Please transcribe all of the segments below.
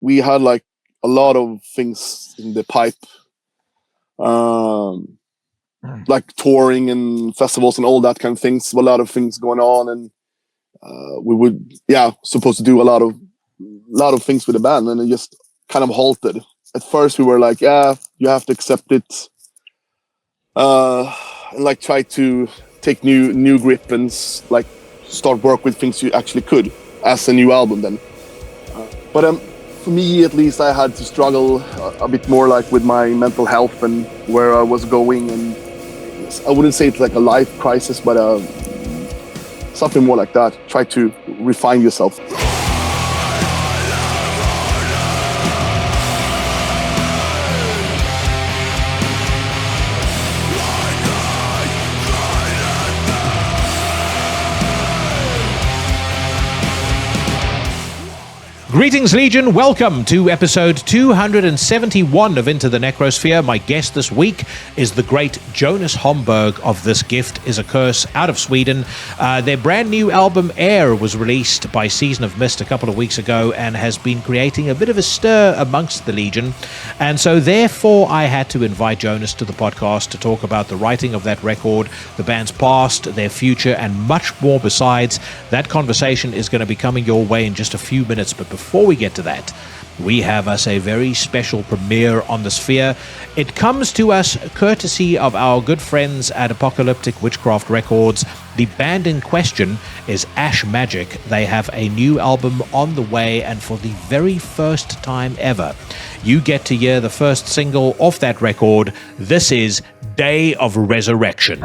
we had like a lot of things in the pipe, like touring and festivals and all that kind of things. A lot of things going on, and we would supposed to do a lot of things with the band, and it just kind of halted. At first we were like, you have to accept it, and like try to take new grip and like start work with things you actually could as a new album then. But for me at least, I had to struggle a bit more like with my mental health and where I was going, and I wouldn't say it's like a life crisis, but something more like that. Try to refine yourself. Greetings, Legion. Welcome to episode 271 of Into the Necrosphere. My guest this week is the great Jonas Holmberg of This Gift is a Curse out of Sweden. Their brand new album, Heir, was released by Season of Mist a couple of weeks ago and has been creating a bit of a stir amongst the Legion. And so therefore, I had to invite Jonas to the podcast to talk about the writing of that record, the band's past, their future, and much more besides. That conversation is going to be coming your way in just a few minutes, but before we get to that, we have us a very special premiere on the Sphere. It comes to us courtesy of our good friends at Apocalyptic Witchcraft Records. The band in question is Ash Magick. They have a new album on the way, and for the very first time ever, you get to hear the first single off that record. This is Day of Resurrection.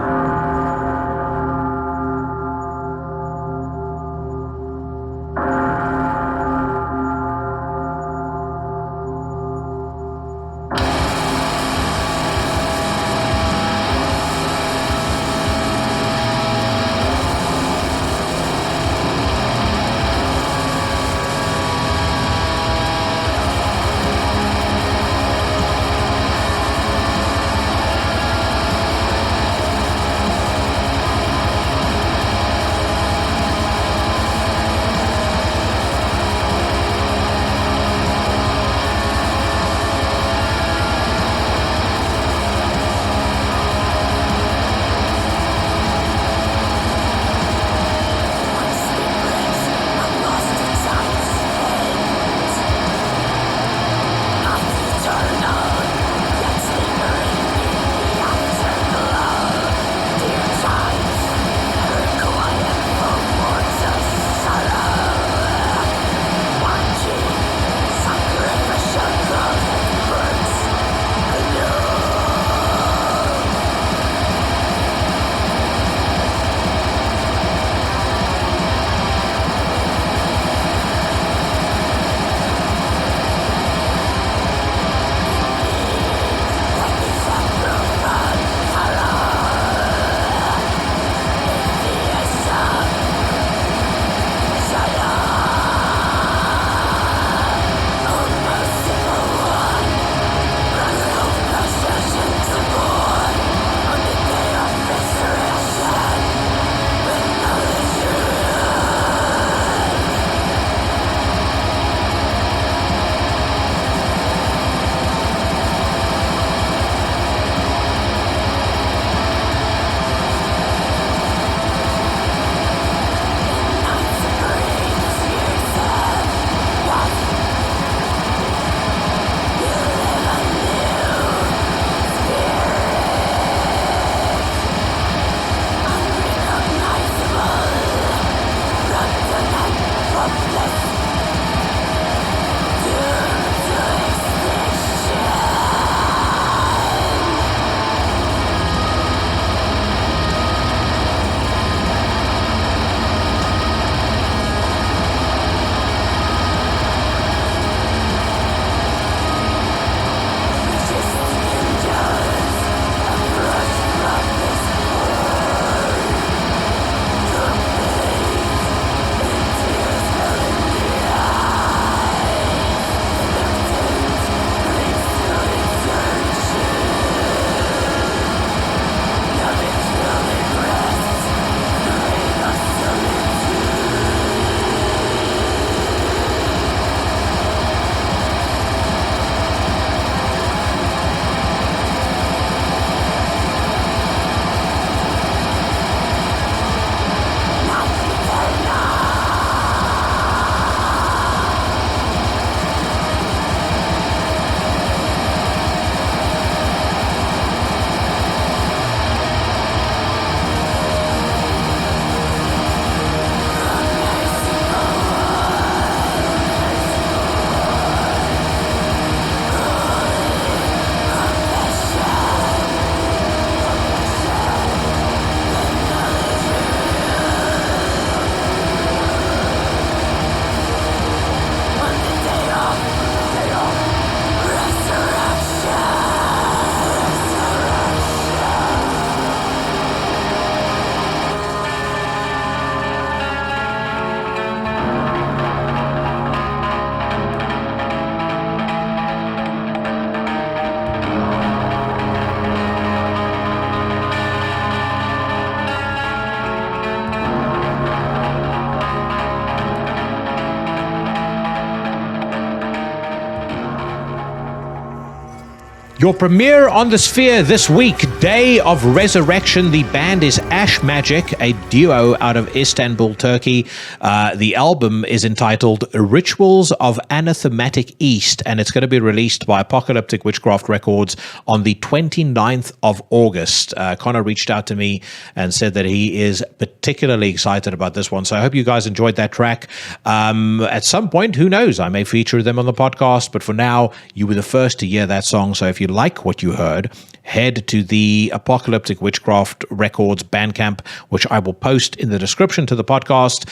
Your premiere on the Sphere this week, Day of Resurrection. The band is Ash Magick, a duo out of Istanbul, Turkey. The album is entitled Rituals of Anathematic East, and it's going to be released by Apocalyptic Witchcraft Records on the 29th of August. Connor reached out to me and said that he is particularly excited about this one, so I hope you guys enjoyed that track. At some point, who knows, I may feature them on the podcast, but for now, you were the first to hear that song, so if you like what you heard, head to the Apocalyptic Witchcraft Records Bandcamp, which I will post in the description to the podcast.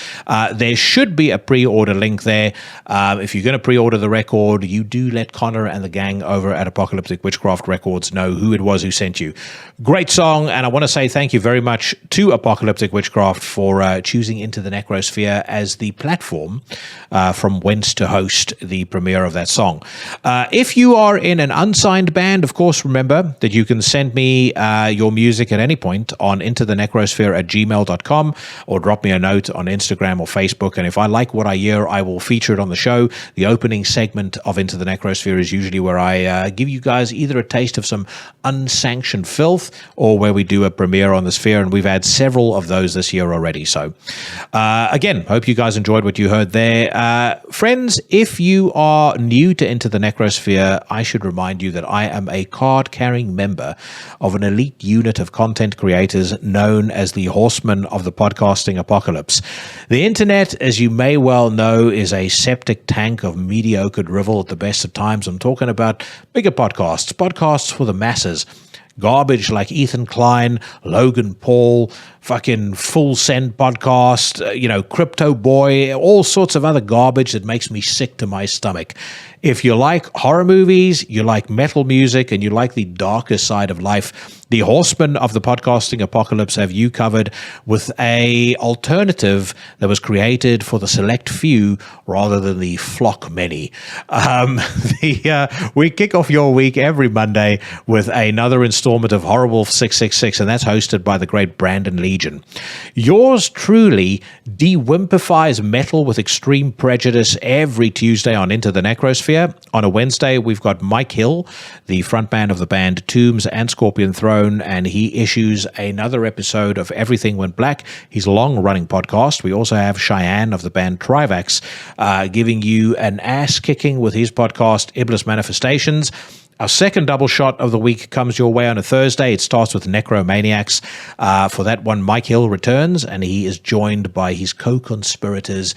There should be a pre-order link there. If you're going to pre-order the record, you do let Connor and the gang over at Apocalyptic Witchcraft Records know who it was who sent you. Great song, and I want to say thank you very much to Apocalyptic Witchcraft for choosing Into the Necrosphere as the platform from whence to host the premiere of that song. If you are in an unsigned band, of course, remember that you can send me your music at any point on intothenecrosphere@gmail.com or drop me a note on Instagram or Facebook. And if I like what I hear, I will feature it on the show. The opening segment of Into the Necrosphere is usually where I give you guys either a taste of some unsanctioned filth or where we do a premiere on the Sphere. And we've had several of those this year already. So again, hope you guys enjoyed what you heard there. Friends, if you are new to Into the Necrosphere, I should remind you that I am a card-carrying member of an elite unit of content creators known as the Horsemen of the Podcasting Apocalypse. The internet, as you may well know, is a septic tank of mediocre drivel at the best of times. I'm talking about bigger podcasts for the masses. Garbage like Ethan Klein, Logan Paul, fucking Full Send podcast, Crypto Boy, all sorts of other garbage that makes me sick to my stomach. If you like horror movies, you like metal music, and you like the darker side of life, the Horsemen of the Podcasting Apocalypse have you covered with a alternative that was created for the select few rather than the flock many. We kick off your week every Monday with another installment of Horrorwolf 666, and that's hosted by the great Brandon Legion. Yours truly de-wimpifies metal with extreme prejudice every Tuesday on Into the Necrosphere. On a Wednesday, we've got Mike Hill, the frontman of the band Tombs and Scorpion Throne, and he issues another episode of Everything Went Black, his long-running podcast. We also have Cheyenne of the band Trivax giving you an ass-kicking with his podcast, Iblis Manifestations. Our second double shot of the week comes your way on a Thursday. It starts with Necromaniacs. For that one, Mike Hill returns, and he is joined by his co-conspirators,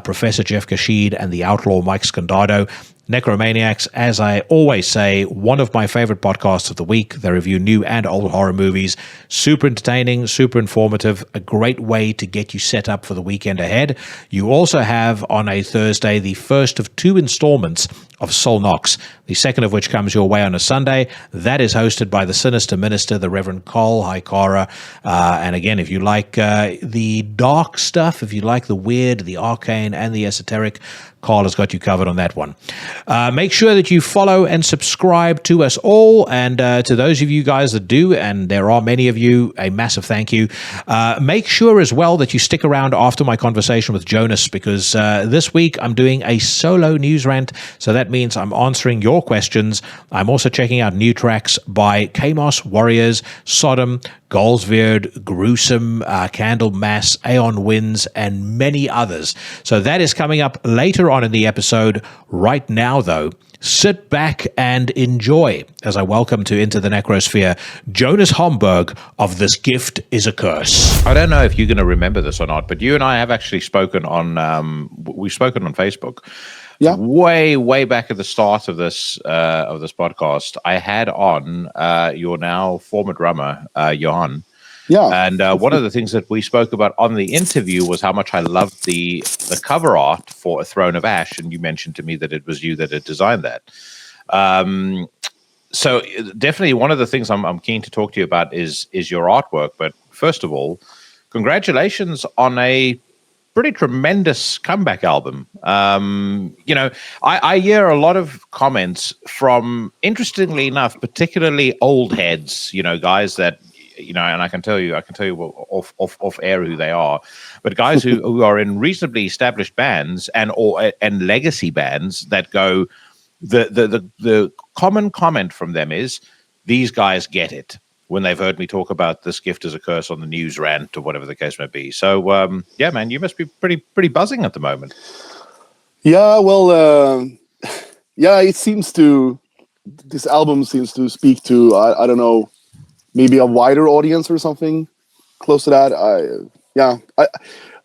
Professor Jeff Kashid and the outlaw Mike Scandado. Necromaniacs, as I always say, one of my favorite podcasts of the week. They review new and old horror movies. Super entertaining, super informative, a great way to get you set up for the weekend ahead. You also have on a Thursday the first of two installments of Soul Knox, the second of which comes your way on a Sunday. That is hosted by the sinister minister, the Reverend Carl Haikara. And again, if you like the dark stuff, if you like the weird, the arcane, and the esoteric, Carl has got you covered on that one. Make sure that you follow and subscribe to us all. And to those of you guys that do, and there are many of you, a massive thank you. Make sure as well that you stick around after my conversation with Jonas, because this week I'm doing a solo news rant. So that means I'm answering your questions. I'm also checking out new tracks by Kamos Warriors, Sodom, Goldsveard, Gruesome, Candlemass, Aeon Winds, and many others. So that is coming up later on in the episode. Right now, though, sit back and enjoy as I welcome to Into the Necrosphere Jonas Holmberg of This Gift Is a Curse. I don't know if you're going to remember this or not, but you and I have actually spoken on we've spoken on Facebook. Yeah, way back at the start of this podcast, I had on your now former drummer, Johan. Yeah, and one of the things that we spoke about on the interview was how much I loved the cover art for A Throne of Ash, and you mentioned to me that it was you that had designed that. So definitely one of the things I'm keen to talk to you about is your artwork. But first of all, congratulations on a pretty tremendous comeback album. I hear a lot of comments from, interestingly enough, particularly old heads, guys that, and I can tell you off air who they are, but guys who are in reasonably established bands and legacy bands that go, the common comment from them is, these guys get it when they've heard me talk about This Gift is a Curse on the news rant or whatever the case may be. So, yeah, man, you must be pretty buzzing at the moment. Yeah, well, yeah, this album seems to speak to, I don't know, maybe a wider audience or something close to that.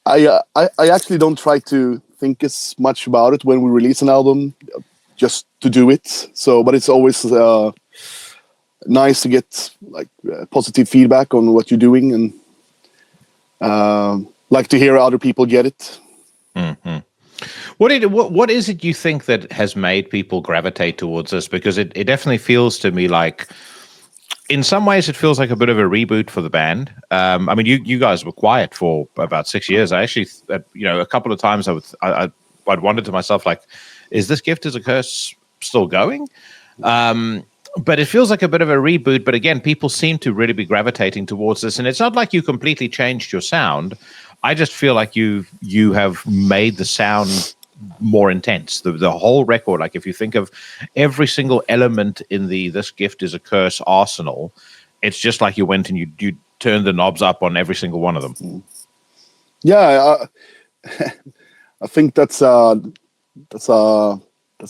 I actually don't try to think as much about it when we release an album, just to do it. So, but it's always nice to get like positive feedback on what you're doing, and like to hear other people get it. Mm-hmm. What is it you think that has made people gravitate towards this? Because it definitely feels to me like, in some ways, it feels like a bit of a reboot for the band. I mean, you guys were quiet for about 6 years. I actually, a couple of times I'd wondered to myself, like, is This Gift is a Curse still going? But it feels like a bit of a reboot. But again, people seem to really be gravitating towards this. And it's not like you completely changed your sound. I just feel like you have made the sound more intense. The whole record, like if you think of every single element in the This Gift is a Curse arsenal, it's just like you went and you turned the knobs up on every single one of them. Yeah, I think that's a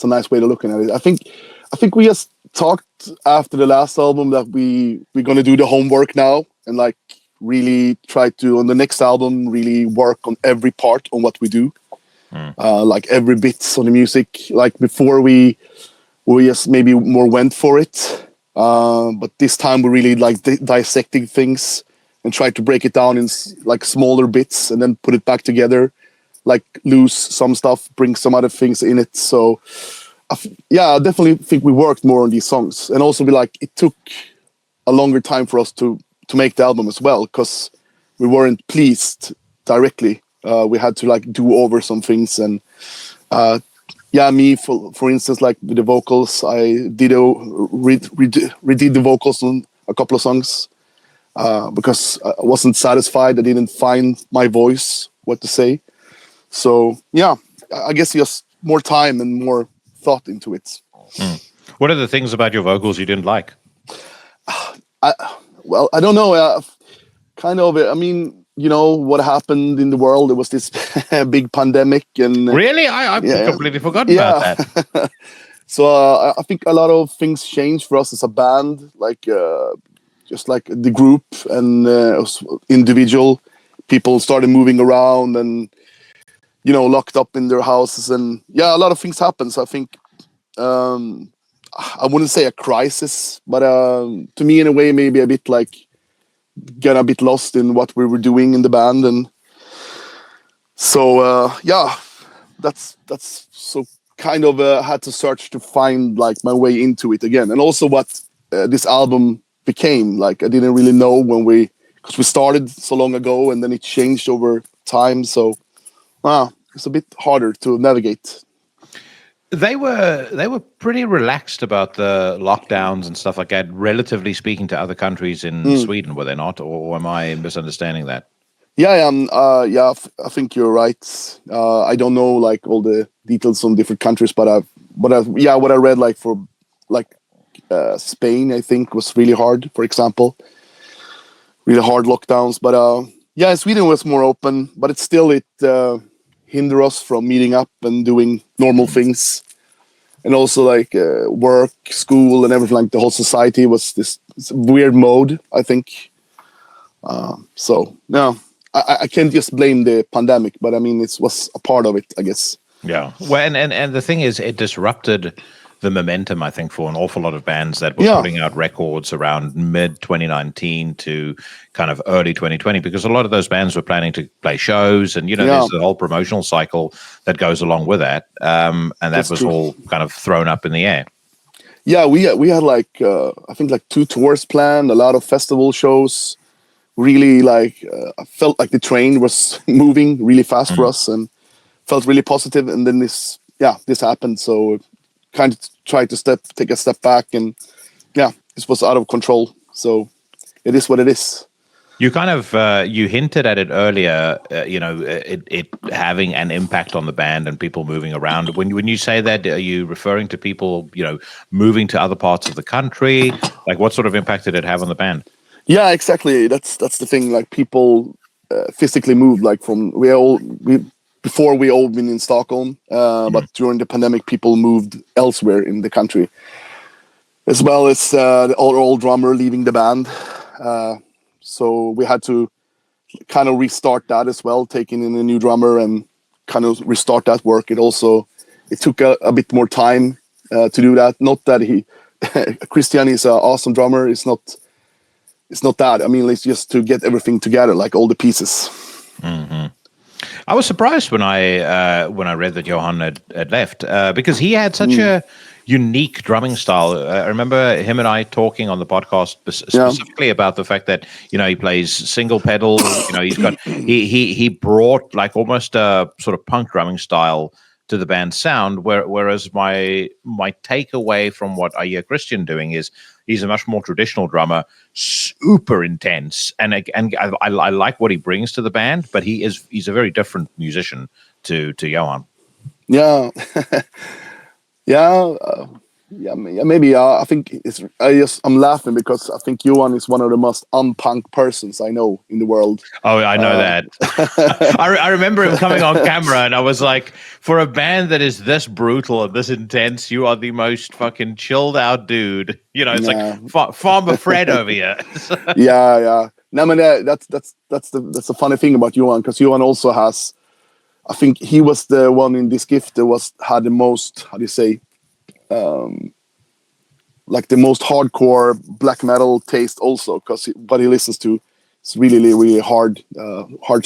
nice way to look at it. I think we just talked after the last album that we're gonna do the homework now and like really try to, on the next album, really work on every part on what we do. Like every bit on the music. Like before we just maybe more went for it, but this time we really like dissecting things and try to break it down in like smaller bits and then put it back together, like lose some stuff, bring some other things in it. So I definitely think we worked more on these songs, and also it took a longer time for us to make the album as well, because we weren't pleased directly. We had to like do over some things, and me for instance, like with the vocals, I did redid the vocals on a couple of songs because I wasn't satisfied. I didn't find my voice, what to say. So yeah, I guess just more time and more thought into it. What are the things about your vocals you didn't like? I don't know. Kind of. I mean, you know what happened in the world. There was this big pandemic, and really, I completely forgot about that. So I think a lot of things changed for us as a band, like just like the group and individual people started moving around and locked up in their houses, and a lot of things happened. So I think I wouldn't say a crisis, but to me in a way maybe a bit like get a bit lost in what we were doing in the band, and so that's so kind of had to search to find like my way into it again, and also what this album became. Like I didn't really know because we started so long ago, and then it changed over time. So it's a bit harder to navigate. They were pretty relaxed about the lockdowns and stuff like that, relatively speaking to other countries in Sweden, were they not? Or am I misunderstanding that? Yeah, I think you're right. I don't know like all the details on different countries, but what I read like for like Spain, I think was really hard. For example, really hard lockdowns. But Sweden was more open, but it hinder us from meeting up and doing normal things, and also like work, school, and everything. Like the whole society was this weird mode, I think. I can't just blame the pandemic, but I mean it was a part of it, I guess. Yeah, well, and the thing is, it disrupted the momentum, I think, for an awful lot of bands that were putting out records around mid 2019 to kind of early 2020, because a lot of those bands were planning to play shows, and there's the whole promotional cycle that goes along with that, and that was all kind of thrown up in the air. Yeah, we had like I think like 2 tours planned, a lot of festival shows. Really like I felt like the train was moving really fast for us, and felt really positive. And then this happened, so kind of tried to take a step back, and this was out of control. So it is what it is. You kind of you hinted at it earlier, it having an impact on the band and people moving around. When you say that, are you referring to people, moving to other parts of the country? Like, what sort of impact did it have on the band? Yeah, exactly. That's the thing. Like people physically moved. Like before we all been in Stockholm, but during the pandemic, people moved elsewhere in the country, as well as the old drummer leaving the band. So we had to kind of restart that as well, taking in a new drummer and kind of restart that work. It took a bit more time to do that. Not that Christian is an awesome drummer. It's not that. I mean, it's just to get everything together, like all the pieces. Mm-hmm. I was surprised when I read that Johan had left because he had such a unique drumming style. I remember him and I talking on the podcast specifically about the fact that he plays single pedal. He brought like almost a sort of punk drumming style to the band's sound. Whereas my takeaway from what I hear Christian doing is he's a much more traditional drummer, super intense, and I like what he brings to the band. But he's a very different musician to Johan. Yeah. Maybe. I think I'm laughing because I think Johan is one of the most unpunk persons I know in the world. Oh, I know that. I remember him coming on camera, and I was like, for a band that is this brutal and this intense, you are the most fucking chilled out dude. It's like Farmer Fred over here. Yeah. No, I mean, that's the funny thing about Johan, because Johan also has. I think he was the one in this gift that had the most, how do you say, like the most hardcore black metal taste also, because what he listens to is really, really hard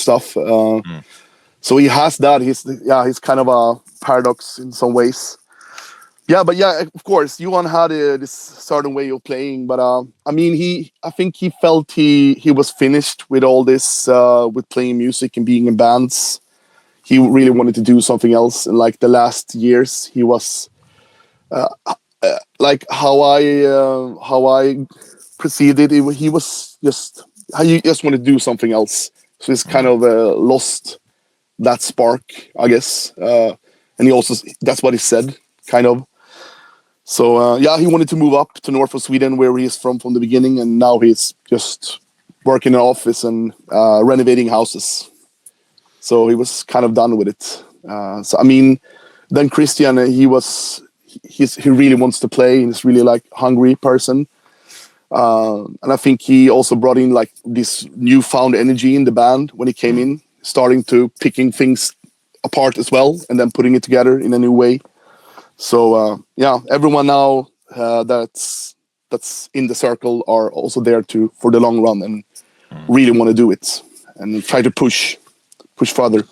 stuff. So he has that. He's kind of a paradox in some ways. Yeah, but yeah, of course, Johan had this certain way of playing, but I mean, I think he felt he was finished with all this, with playing music and being in bands. He really wanted to do something else. And like the last years, he was like how I perceived it. He was just wanted to do something else. So he's kind of lost that spark, I guess. And that's what he said, kind of. So he wanted to move up to north of Sweden, where he is from the beginning, and now he's just working in an office and renovating houses. So he was kind of done with it. So I mean, then Christian, he really wants to play. He's really like hungry person, and I think he also brought in like this newfound energy in the band when he came in, starting to picking things apart as well, and then putting it together in a new way. So everyone now that's in the circle are also there for the long run and really want to do it and try to push further.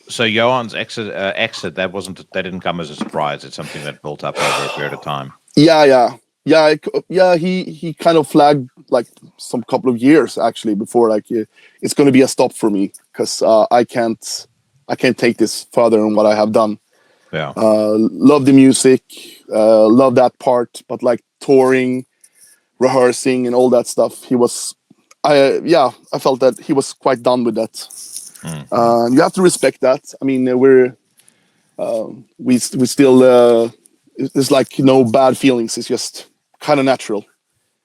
So Johan's exit that didn't come as a surprise. It's something that built up over a period of time. Yeah. He kind of flagged like some couple of years actually before, like it's going to be a stop for me because I can't take this further than what I have done. Yeah. Love the music, love that part, but like touring, rehearsing, and all that stuff, I felt that he was quite done with that. You have to respect that. I mean, we still there's like no bad feelings. It's just kind of natural.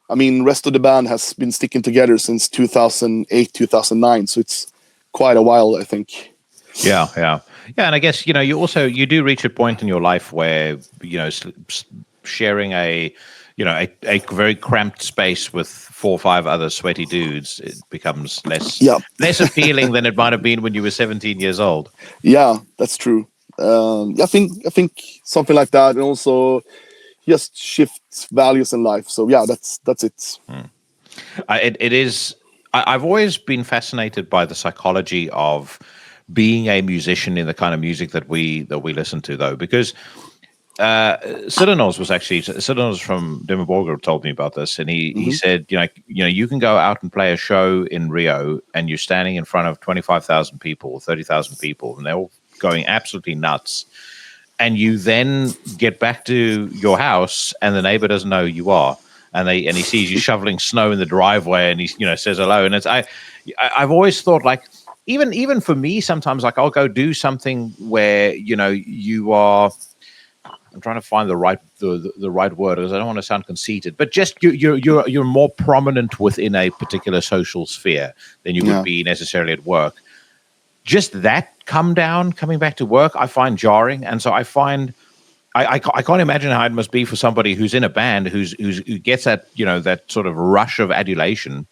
I mean, rest of the band has been sticking together since 2008, 2009, so it's quite a while, I think. Yeah, and I guess you do reach a point in your life where sharing a very cramped space with 4 or 5 other sweaty dudes, it becomes less appealing than it might have been when you were 17 years old. Yeah, that's true. I think something like that, and also just shift values in life. So yeah, that's it. It is. I've always been fascinated by the psychology of being a musician in the kind of music that we listen to, though, because Sidanos from Dimmu Borgir told me about this, and he said, you can go out and play a show in Rio, and you're standing in front of 25,000 people, 30,000 people, and they're all going absolutely nuts, and you then get back to your house, and the neighbor doesn't know who you are, and he sees you shoveling snow in the driveway, and he says hello. And I've always thought, like, even for me, sometimes, like, I'll go do something where you are. I'm trying to find the right word, because I don't want to sound conceited, but just you're more prominent within a particular social sphere than you would be necessarily at work. Just that coming back to work, I find jarring, and so I find I can't imagine how it must be for somebody who's in a band who gets that that sort of rush of adulation,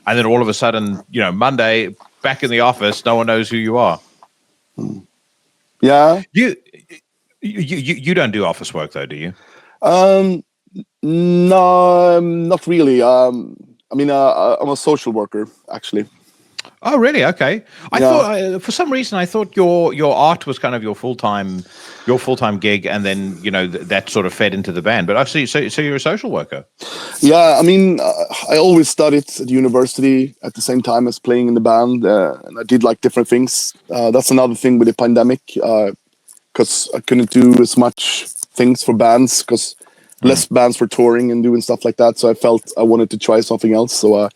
and then all of a sudden Monday back in the office, no one knows who you are. Yeah. You don't do office work though, do you? No, not really. I'm a social worker, actually. Oh, really? Okay. I thought for some reason I thought your art was kind of your full-time gig, and then that sort of fed into the band. But I see. So you're a social worker. Yeah, I always studied at university at the same time as playing in the band, and I did like different things. That's another thing with the pandemic. Because I couldn't do as much things for bands, because less bands were touring and doing stuff like that. So I felt I wanted to try something else. So,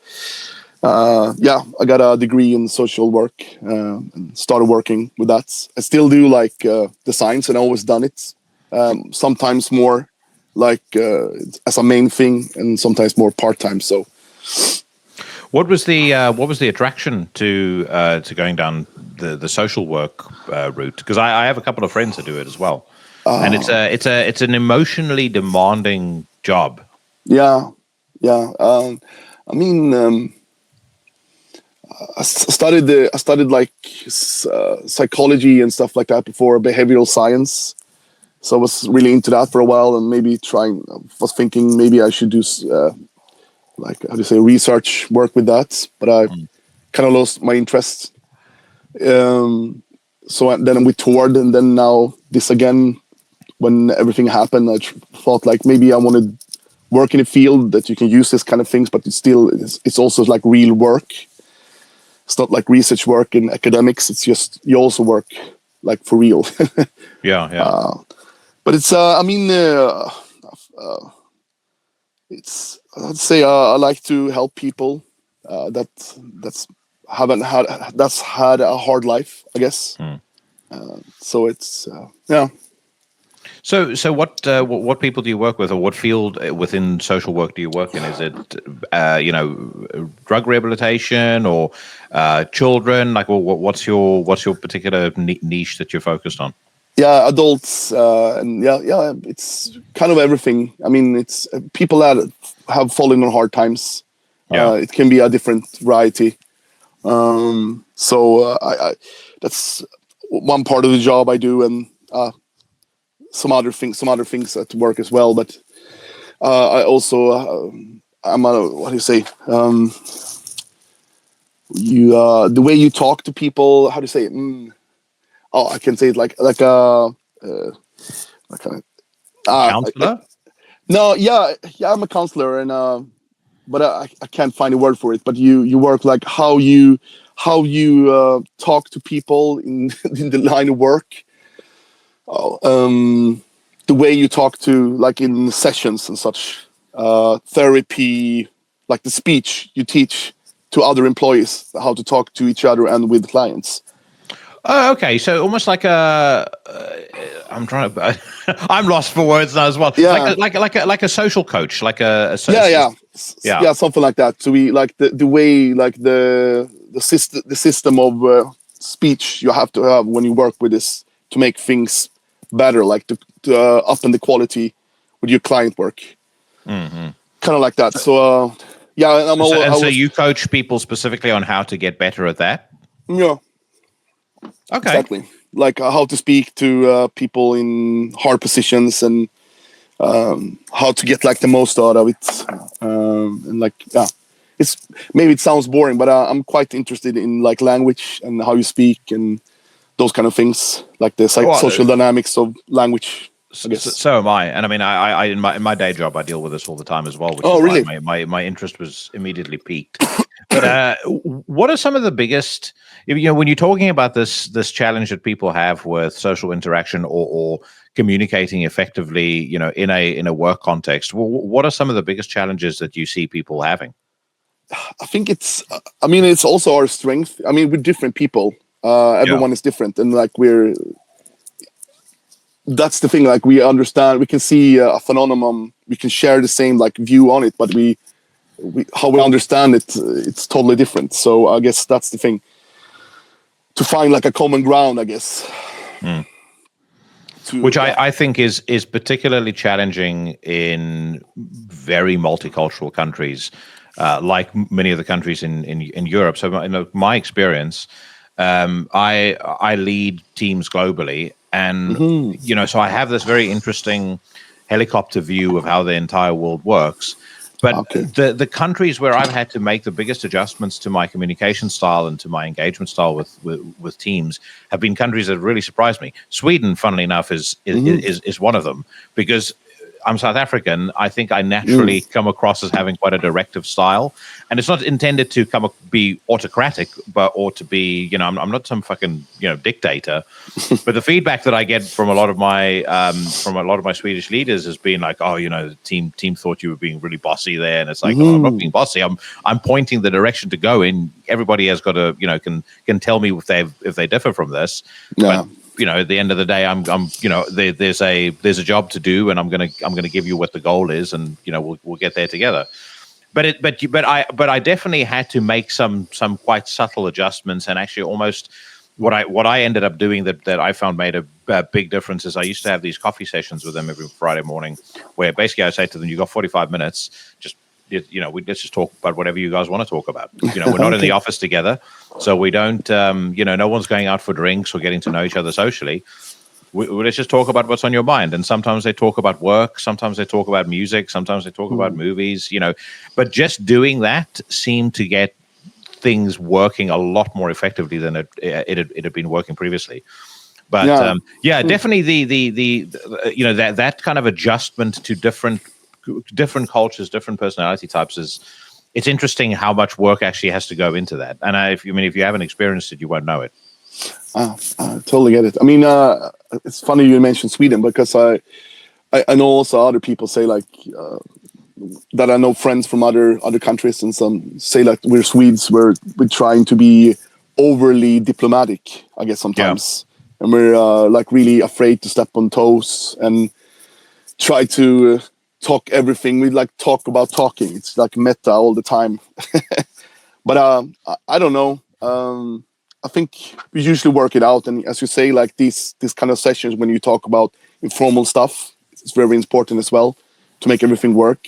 I got a degree in social work and started working with that. I still do like designs, and I always done it. Sometimes more like as a main thing, and sometimes more part-time. So. What was the attraction to going down the social work route? Because I have a couple of friends that do it as well, and it's an emotionally demanding job. Yeah. I studied like psychology and stuff like that before, behavioral science. So I was really into that for a while, and was thinking maybe I should do research work with that, but I kind of lost my interest. So then we toured, and then now this again, when everything happened, I thought like maybe I want to work in a field that you can use this kind of things, but it's also like real work. It's not like research work in academics. It's just you also work like for real. Yeah. But it's I'd say I like to help people that's had a hard life, I guess. So it's So what people do you work with, or what field within social work do you work in? Is it drug rehabilitation or children? Like, what's your particular niche that you're focused on? Yeah, adults, and it's kind of everything. It's people that have fallen on hard times. It can be a different variety. So that's one part of the job I do, and some other things at work as well. But I also I'm a, what do you say? The way you talk to people. How do you say it? I can say it like a counselor. No, I'm a counselor, and but I can't find a word for it. But you work like how you talk to people in the line of work. The way you talk to, like in sessions and such, therapy, like the speech you teach to other employees, how to talk to each other and with clients. Oh, okay. So almost like I'm trying to. I'm lost for words now as well. Yeah. Like a social coach, like a yeah, something like that. So we like the way, like the system of speech you have to have when you work with this to make things better, like to up in the quality with your client work. Kind of like that. So so you coach people specifically on how to get better at that. Yeah. Okay. Exactly. Like how to speak to people in hard positions, and how to get like the most out of it. And like, it sounds boring, but I'm quite interested in like language and how you speak and those kind of things, like the social dynamics of language. I guess. So am I, and I mean, I in my day job, I deal with this all the time as well. Which is really? Why My interest was immediately piqued. But what are some of the biggest, when you're talking about this challenge that people have with social interaction or communicating effectively, in a work context? What are some of the biggest challenges that you see people having? I think it's also our strength. I mean, we're different people. Everyone is different, and like that's the thing. Like we understand, we can see a phenomenon, we can share the same like view on it, but how we understand it, it's totally different. So I guess that's the thing, to find like a common ground, I guess. Which I think is particularly challenging in very multicultural countries, like many of the countries in Europe. So in my experience, I lead teams globally, and so I have this very interesting helicopter view of how the entire world works. But the countries where I've had to make the biggest adjustments to my communication style and to my engagement style with teams have been countries that really surprised me. Sweden, funnily enough, is one of them, because I'm South African. I think I naturally come across as having quite a directive style, and it's not intended to be autocratic, or to be, I'm not some fucking dictator. But the feedback that I get from a lot of my Swedish leaders has been like, oh, the team thought you were being really bossy there, and it's like, oh, I'm not being bossy. I'm pointing the direction to go in. Everybody has got to can tell me if they differ from this. Yeah. But, at the end of the day, there's a job to do, and I'm gonna give you what the goal is, and we'll get there together. But I definitely had to make some quite subtle adjustments, and actually almost what I ended up doing that I found made a big difference is I used to have these coffee sessions with them every Friday morning, where basically I say to them, you got 45 minutes, just let's just talk about whatever you guys want to talk about. We're not in the office together, so we don't, no one's going out for drinks or getting to know each other socially. Let's just talk about what's on your mind. And sometimes they talk about work, sometimes they talk about music, sometimes they talk about movies, But just doing that seemed to get things working a lot more effectively than it had been working previously. But definitely the that kind of adjustment to different cultures, different personality types it's interesting how much work actually has to go into that. And if you haven't experienced it, you won't know it. I totally get it. I mean, it's funny you mentioned Sweden, because I know also other people say like that I know friends from other countries, and some say like we're Swedes, we're trying to be overly diplomatic, I guess sometimes, and we're like really afraid to step on toes and try to talk everything. We like talk about talking. It's like meta all the time. But I don't know. I think we usually work it out, and as you say, like these kind of sessions when you talk about informal stuff, it's very important as well to make everything work.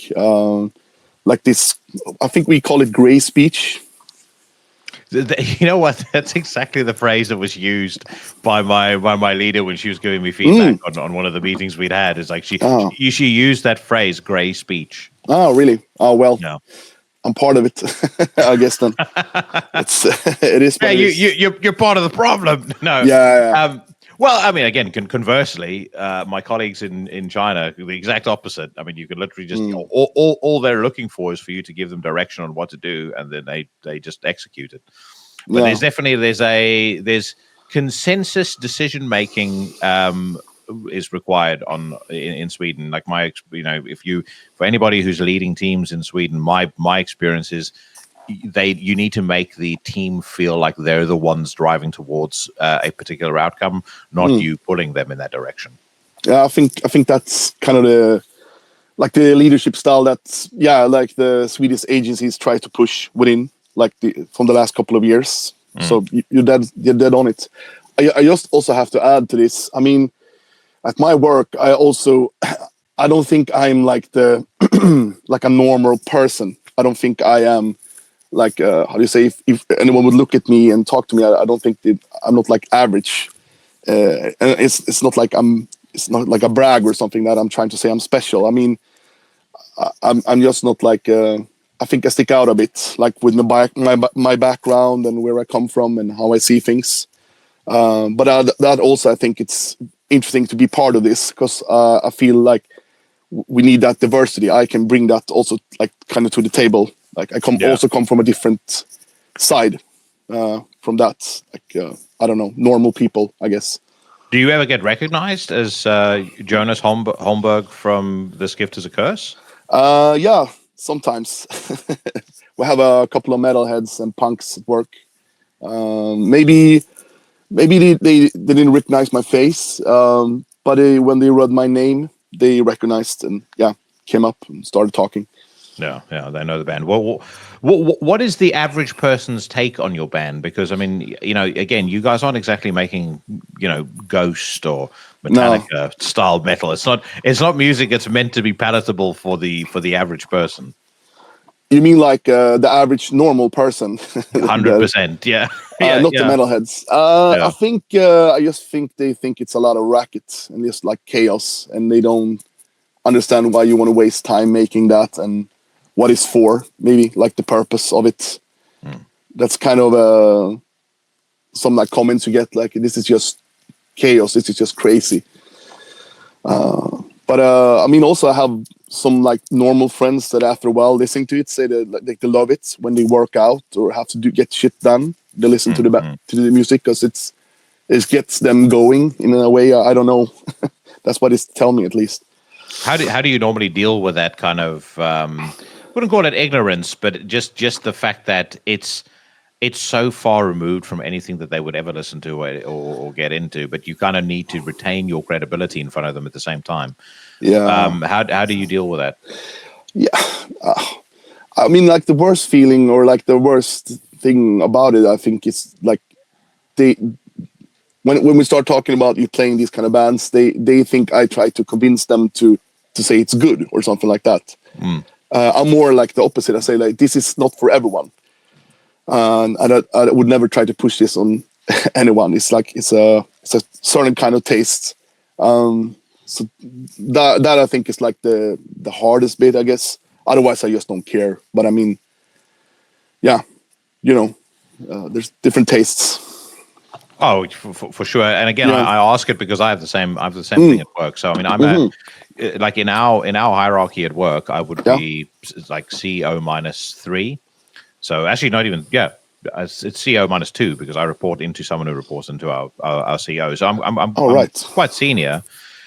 Like this, I think we call it gray speech. You know what? That's exactly the phrase that was used by my leader when she was giving me feedback on one of the meetings we'd had. It's like she used that phrase, gray speech. Oh, really? Oh, well. No. I'm part of it, I guess. Then it is. Yeah, you're part of the problem. No. Yeah. Well, I mean, again, conversely, my colleagues in China, the exact opposite. I mean, you could literally just all they're looking for is for you to give them direction on what to do, and then they just execute it. But there's consensus decision making is required in Sweden. Like for anybody who's leading teams in Sweden, my experience is you need to make the team feel like they're the ones driving towards a particular outcome, not you pulling them in that direction. Yeah, I think that's kind of the leadership style that like the Swedish agencies try to push within, like from the last couple of years. So you're dead on it. I just also have to add to this. I mean, at my work, I don't think I'm like like a normal person. I don't think I am like how do you say, if anyone would look at me and talk to me, I don't think I'm not like average. And it's not like it's not like a brag or something that I'm trying to say I'm special. I mean, I'm just not like I think I stick out a bit, like with my background and where I come from and how I see things. But that also, I think it's interesting to be part of this, because I feel like we need that diversity. I can bring that also like kind of to the table, Like I also come from a different side from that. Like I don't know, normal people, I guess. Do you ever get recognized as Jonas Holmberg from This Gift is a Curse? Yeah, sometimes. We have a couple of metalheads and punks at work. Maybe they didn't recognize my face, but when they read my name, they recognized and came up and started talking. Yeah, they know the band. Well, what is the average person's take on your band? Because I mean, again, you guys aren't exactly making, Ghost or Metallica style metal. It's not music that's meant to be palatable for the average person. You mean like the average normal person? 100%, yeah. Not the metalheads. I just think they think it's a lot of racket and just like chaos, and they don't understand why you want to waste time making that and what it's for. Maybe like the purpose of it. That's kind of some like comments you get, like this is just chaos. This is just crazy. But I mean, also I have some like normal friends that after a while listening to it say that they love it when they work out or have to get shit done. They listen to the music because it gets them going in a way. I don't know. That's what it's telling me, at least. How do you normally deal with that kind of wouldn't call it ignorance, but just the fact that it's so far removed from anything that they would ever listen to or get into, but you kind of need to retain your credibility in front of them at the same time. Yeah. How do you deal with that? Yeah. I mean, like the worst feeling or like the worst thing about it, I think is like when we start talking about you playing these kind of bands, they think I try to convince them to say it's good or something like that. I'm more like the opposite. I say like, this is not for everyone. And I would never try to push this on anyone. It's like it's a certain kind of taste. So that I think is like the hardest bit, I guess. Otherwise, I just don't care. But I mean, yeah, there's different tastes. Oh, for sure. And again, I ask it because I have the same thing at work. So I mean, I'm like in our hierarchy at work, I would be like CEO -3. So actually, not even it's CEO -2 because I report into someone who reports into our CEO. So I'm quite senior.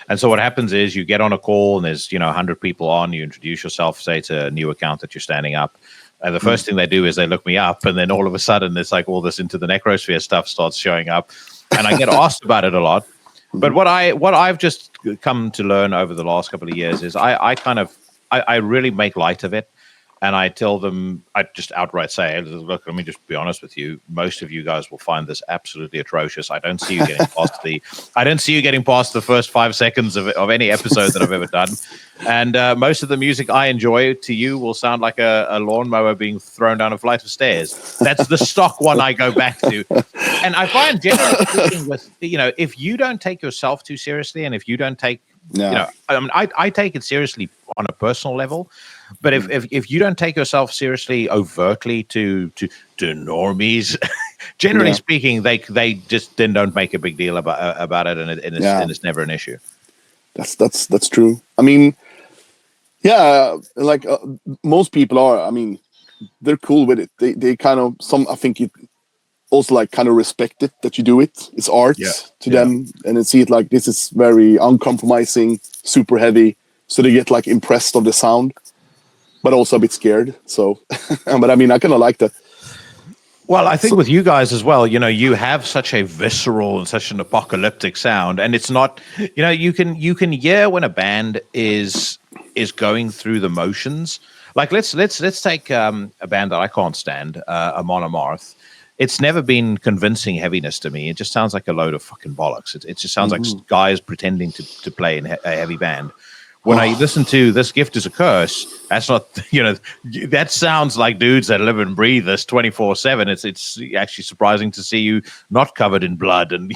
And so what happens is you get on a call and there's 100 people on. You introduce yourself, say it's a new account that you're standing up. And the first thing they do is they look me up, and then all of a sudden it's like all this Into the Necrosphere stuff starts showing up, and I get asked about it a lot. But what I've just come to learn over the last couple of years is I really make light of it, and I tell them, I just outright say, look, let me just be honest with you. Most of you guys will find this absolutely atrocious. I don't see you getting past the first 5 seconds of any episode that I've ever done. And most of the music I enjoy to you will sound like a lawnmower being thrown down a flight of stairs. That's the stock one I go back to. And I find, generally speaking, with if you don't take yourself too seriously, and if you don't take, I take it seriously on a personal level. But if you don't take yourself seriously overtly to normies, generally speaking, they just then don't make a big deal about it, and it's never an issue. That's true. I mean, like most people are. I mean, they're cool with it. They kind of I think it also like kind of respect it that you do it. It's art to them, and they see it like this is very uncompromising, super heavy. So they get like impressed of the sound, but also a bit scared. So, but I mean, I kind of like that. Well, I think with you guys as well, you have such a visceral and such an apocalyptic sound, and it's not, you can hear when a band is going through the motions. Like let's take a band that I can't stand, Amon Amarth. It's never been convincing heaviness to me. It just sounds like a load of fucking bollocks. It just sounds like guys pretending to play in a heavy band. When I listen to This Gift is a Curse, that's not, that sounds like dudes that live and breathe this 24/7. It's actually surprising to see you not covered in blood and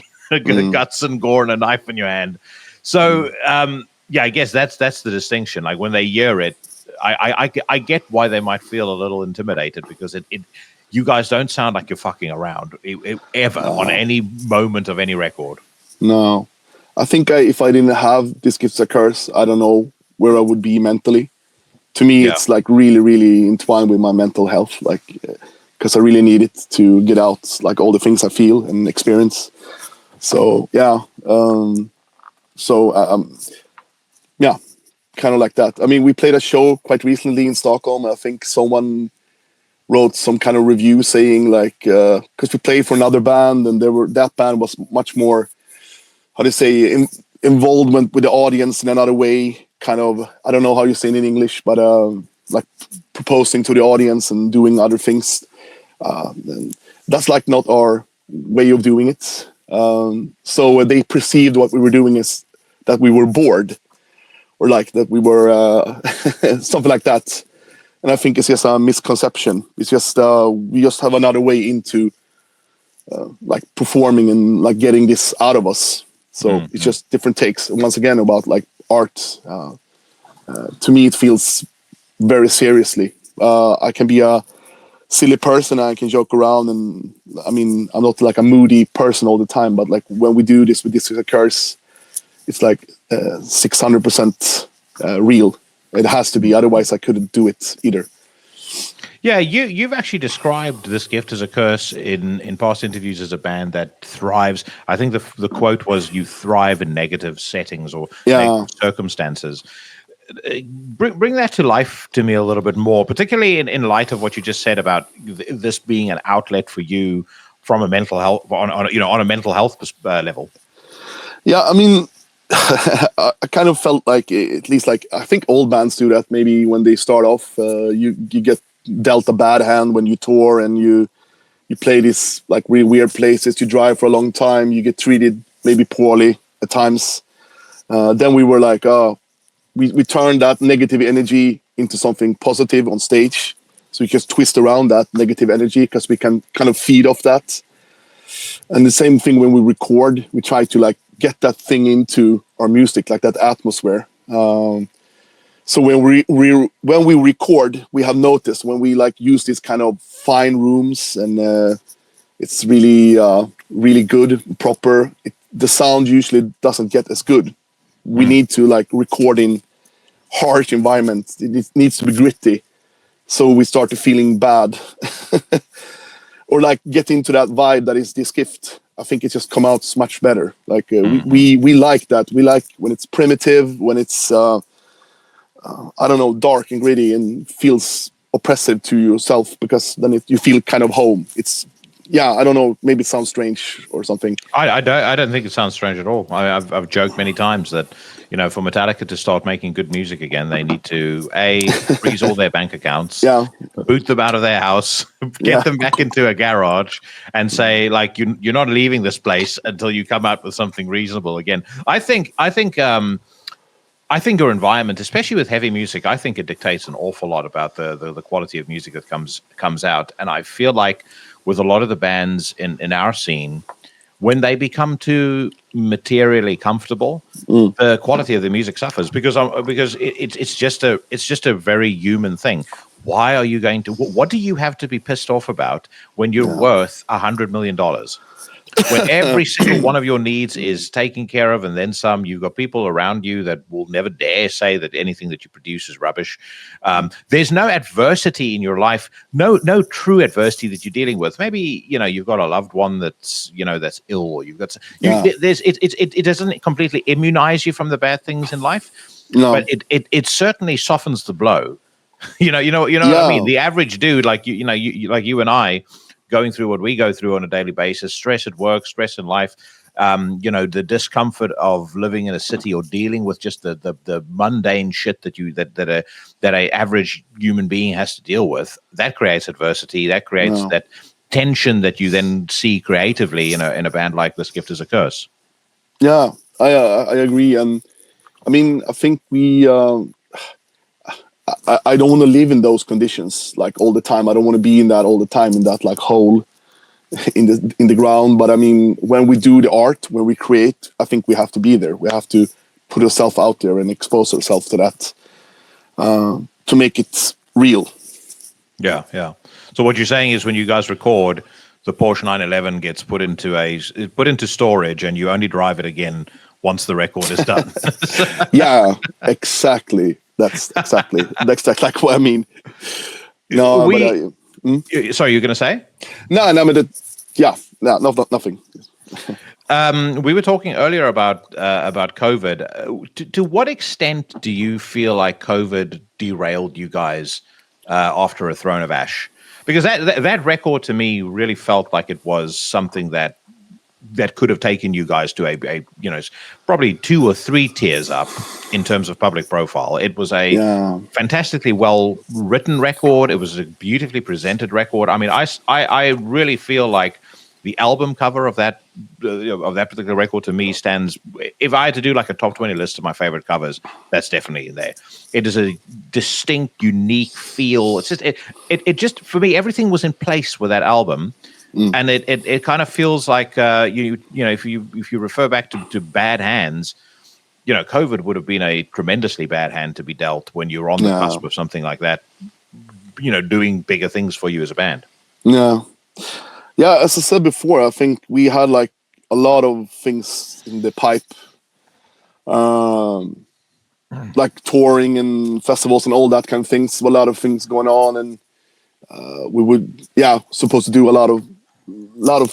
guts and gore and a knife in your hand. So, I guess that's the distinction. Like when they hear it, I get why they might feel a little intimidated because you guys don't sound like you're fucking around ever on any moment of any record. No. I think if I didn't have This Gift is a Curse, I don't know where I would be mentally to me, it's like really, really entwined with my mental health, like, because I really need it to get out like all the things I feel and experience. So yeah, yeah, kind of like that. I mean, we played a show quite recently in Stockholm. I think someone wrote some kind of review saying like, because we played for another band, and that band was much more, how do you say, involvement with the audience in another way. Kind of, I don't know how you say it in English, but like proposing to the audience and doing other things. And that's like not our way of doing it. So they perceived what we were doing as that we were bored, or like that we were something like that. And I think it's just a misconception. It's just we just have another way into like performing and like getting this out of us. So it's just different takes. And once again, about like art, to me it feels very seriously. I can be a silly person, I can joke around, and I mean, I'm not like a moody person all the time, but like when we do this with This Is a Curse, it's like 600% real. It has to be, otherwise I couldn't do it either. Yeah, you've actually described This Gift as a Curse in past interviews as a band that thrives. I think the quote was, "You thrive in negative settings or negative circumstances." Bring that to life to me a little bit more, particularly in light of what you just said about this being an outlet for you from a mental health on a mental health level. Yeah, I mean, I kind of felt like, at least like I think all bands do that. Maybe when they start off, you get dealt a bad hand when you tour and you play these like really weird places. You drive for a long time. You get treated maybe poorly at times. Then we were like, we turned that negative energy into something positive on stage. So we just twist around that negative energy because we can kind of feed off that. And the same thing when we record, we try to like get that thing into our music, like that atmosphere. So when we record, we have noticed when we like use these kind of fine rooms and it's really really good, proper. The sound usually doesn't get as good. We need to like record in harsh environments. It needs to be gritty. So we start to feeling bad, or like get into that vibe that is This Gift. I think it just come out much better. Like we like that. We like when it's primitive, when it's I don't know, dark and gritty and feels oppressive to yourself, because then you feel kind of home. It's, yeah, I don't know, maybe it sounds strange or something. I don't think it sounds strange at all. I've joked many times that, for Metallica to start making good music again, they need to freeze all their bank accounts, boot them out of their house, get them back into a garage, and say like you're not leaving this place until you come out with something reasonable again. I think your environment, especially with heavy music, I think it dictates an awful lot about the quality of music that comes out. And I feel like with a lot of the bands in our scene, when they become too materially comfortable, the quality of the music suffers because it's just a very human thing. Why are you going to? What do you have to be pissed off about when you're worth $100 million? When every single one of your needs is taken care of and then some, you've got people around you that will never dare say that anything that you produce is rubbish. There's no adversity in your life, no true adversity that you're dealing with. Maybe, you've got a loved one that's ill, or you've got, it doesn't completely immunize you from the bad things in life, but it certainly softens the blow. You know what I mean? The average dude, like you and I, going through what we go through on a daily basis, stress at work, stress in life, the discomfort of living in a city or dealing with just the mundane shit that a average human being has to deal with, that creates adversity, that creates that tension that you then see creatively in a band like This Gift Is a Curse. Yeah, I agree. And I mean, I think I don't want to live in those conditions like all the time. I don't want to be in that all the time, in that like hole in the ground. But I mean, when we do the art, when we create, I think we have to be there. We have to put ourselves out there and expose ourselves to that to make it real. Yeah. So what you're saying is when you guys record, the Porsche 911 gets put into storage, and you only drive it again once the record is done. Yeah, exactly. That's exactly like what I mean. No, Sorry, you're going to say? No, nothing. We were talking earlier about COVID. To what extent do you feel like COVID derailed you guys after A Throne of Ash? Because that record to me really felt like it was something that could have taken you guys to a probably 2 or 3 tiers up in terms of public profile. It was a fantastically well written record. It was a beautifully presented record. I mean, I really feel like the album cover of that particular record to me stands. If I had to do like a top 20 list of my favorite covers, that's definitely in there. It is a distinct, unique feel. It's just it just for me, everything was in place with that album. And it kind of feels like if you refer back to bad hands, COVID would have been a tremendously bad hand to be dealt when you're on the cusp of something like that, doing bigger things for you as a band. Yeah, as I said before, I think we had like a lot of things in the pipe, like touring and festivals and all that kind of things. A lot of things going on, and we would supposed to do a lot of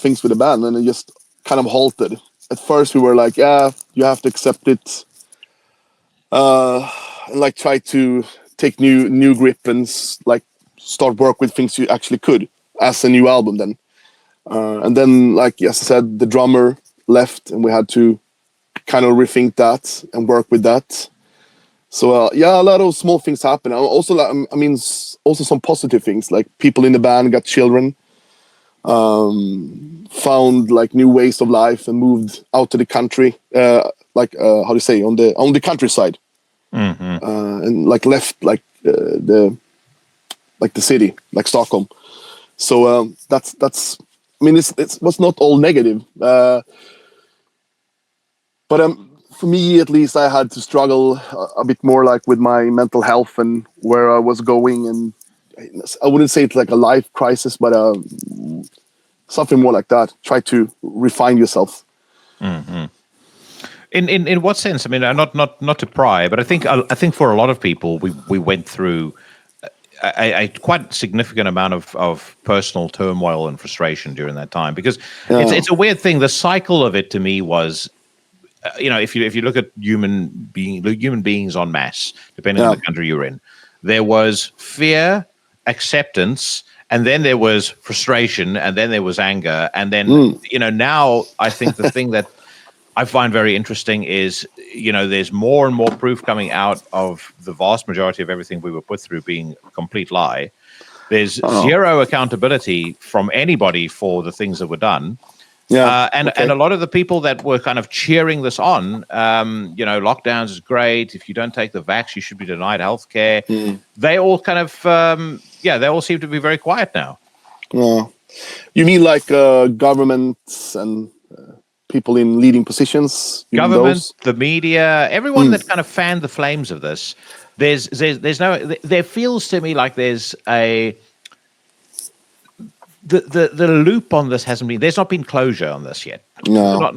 things with the band, and it just kind of halted. At first we were like, you have to accept it, and like try to take new grip and like start work with things you actually could as a new album then. And then, like as I said, the drummer left and we had to kind of rethink that and work with that. So a lot of small things happen. Also, also some positive things, like people in the band got children, found like new ways of life and moved out to the country, how do you say, on the countryside, and like left like the city, like Stockholm. So that's. I mean, it was not all negative, but for me at least, I had to struggle a bit more like with my mental health and where I was going, and I wouldn't say it's like a life crisis, but something more like that. Try to refine yourself. Mm-hmm. In what sense? I mean, not to pry, but I think for a lot of people, we went through a quite significant amount of personal turmoil and frustration during that time, because it's a weird thing. The cycle of it to me was, if you look at human beings en masse, depending on the country you're in, there was fear, acceptance, and then there was frustration, and then there was anger, and then now I think the thing that I find very interesting is, there's more and more proof coming out of the vast majority of everything we were put through being a complete lie. There's zero accountability from anybody for the things that were done. And a lot of the people that were kind of cheering this on, lockdowns is great. If you don't take the vax, you should be denied healthcare. They all kind of, they all seem to be very quiet now. You mean like governments and people in leading positions? Government, the media, everyone that kind of fanned the flames of this. There feels to me like there's the loop on this hasn't been. There's not been closure on this yet. No,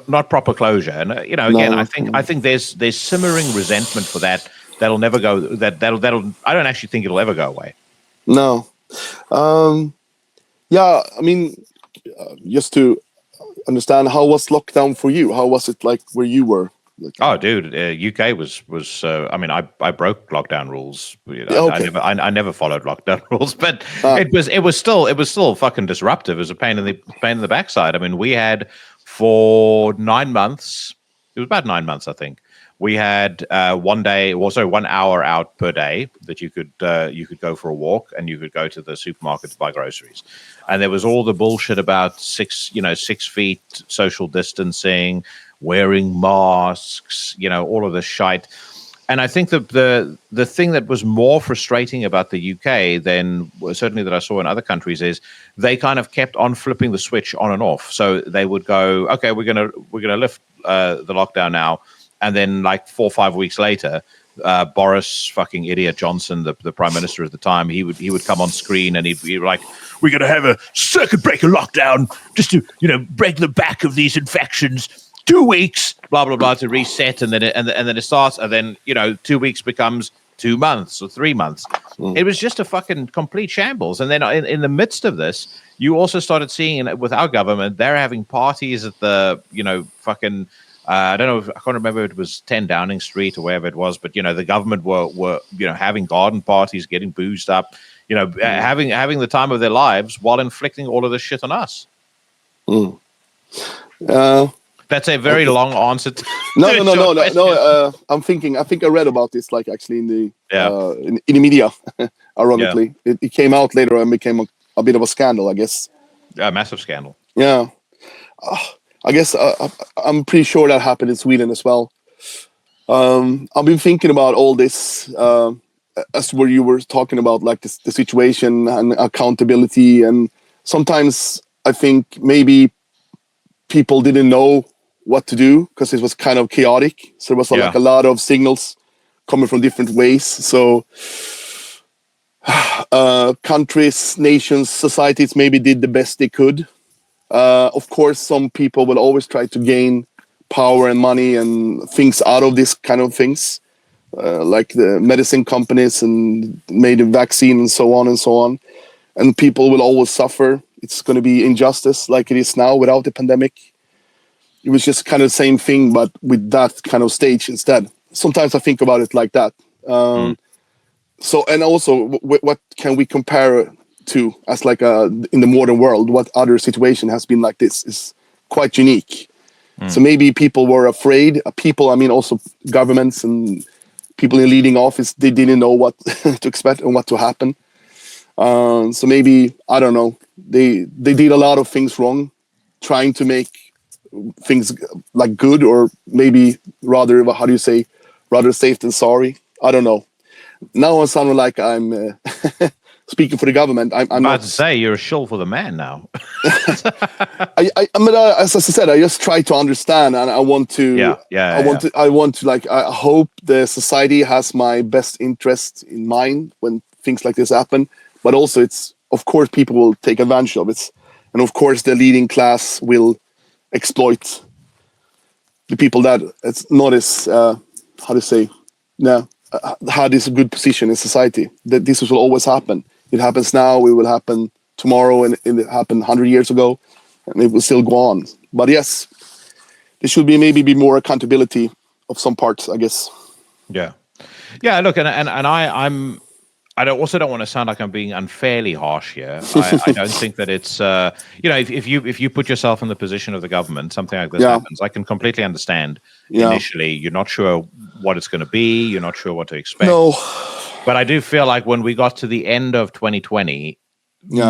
not proper closure. And again, I think there's simmering resentment for that. That'll never go. That'll. I don't actually think it'll ever go away. No. I mean, just to understand, how was lockdown for you? How was it like where you were? Oh, dude, UK was. I mean, I broke lockdown rules. I never followed lockdown rules, but it was still fucking disruptive. It was a pain in the backside. I mean, we had for 9 months. It was about 9 months, I think. We had 1 hour out per day that you could go for a walk, and you could go to the supermarket to buy groceries. And there was all the bullshit about 6 feet social distancing, wearing masks, all of this shite. And I think the thing that was more frustrating about the UK than certainly that I saw in other countries is they kind of kept on flipping the switch on and off. So they would go, okay, we're gonna lift the lockdown now. And then, like 4 or 5 weeks later, Boris fucking idiot Johnson, the prime minister at the time, he would come on screen and he'd be like, "We're going to have a circuit breaker lockdown just to break the back of these infections. 2 weeks, blah blah blah, to reset, and then it starts, and then 2 weeks becomes 2 months or 3 months. It was just a fucking complete shambles. And then in the midst of this, you also started seeing with our government, they're having parties at the, fucking, I don't know, I can't remember if it was 10 Downing Street or wherever it was, but, the government were having garden parties, getting boozed up, having the time of their lives while inflicting all of this shit on us. That's a very long answer. No. I'm thinking. I think I read about this, like actually in the media. Ironically, it came out later and became a bit of a scandal, I guess. A massive scandal. Yeah, I guess I'm pretty sure that happened in Sweden as well. I've been thinking about all this as where you were talking about, like the situation and accountability, and sometimes I think maybe people didn't know what to do because it was kind of chaotic. So there was like a lot of signals coming from different ways. So countries, nations, societies maybe did the best they could. Of course, some people will always try to gain power and money and things out of this kind of things, like the medicine companies and made a vaccine and so on and so on. And people will always suffer. It's going to be injustice like it is now without the pandemic. It was just kind of the same thing, but with that kind of stage instead. Sometimes I think about it like that. So, and also, what can we compare to as like in the modern world? What other situation has been like this is quite unique. So maybe people were afraid. People, I mean, also governments and people in leading office, they didn't know what to expect and what to happen. So maybe, I don't know, they did a lot of things wrong, trying to make things like good, or maybe rather, how do you say, rather safe than sorry. I don't know. Now I'm sounding like I'm speaking for the government. I'm about not to say you're a shill for the man now. I mean, as I said, I just try to understand, and I want to. I want to like. I hope the society has my best interest in mind when things like this happen. But also, it's of course people will take advantage of it, and of course the leading class will exploit the people that it's not as how to say had this good position in society. That this will always happen. It happens now, it will happen tomorrow, and it happened 100 years ago, and it will still go on. But yes, there should be maybe more accountability of some parts, I guess. Look, and I also don't want to sound like I'm being unfairly harsh here. I don't think that it's if you put yourself in the position of the government, something like this happens. I can completely understand. Initially, you're not sure what it's going to be. You're not sure what to expect. No, but I do feel like when we got to the end of 2020,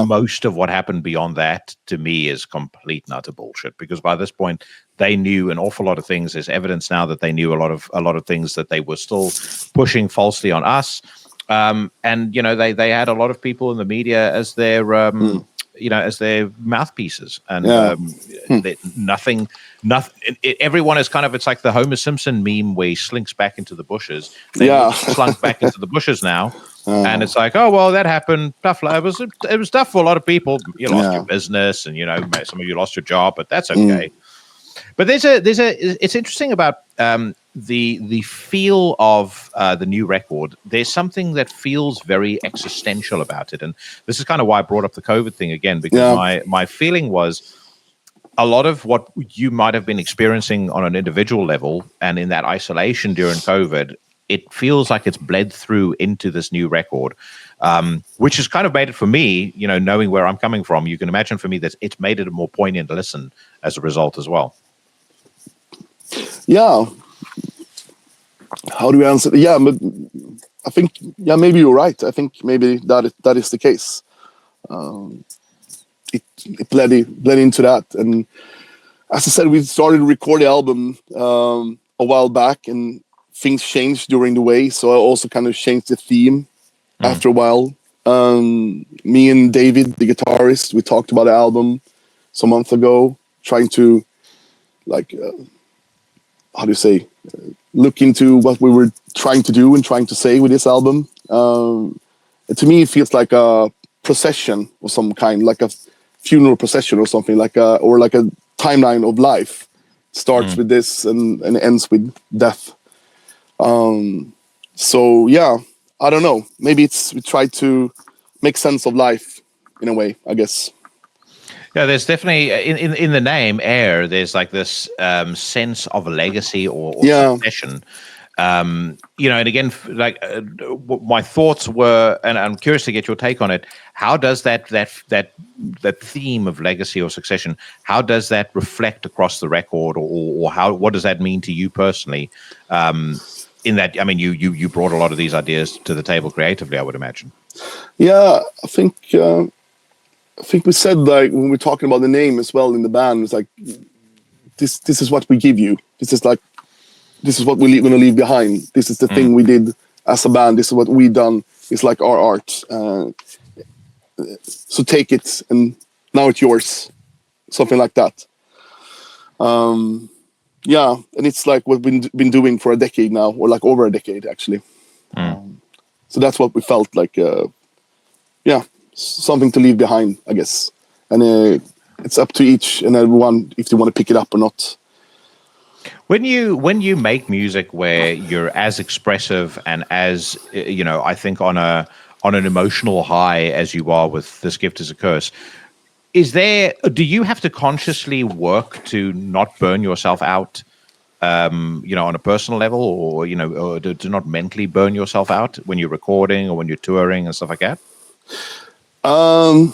most of what happened beyond that to me is complete and utter bullshit. Because by this point, they knew an awful lot of things. There's evidence now that they knew a lot of things that they were still pushing falsely on us. And they had a lot of people in the media as their as their mouthpieces, and nothing. Everyone is kind of, it's like the Homer Simpson meme where he slinks back into the bushes. They slunk back into the bushes now, and it's like, oh well, that happened. Tough. It was tough for a lot of people. You lost your business, and some of you lost your job, but that's okay. But it's interesting about the feel of the new record. There's something that feels very existential about it, and this is kind of why I brought up the COVID thing again, because my feeling was a lot of what you might have been experiencing on an individual level and in that isolation during COVID, it feels like it's bled through into this new record, which has kind of made it for me, knowing where I'm coming from, you can imagine for me that it's made it a more poignant listen as a result as well. Yeah. How do we answer? Yeah, but I think, maybe you're right. I think maybe that is the case. It bled into that. And as I said, we started to record the album a while back, and things changed during the way. So I also kind of changed the theme after a while. Me and David, the guitarist, we talked about the album some month ago, trying to how do you say, look into what we were trying to do and trying to say with this album. To me, it feels like a procession of some kind, like a funeral procession or something, or like a timeline of life. Starts with this and ends with death. So yeah, I don't know. Maybe we try to make sense of life in a way, I guess. Yeah, there's definitely in the name Heir. There's like this sense of legacy or succession. And again, my thoughts were, and I'm curious to get your take on it. How does that theme of legacy or succession? How does that reflect across the record, or what does that mean to you personally? In that, I mean, you brought a lot of these ideas to the table creatively, I would imagine. Yeah, I think we said, like, when we're talking about the name as well in the band, it's like this is what we give you. This is what we're going to leave behind. This is the thing we did as a band. This is what we done. It's like our art. So take it, and now it's yours. Something like that. Yeah, and it's like what we've been doing for a decade now, or like over a decade, actually. So that's what we felt like. Something to leave behind, I guess. And it's up to each and everyone if they want to pick it up or not. When you make music where you're as expressive and as I think on an emotional high as you are with This Gift Is a Curse, do you have to consciously work to not burn yourself out, on a personal level, or to not mentally burn yourself out when you're recording or when you're touring and stuff like that? I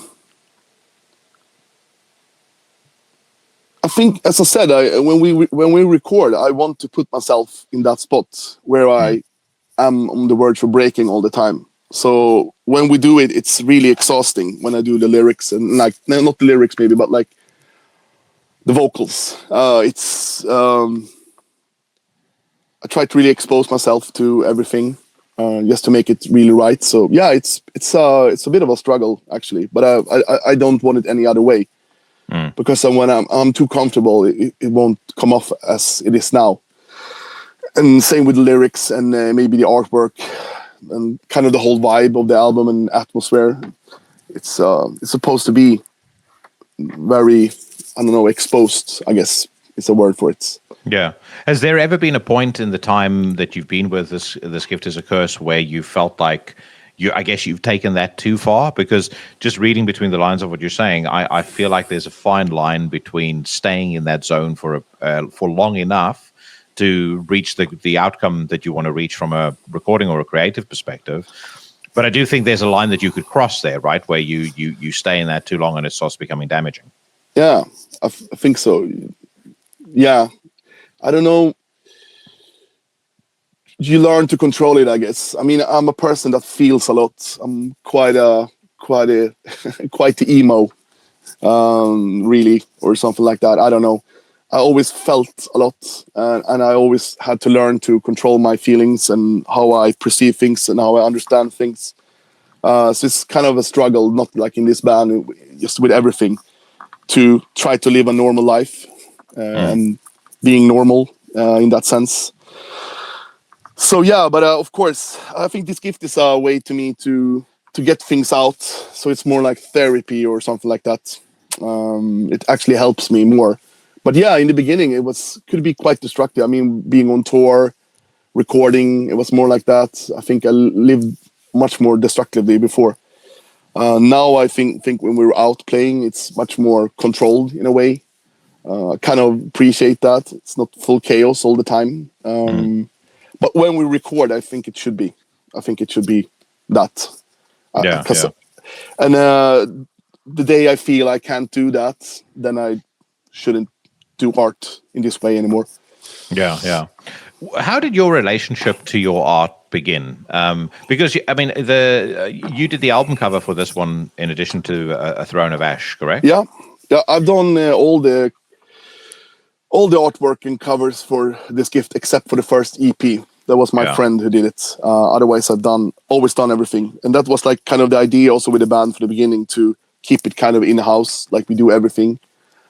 think, as I said, when we record, I want to put myself in that spot where I am on the verge for breaking all the time. So when we do it, it's really exhausting when I do the lyrics, and like, not the lyrics maybe, but like the vocals. I try to really expose myself to everything, just to make it really right. So yeah, it's a bit of a struggle, actually, but I don't want it any other way. Because when I'm too comfortable, it won't come off as it is now. And same with the lyrics and maybe the artwork and kind of the whole vibe of the album and atmosphere. It's supposed to be very, I don't know, exposed, I guess is a word for it. Yeah. Has there ever been a point in the time that you've been with This Gift Is a Curse where you felt like I guess you've taken that too far? Because just reading between the lines of what you're saying, I feel like there's a fine line between staying in that zone for long enough to reach the outcome that you want to reach from a recording or a creative perspective. But I do think there's a line that you could cross there, right, where you stay in that too long and it starts becoming damaging. Yeah, I think so. Yeah, I don't know. You learn to control it, I guess. I mean, I'm a person that feels a lot. I'm quite the emo, really, or something like that. I don't know. I always felt a lot, and I always had to learn to control my feelings and how I perceive things and how I understand things. So it's kind of a struggle, not like in this band, just with everything, to try to live a normal life and being normal in that sense. So yeah, but of course, I think This Gift is a way to me to get things out. So it's more like therapy or something like that. It actually helps me more. But yeah, in the beginning, could be quite destructive. I mean, being on tour, recording, it was more like that. I think I lived much more destructively before. Now I think when we're out playing, it's much more controlled in a way. I kind of appreciate that. It's not full chaos all the time. But when we record, I think it should be. I think it should be that. Yeah. And the day I feel I can't do that, then I shouldn't do art in this way anymore. Yeah. How did your relationship to your art begin? Because I mean, you did the album cover for this one in addition to A Throne of Ash, correct? Yeah. I've done all the artwork and covers for This Gift except for the first EP. That was my friend who did it. Otherwise, I've always done everything, and that was like kind of the idea also with the band from the beginning, to keep it kind of in house, like we do everything.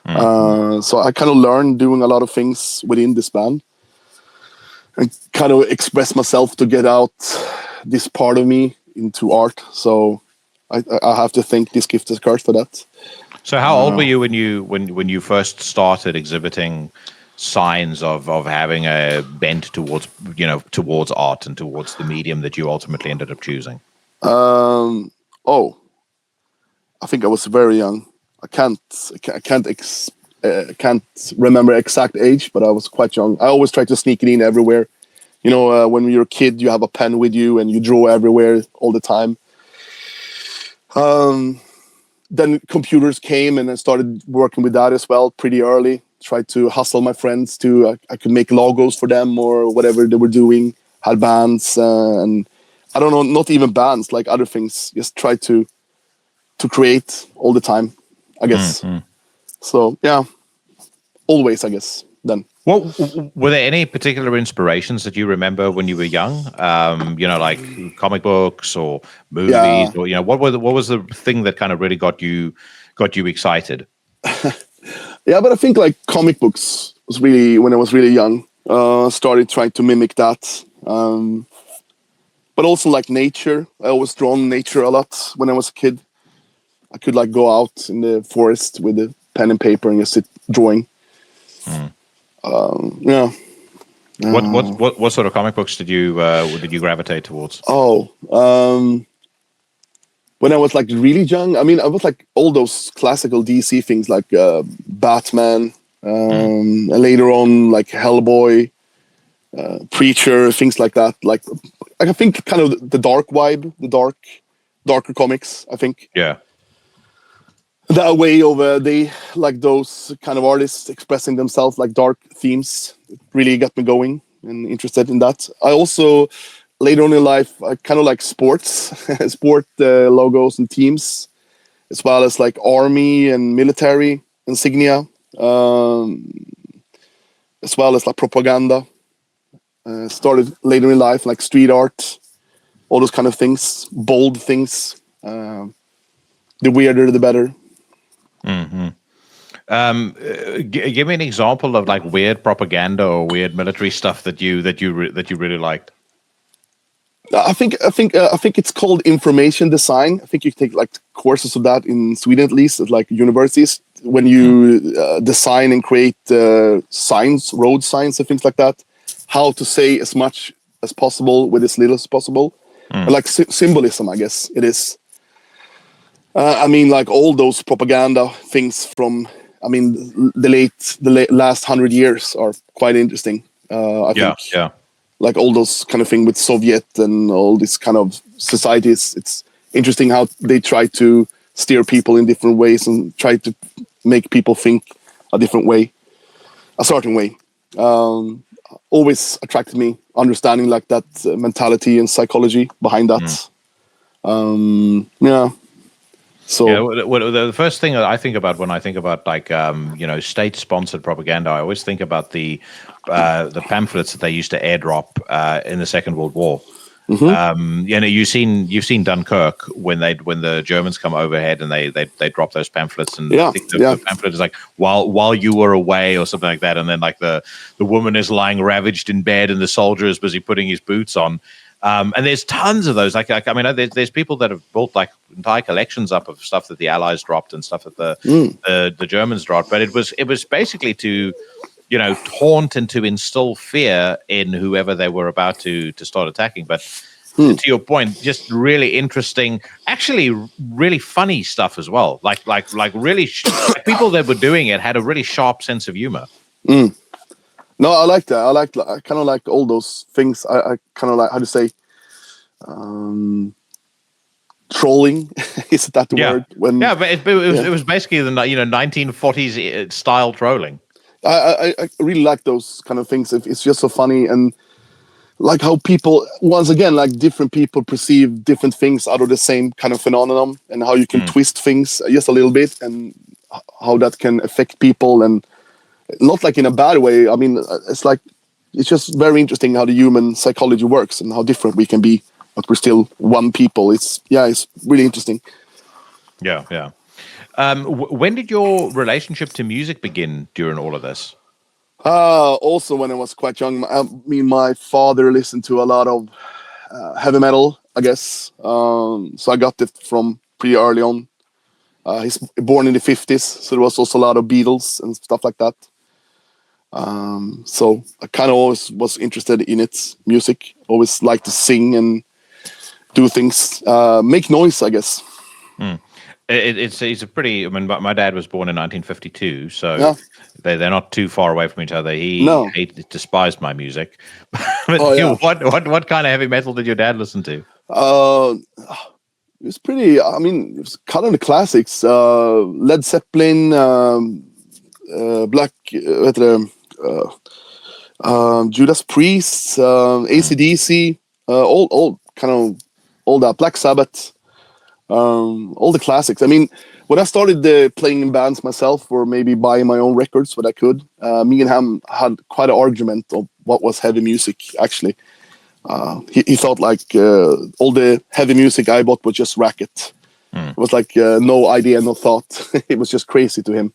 So I kind of learned doing a lot of things within this band and kind of express myself to get out this part of me into art. So I have to thank This Gift Is a Curse for that. So how old were you when you first started exhibiting signs of having a bent towards towards art and towards the medium that you ultimately ended up choosing? Oh, I think I was very young. I can't remember exact age, but I was quite young. I always try to sneak it in everywhere. When you're a kid, you have a pen with you and you draw everywhere all the time. Then computers came and I started working with that as well pretty early. Tried to hustle my friends I could make logos for them or whatever they were doing. Had bands and I don't know, not even bands, like other things. Just try to create all the time, I guess. Mm-hmm. So yeah, always, I guess. Then. Well, were there any particular inspirations that you remember when you were young? Like comic books or movies, or what was the thing that kind of really got you excited? Yeah, but I think like comic books was really when I was really young. Started trying to mimic that, but also like nature. I always drawn nature a lot when I was a kid. I could like go out in the forest with a pen and paper and just sit drawing. Mm. Yeah. What sort of comic books did you gravitate towards? When I was like really young, I mean, I was like all those classical DC things like Batman, and later on like Hellboy, Preacher, things like that. Like I think kind of the dark vibe, darker comics. I think. Yeah. That way over they like those kind of artists expressing themselves like dark themes. It really got me going and interested in that. I also later on in life I kind of like sport logos and teams, as well as like army and military insignia, as well as like propaganda. Started later in life like street art, all those kind of things, bold things. The weirder the better. Mm-hmm. Give me an example of like weird propaganda or weird military stuff that you really liked. I think it's called information design. I think you take like courses of that in Sweden, at least at like universities, when you design and create signs, road signs and things like that. How to say as much as possible with as little as possible, like symbolism, I guess it is. I mean, like all those propaganda things from, I mean, the last 100 years are quite interesting. I think. Yeah. Like all those kind of thing with Soviet and all this kind of societies. It's interesting how they try to steer people in different ways and try to make people think a different way, a certain way. Always attracted me, understanding like that mentality and psychology behind that. Yeah. So the first thing that I think about when I think about like state-sponsored propaganda, I always think about the pamphlets that they used to airdrop in the Second World War. Mm-hmm. You've seen Dunkirk when the Germans come overhead and they drop those pamphlets and I think the pamphlet is like while you were away or something like that, and then like the woman is lying ravaged in bed and the soldier is busy putting his boots on. And there's tons of those. Like I mean, there's people that have built like entire collections up of stuff that the Allies dropped and stuff that the Germans dropped. But it was basically to, taunt and to instill fear in whoever they were about to start attacking. But to your point, just really interesting, actually really funny stuff as well. Like really like people that were doing it had a really sharp sense of humor. No, I like that. I kind of like all those things. I kind of like, how to say, trolling. Is that the word? But it was basically the 1940s style trolling. I really like those kind of things. It's just so funny, and like how people, once again, like different people perceive different things out of the same kind of phenomenon, and how you can twist things just a little bit, and how that can affect people and. Not like in a bad way. I mean, it's just very interesting how the human psychology works and how different we can be, but we're still one people. It's really interesting. Yeah. When did your relationship to music begin during all of this? Also, when I was quite young, my father listened to a lot of heavy metal, I guess. So I got it from pretty early on. He's born in the 50s, so there was also a lot of Beatles and stuff like that. So I kind of always was interested in its music. Always liked to sing and do things, make noise, I guess. It's a pretty. I mean, my dad was born in 1952, so Yeah. they're not too far away from each other. He No. despised my music. But Oh, yeah. what kind of heavy metal did your dad listen to? It was pretty. I mean, it was kind of the classics: Led Zeppelin, Judas Priest, AC/DC, all kind of all that. Black Sabbath, all the classics. I mean, when I started playing in bands myself, or maybe buying my own records when I could, me and him had quite an argument of what was heavy music. Actually, he felt like all the heavy music I bought was just racket. It was like no idea, no thought. It was just crazy to him.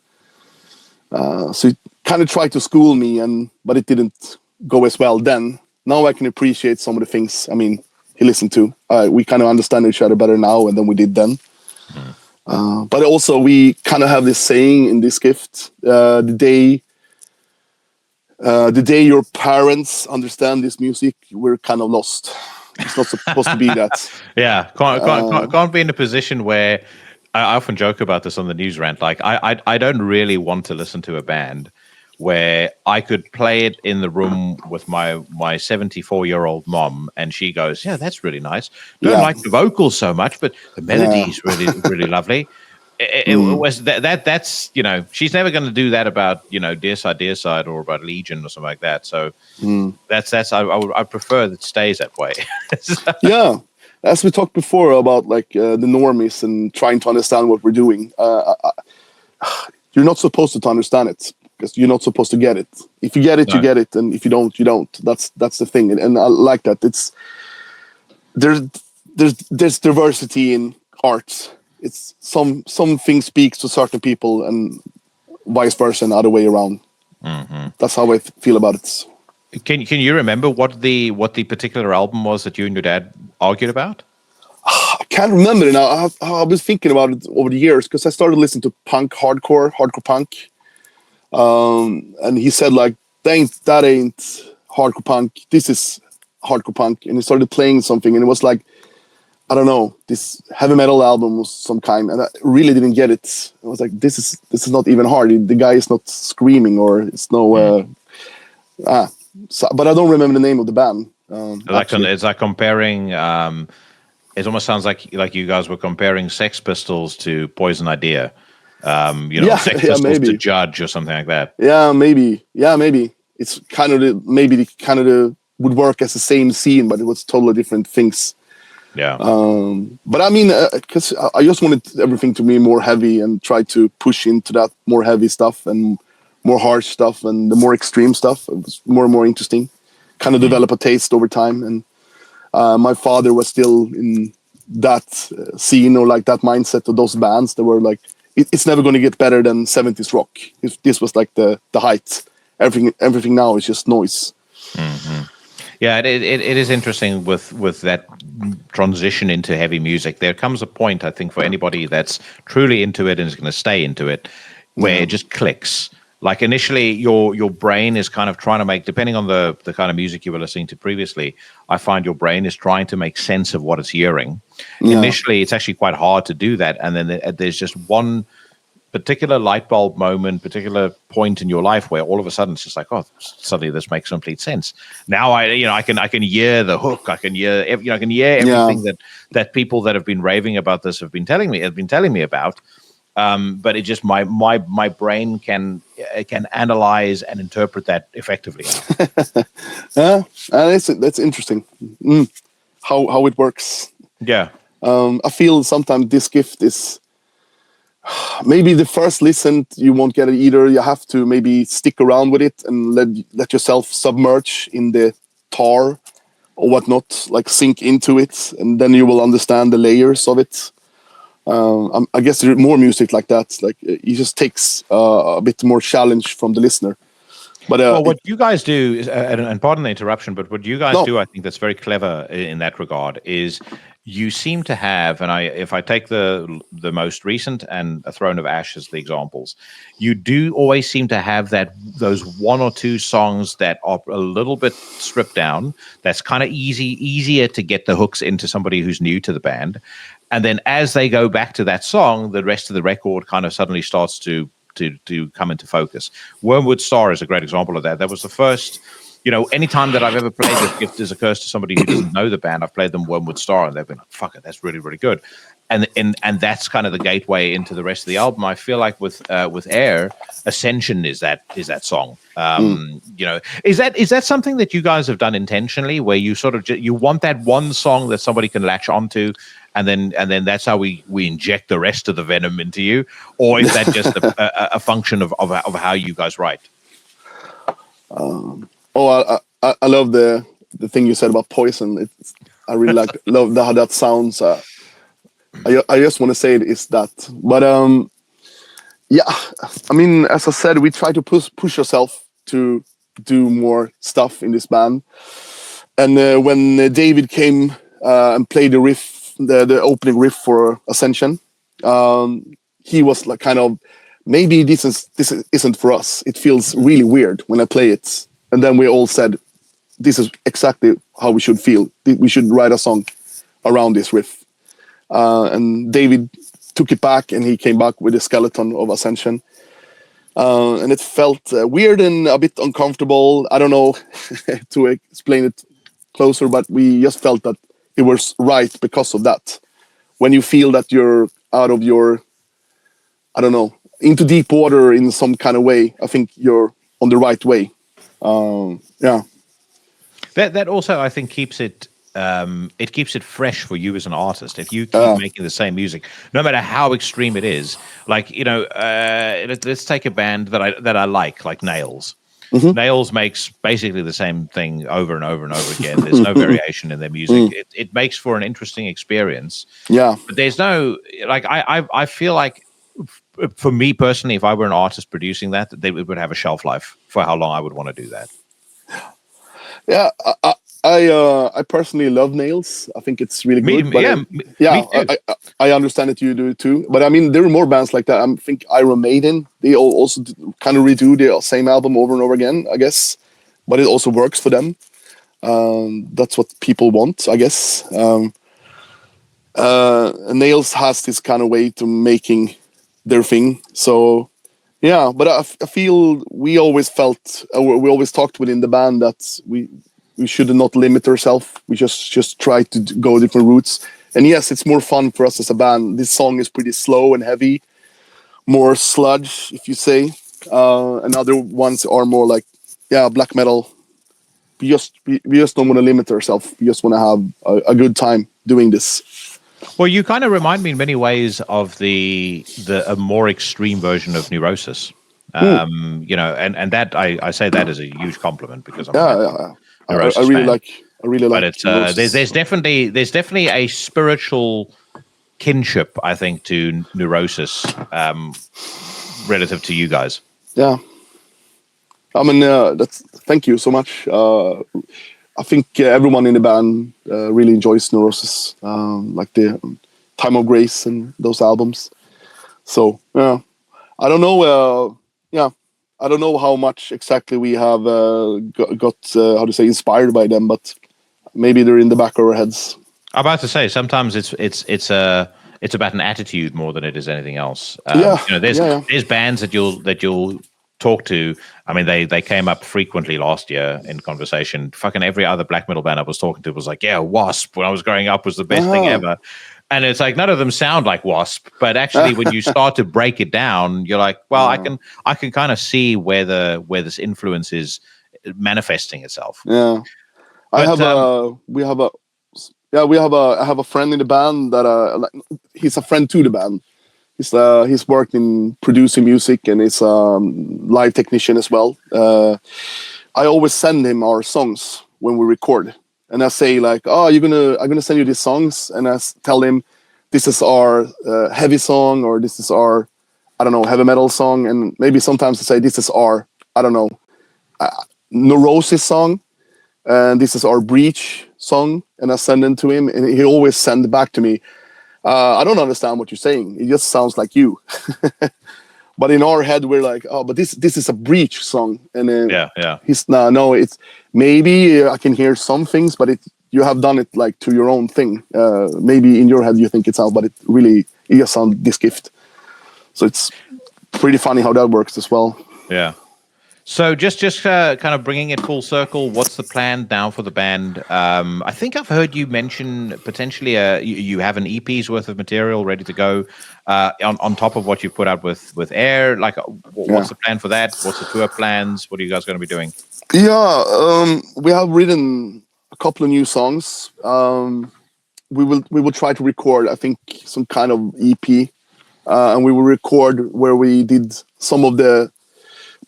So he kind of tried to school me, but it didn't go as well then. Now I can appreciate some of the things. I mean, he listened to. We kind of understand each other better now than we did then. But also we kind of have this saying in this gift: the day your parents understand this music, we're kind of lost. It's not supposed to be that. Yeah, can't be in a position where I often joke about this on the news rant. Like I don't really want to listen to a band where I could play it in the room with my 74-year-old mom, and she goes, "Yeah, that's really nice. Don't like the vocals so much, but the melody is really lovely." It was that's she's never going to do that about Dear Side or about Legion or something like that. So that's I prefer that it stays that way. Yeah, as we talked before about like the normies and trying to understand what we're doing. You're not supposed to understand it because you're not supposed to get it. If you get it, you get it, and if you don't, you don't. That's the thing, and I like that. It's there's diversity in art. It's some things speak to certain people and vice versa and other way around. That's how I feel about it. Can you remember what the particular album was that you and your dad argued about? I can't remember it now. I was thinking about it over the years because I started listening to hardcore punk. And he said like, that ain't hardcore punk. This is hardcore punk. And he started playing something and it was like, I don't know, this heavy metal album was some kind, and I really didn't get it. I was like, this is not even hard. The guy is not screaming, or it's no. But I don't remember the name of the band. It's like comparing. It almost sounds like you guys were comparing Sex Pistols to Poison Idea. Sex Pistols to Judge or something like that. Yeah, maybe. It's kind of would work as the same scene, but it was totally different things. Yeah. But I mean, because I just wanted everything to be more heavy and try to push into that more heavy stuff and more harsh stuff and the more extreme stuff. It was more and more interesting. Kind of develop a taste over time. And my father was still in that scene or like that mindset of those bands that were like, it's never going to get better than 70s rock. This was like the height. Everything now is just noise. Mm-hmm. Yeah, it is interesting with that transition into heavy music. There comes a point, I think, for anybody that's truly into it and is going to stay into it, where it just clicks. Like initially, your brain is kind of trying to make, depending on the kind of music you were listening to previously, I find your brain is trying to make sense of what it's hearing. Yeah. Initially, it's actually quite hard to do that. And then there's just one particular light bulb moment, particular point in your life where all of a sudden it's just like, oh, suddenly this makes complete sense. Now I can hear the hook. I can hear everything that people that have been raving about this have been telling me about. But it just my brain can analyze and interpret that effectively. Yeah, that's interesting. How it works. Yeah. I feel sometimes this gift is maybe the first listen you won't get it either. You have to maybe stick around with it and let yourself submerge in the tar or whatnot, like sink into it, and then you will understand the layers of it. I guess there's more music like that. Like it just takes a bit more challenge from the listener. But what you guys do is, and pardon the interruption, but what you guys do, I think that's very clever in that regard, is you seem to have, and if I take the most recent and A Throne of Ash as the examples, you do always seem to have those one or two songs that are a little bit stripped down. That's kind of easier to get the hooks into somebody who's new to the band, and then as they go back to that song, the rest of the record kind of suddenly starts to come into focus. Wormwood Star is a great example of that. That was the first. Anytime that I've ever played this Gift is a Curse to somebody who doesn't know the band, I've played them Wormwood Star, and they've been like, "Fuck it, that's really, really good." And that's kind of the gateway into the rest of the album. I feel like with Heir, Ascension is that song. Is that something that you guys have done intentionally, where you sort of you want that one song that somebody can latch onto, and then that's how we inject the rest of the venom into you, or is that just a function of how you guys write? I love the thing you said about Poison. I really love how that sounds. I just want to say it is that, but I mean, as I said, we try to push ourselves to do more stuff in this band. And when David came and played the riff, the opening riff for Ascension, he was like, kind of, maybe this isn't for us. It feels really weird when I play it. And then we all said, this is exactly how we should feel. We should write a song around this riff. And David took it back, and he came back with a skeleton of Ascension. And it felt weird and a bit uncomfortable. I don't know to explain it closer, but we just felt that it was right because of that. When you feel that you're out of your, I don't know, into deep water in some kind of way, I think you're on the right way. That also, I think, keeps it fresh for you as an artist. If you keep making the same music, no matter how extreme it is, like let's take a band that I like Nails. Mm-hmm. Nails makes basically the same thing over and over and over again. There's no variation in their music. It makes for an interesting experience. Yeah, but there's no I feel like, for me personally, if I were an artist producing that, it would have a shelf life for how long I would want to do that. Yeah, I personally love Nails. I think it's really good. I understand that you do it too. But I mean, there are more bands like that. I think Iron Maiden, they also kind of redo the same album over and over again, I guess. But it also works for them. That's what people want, I guess. Nails has this kind of way to making their thing. So yeah, but I feel we always felt, we always talked within the band that we should not limit ourselves. We just try to go different routes. And yes, it's more fun for us as a band. This song is pretty slow and heavy, more sludge, if you say. And other ones are more like, black metal. We just don't want to limit ourselves. We just want to have a good time doing this. Well, you kind of remind me in many ways of a more extreme version of Neurosis. And that I say that as a huge compliment, because I'm Neurosis I really fan. like. But it's there's definitely a spiritual kinship, I think, to Neurosis relative to you guys. Yeah, I mean, thank you so much. I think everyone in the band really enjoys Neurosis, like the Time of Grace and those albums. So I don't know. I don't know how much exactly we have got inspired by them, but maybe they're in the back of our heads. I'm about to say, sometimes it's about an attitude more than it is anything else. There's bands that you'll talk to. I mean, they came up frequently last year in conversation. Fucking every other black metal band I was talking to was like, Wasp, when I was growing up, was the best thing ever. And it's like, none of them sound like Wasp, but actually when you start to break it down, you're like, well, I can kind of see where this influence is manifesting itself. Yeah. I have a friend in the band that he's a friend to the band. He's worked in producing music, and he's a live technician as well. I always send him our songs when we record, and I say like, I'm gonna send you these songs, and I tell him this is our heavy song, or this is our, I don't know, heavy metal song, and maybe sometimes I say this is our, I don't know, Neurosis song, and this is our Breach song and I send it to him, and he always send it back to me. I don't understand what you're saying. It just sounds like you. But in our head, we're like, oh, but this is a Breach song, and he's no, it's maybe I can hear some things, but you have done it like to your own thing. Maybe in your head you think it sounds, but it just sounds this gift. So it's pretty funny how that works as well. Yeah. So just kind of bringing it full circle, what's the plan now for the band? I think I've heard you mention potentially you have an EP's worth of material ready to go on top of what you put out with Heir. Like, what's the plan for that? What's the tour plans? What are you guys going to be doing? Yeah, we have written a couple of new songs. We will try to record, I think, some kind of EP, and we will record where we did some of the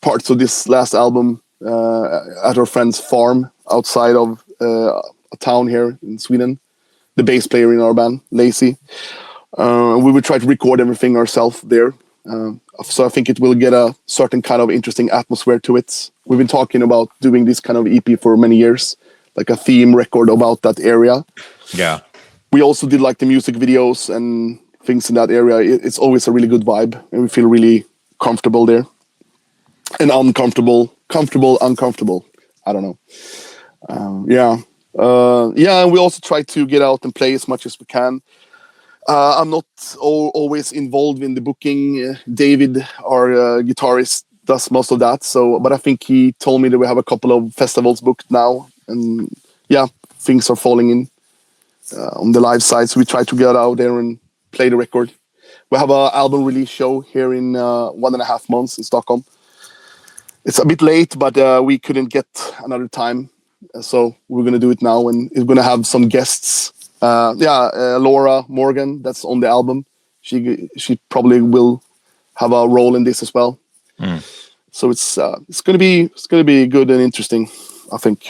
parts of this last album at our friend's farm outside of a town here in Sweden. The bass player in our band, Lacey. We will try to record everything ourselves there. So I think it will get a certain kind of interesting atmosphere to it. We've been talking about doing this kind of EP for many years, like a theme record about that area. Yeah. We also did like the music videos and things in that area. It's always a really good vibe, and we feel really comfortable there. And uncomfortable. I don't know. And we also try to get out and play as much as we can. I'm not always involved in the booking. David, our guitarist, does most of that. But I think he told me that we have a couple of festivals booked now, and things are falling in on the live side. So we try to get out there and play the record. We have an album release show here in 1.5 months in Stockholm. It's a bit late, but we couldn't get another time. So we're going to do it now, and it's going to have some guests. Laura Morgan, that's on the album. She probably will have a role in this as well. So it's going to be good and interesting, I think.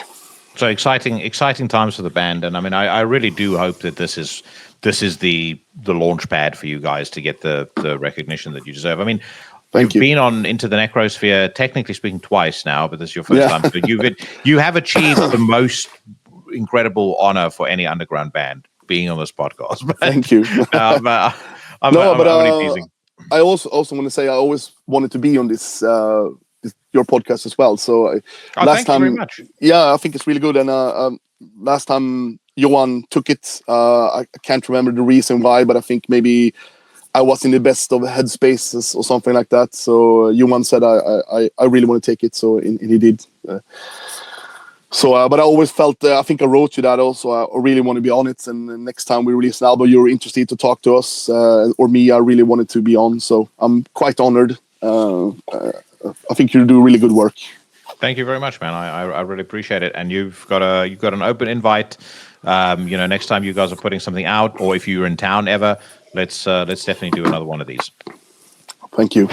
So exciting times for the band, and I mean, I really do hope that this is the launch pad for you guys to get the recognition that you deserve. I mean, You've been on Into the Necrosphere, technically speaking, twice now, but this is your first time. So you have achieved the most incredible honor for any underground band, being on this podcast. But, thank you. I'm really teasing. I also want to say I always wanted to be on this your podcast as well. So thank you very much. Yeah, I think it's really good. And last time Johan took it, I can't remember the reason why, but I think maybe I was in the best of headspaces or something like that. So Johan said I really want to take it, so and he did. But I always felt, I think I wrote you that also, I really want to be on it. And next time we release an album, you're interested to talk to us, or me, I really wanted to be on. So I'm quite honored. I think you do really good work. Thank you very much, man. I really appreciate it. And you've got an open invite. Next time you guys are putting something out, or if you're in town ever, let's definitely do another one of these. Thank you.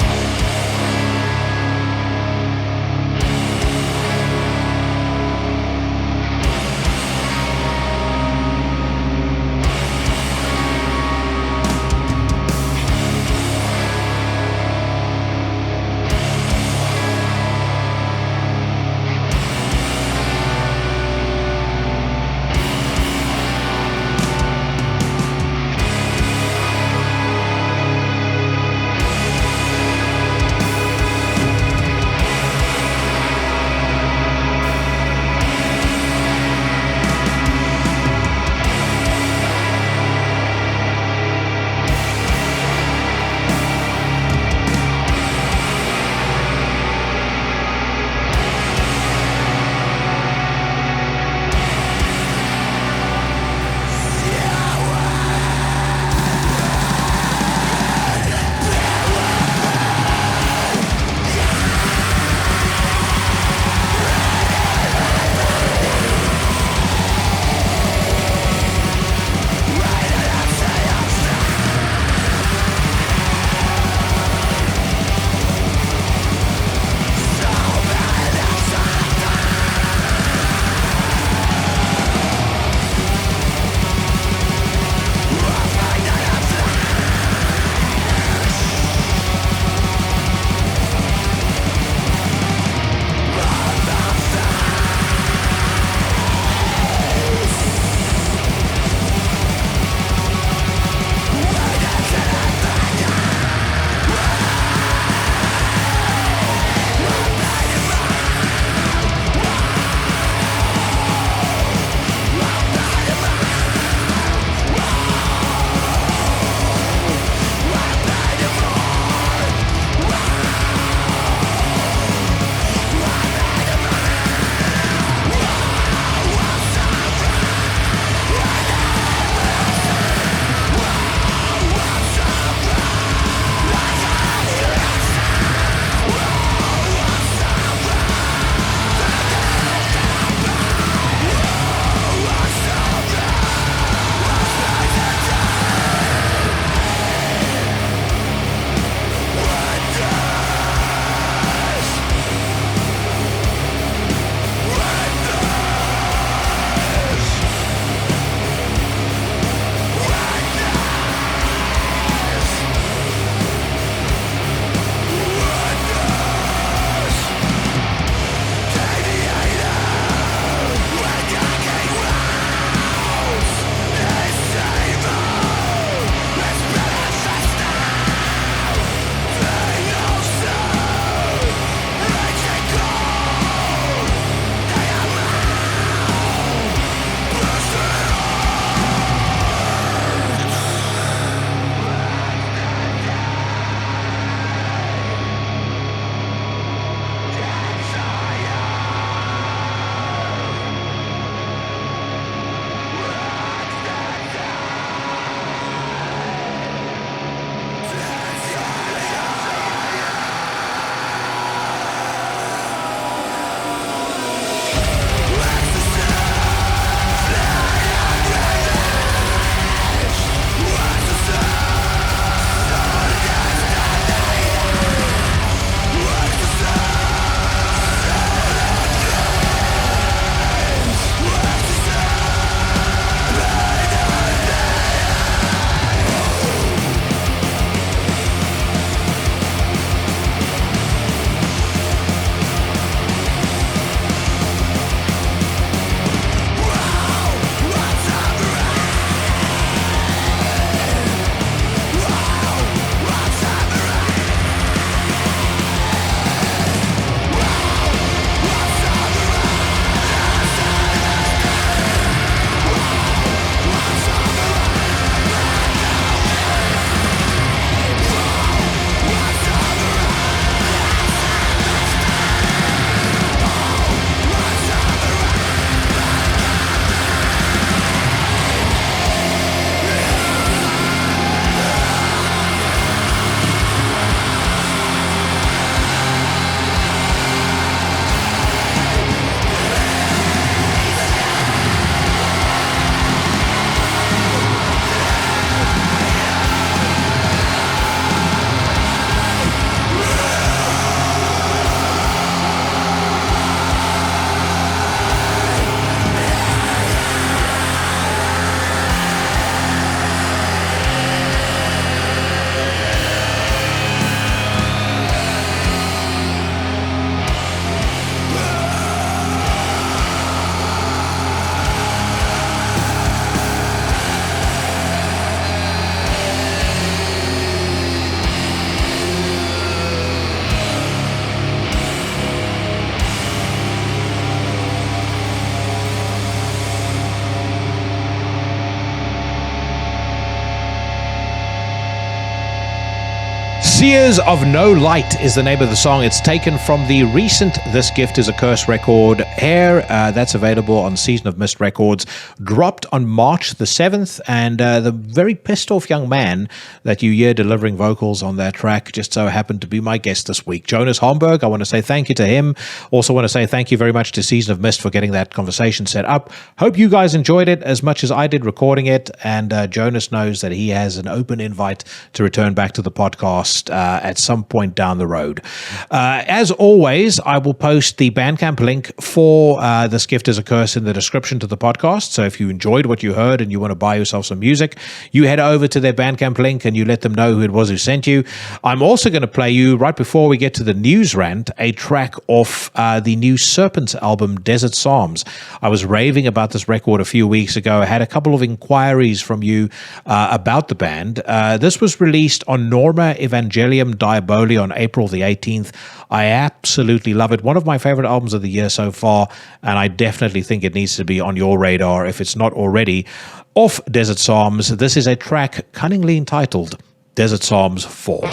Seers of No Light is the name of the song. It's taken from the recent This Gift is a Curse record, Heir. That's available on Season of Mist Records. Dropped on March the 7th. And the very pissed off young man that you hear delivering vocals on that track just so happened to be my guest this week. Jonas Holmberg, I want to say thank you to him. Also want to say thank you very much to Season of Mist for getting that conversation set up. Hope you guys enjoyed it as much as I did recording it. And Jonas knows that he has an open invite to return back to the podcast at some point down the road. As always, I will post the Bandcamp link for This Gift is a Curse in the description to the podcast. So if you enjoyed what you heard and you want to buy yourself some music, you head over to their Bandcamp link and you let them know who it was who sent you. I'm also going to play you, right before we get to the news rant, a track off the new Serpents album, Desert Psalms. I was raving about this record a few weeks ago. I had a couple of inquiries from you about the band. This was released on Norma Evangelium Diaboli on April the 18th. I absolutely love it. One of my favorite albums of the year so far, and I definitely think it needs to be on your radar if it's not already. Off Desert Psalms, this is a track cunningly entitled Desert Psalms 4.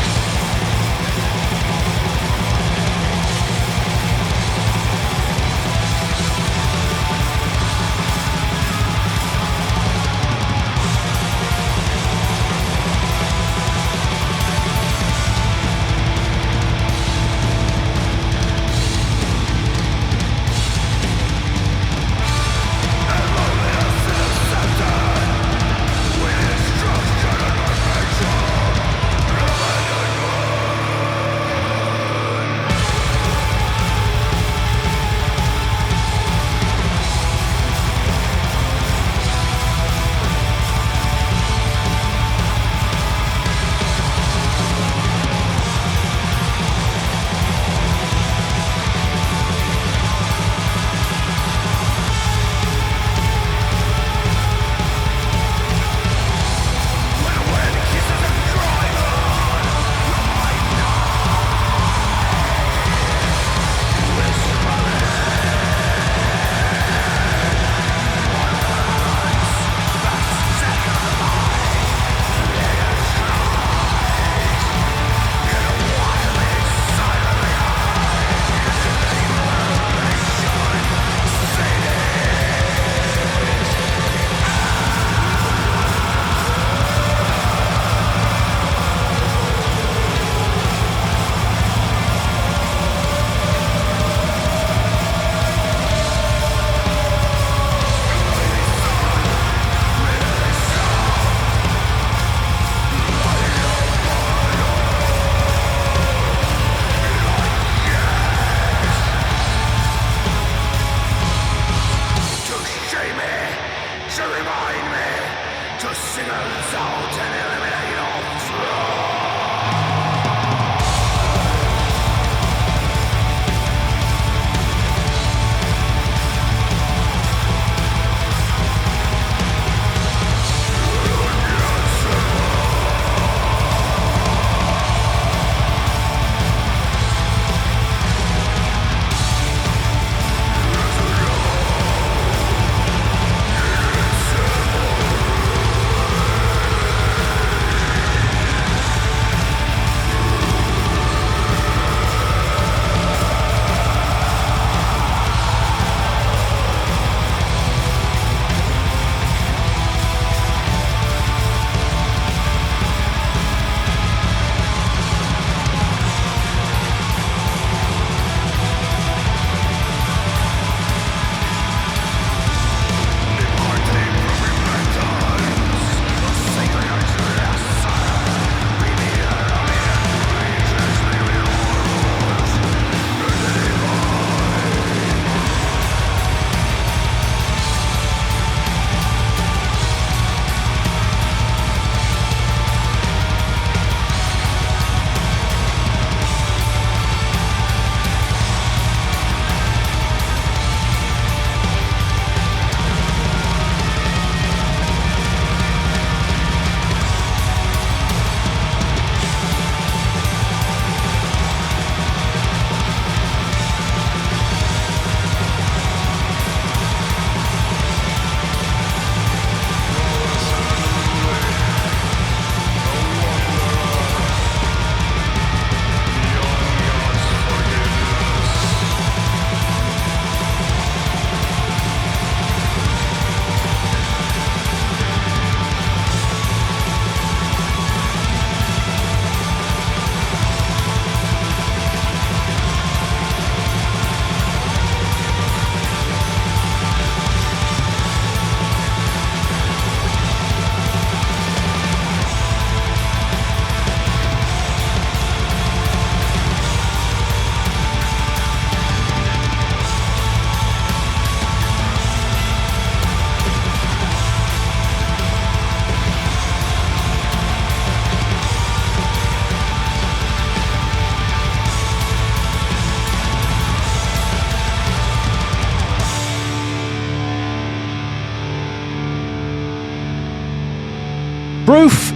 Destruction and revenge.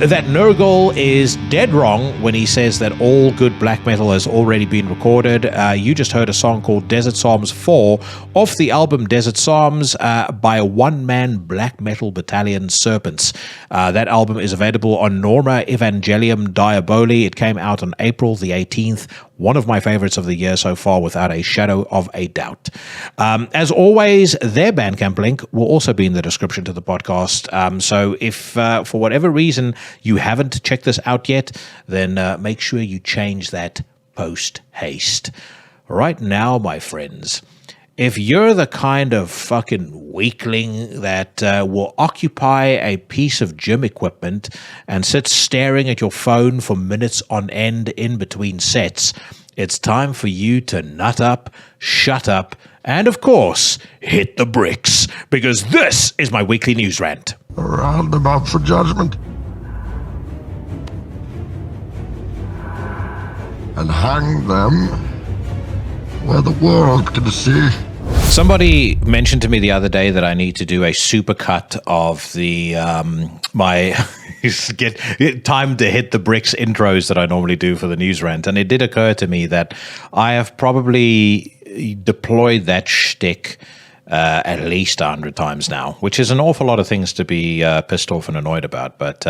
that Nurgle is dead wrong when he says that all good black metal has already been recorded. You just heard a song called Desert Psalms 4 off the album Desert Psalms by a one-man black metal battalion, Serpents. That album is available on Norma Evangelium Diaboli. It came out on April the 18th. One of my favorites of the year so far, without a shadow of a doubt. As always, their Bandcamp link will also be in the description to the podcast. So if for whatever reason you haven't checked this out yet, then make sure you change that post-haste. Right now, my friends, if you're the kind of fucking weakling that will occupy a piece of gym equipment and sit staring at your phone for minutes on end in between sets, it's time for you to nut up, shut up, and of course, hit the bricks, because this is my weekly news rant. Round them up for judgment. And hang them where the world can see. Somebody mentioned to me the other day that I need to do a supercut of the my get time to hit the bricks intros that I normally do for the news rant, and it did occur to me that I have probably deployed that shtick at least 100 times now, which is an awful lot of things to be pissed off and annoyed about. But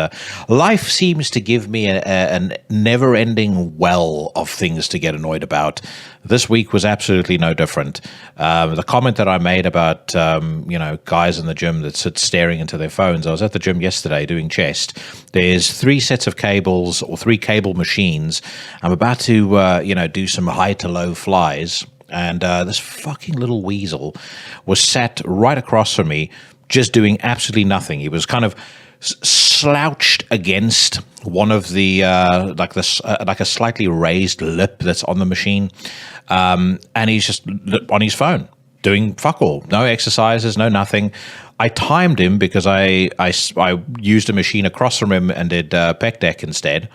life seems to give me a never-ending well of things to get annoyed about. This week was absolutely no different. The comment that I made about guys in the gym that sit staring into their phones. I was at the gym yesterday doing chest. There's 3 sets of cables or 3 cable machines. I'm about to do some high to low flies. And this fucking little weasel was sat right across from me, just doing absolutely nothing. He was kind of slouched against one of the like a slightly raised lip that's on the machine, and he's just on his phone doing fuck all. No exercises, no nothing. I timed him because I used a machine across from him and did pec deck instead.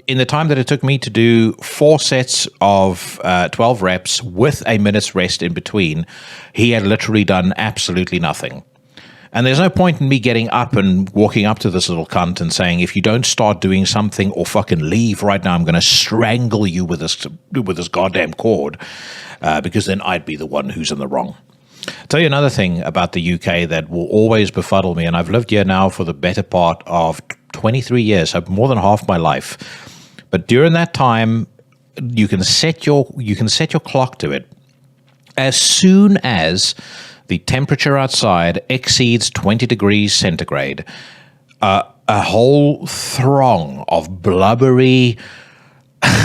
In the time that it took me to do 4 sets of 12 reps with a minute's rest in between, he had literally done absolutely nothing. And there's no point in me getting up and walking up to this little cunt and saying, if you don't start doing something or fucking leave right now, I'm going to strangle you with this goddamn cord, because then I'd be the one who's in the wrong. I'll tell you another thing about the UK that will always befuddle me, and I've lived here now for the better part of 23 years, so more than half my life. But during that time, you can set your clock to it. As soon as the temperature outside exceeds 20 degrees centigrade, a whole throng of blubbery,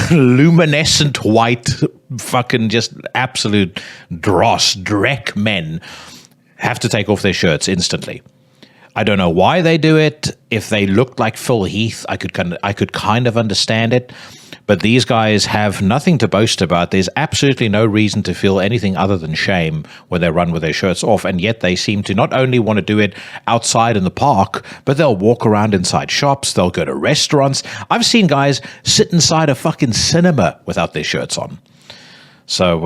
luminescent white, fucking just absolute dreck men have to take off their shirts instantly. I don't know why they do it. If they looked like Phil Heath, I could kind of understand it. But these guys have nothing to boast about. There's absolutely no reason to feel anything other than shame when they run with their shirts off. And yet they seem to not only want to do it outside in the park, but they'll walk around inside shops. They'll go to restaurants. I've seen guys sit inside a fucking cinema without their shirts on. So,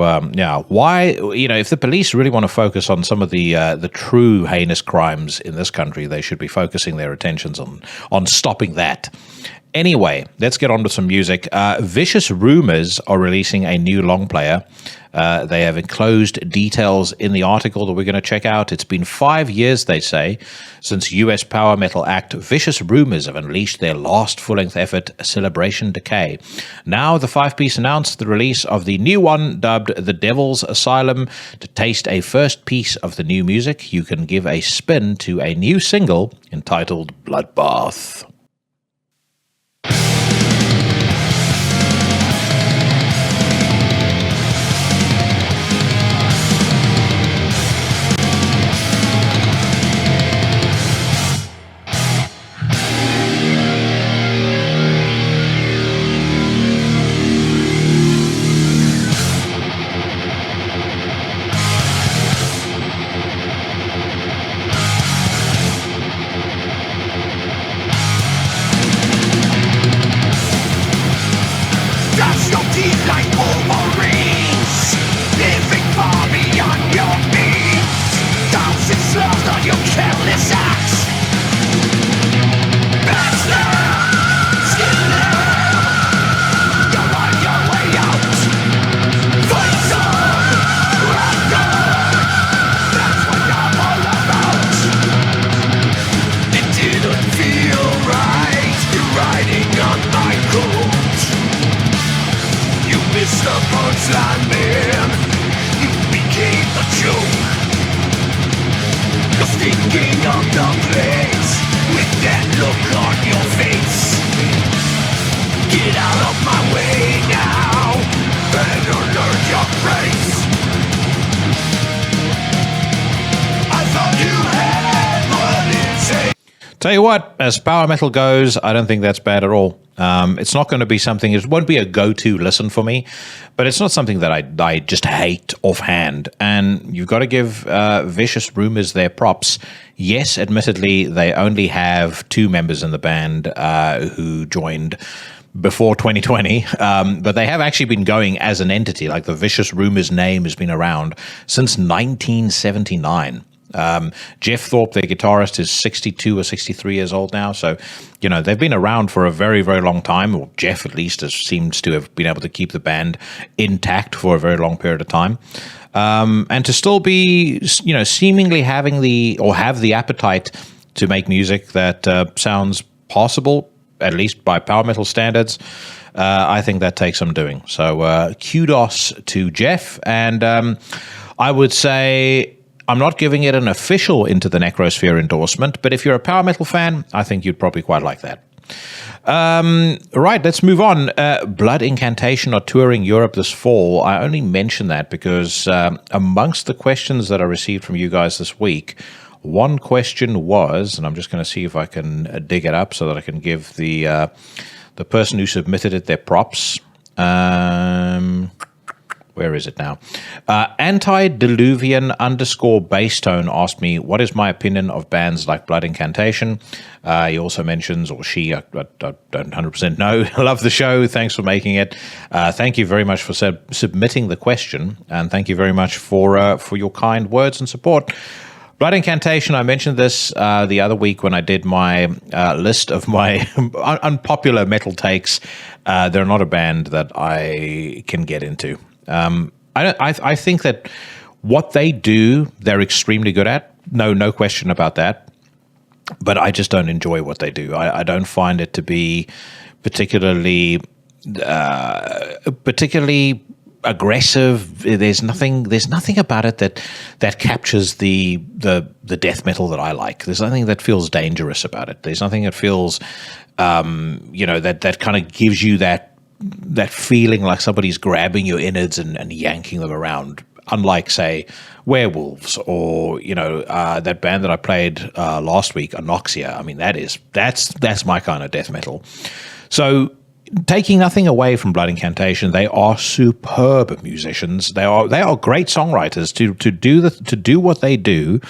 why, if the police really want to focus on some of the true heinous crimes in this country, they should be focusing their attentions on stopping that. Anyway, let's get on with some music. Vicious Rumours are releasing a new long player. They have enclosed details in the article that we're going to check out. It's been 5 years, they say, since US power metal act Vicious Rumours have unleashed their last full-length effort, Celebration Decay. Now, the 5-piece announced the release of the new one, dubbed The Devil's Asylum. To taste a first piece of the new music, you can give a spin to a new single entitled Bloodbath. slime man. You became the joke. You're stinking up the place with that look on your face. Get out of my way now and learn your grace. I thought you had what it takes. Tell you what, as power metal goes, I don't think that's bad at all. It's not going to be something, it won't be a go-to listen for me, but it's not something that I just hate offhand. And you've got to give Vicious Rumors their props. Yes, admittedly, they only have 2 members in the band who joined before 2020, but they have actually been going as an entity. Like the Vicious Rumors name has been around since 1979. Jeff Thorpe, their guitarist, is 62 or 63 years old now. So, you know, they've been around for a very, very long time, or Jeff at least seems to have been able to keep the band intact for a very long period of time. And to still be, you know, seemingly have the appetite to make music that sounds possible, at least by power metal standards, I think that takes some doing. So kudos to Jeff. And I would say, I'm not giving it an official Into the Necrosphere endorsement, but if you're a power metal fan, I think you'd probably quite like that. Right, let's move on. Blood Incantation are touring Europe this fall. I only mention that because amongst the questions that I received from you guys this week, one question was, and I'm just going to see if I can dig it up so that I can give the person who submitted it their props. Where is it now? Antediluvian _basstone asked me, what is my opinion of bands like Blood Incantation? He also mentions, or she, I don't 100% know, love the show, thanks for making it. Thank you very much for submitting the question, and thank you very much for your kind words and support. Blood Incantation, I mentioned this the other week when I did my list of my unpopular metal takes. They're not a band that I can get into. I think that what they do, they're extremely good at. No question about that. But I just don't enjoy what they do. I don't find it to be particularly aggressive. There's nothing about it that captures the death metal that I like. There's nothing that feels dangerous about it. There's nothing that feels that kind of gives you that feeling like somebody's grabbing your innards and yanking them around, unlike, say, Werewolves or, that band that I played last week, Anoxia. I mean, that's my kind of death metal. So taking nothing away from Blood Incantation, they are superb musicians. They are great songwriters to do what they do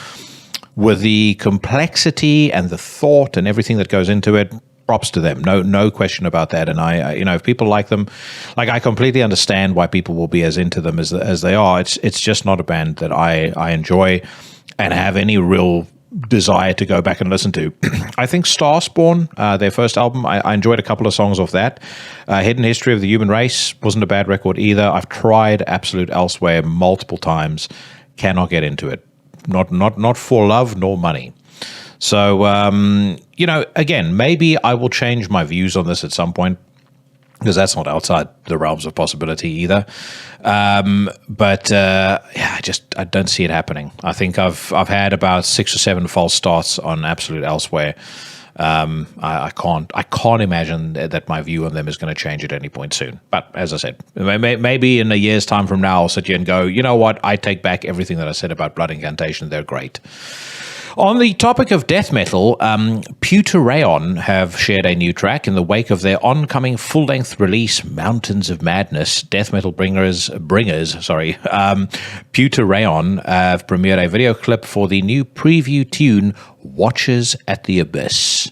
with the complexity and the thought and everything that goes into it. Props to them, no question about that. And I if people like them, like, I completely understand why people will be as into them as they are. It's just not a band that I enjoy and have any real desire to go back and listen to. I think Starspawn, their first album, I enjoyed a couple of songs off that. Hidden History of the Human Race wasn't a bad record either. I've tried Absolute Elsewhere multiple times, cannot get into it. Not for love nor money. So, again, maybe I will change my views on this at some point, because that's not outside the realms of possibility either. I don't see it happening. I think I've had about 6 or 7 false starts on Absolute Elsewhere. I can't imagine that my view on them is going to change at any point soon. But as I said, maybe in a year's time from now, I'll sit here and go, you know what? I take back everything that I said about Blood Incantation. They're great. On the topic of death metal, Pewtereon have shared a new track in the wake of their oncoming full-length release, Mountains of Madness. Death metal bringers, Pewtereon have premiered a video clip for the new preview tune, Watchers at the Abyss.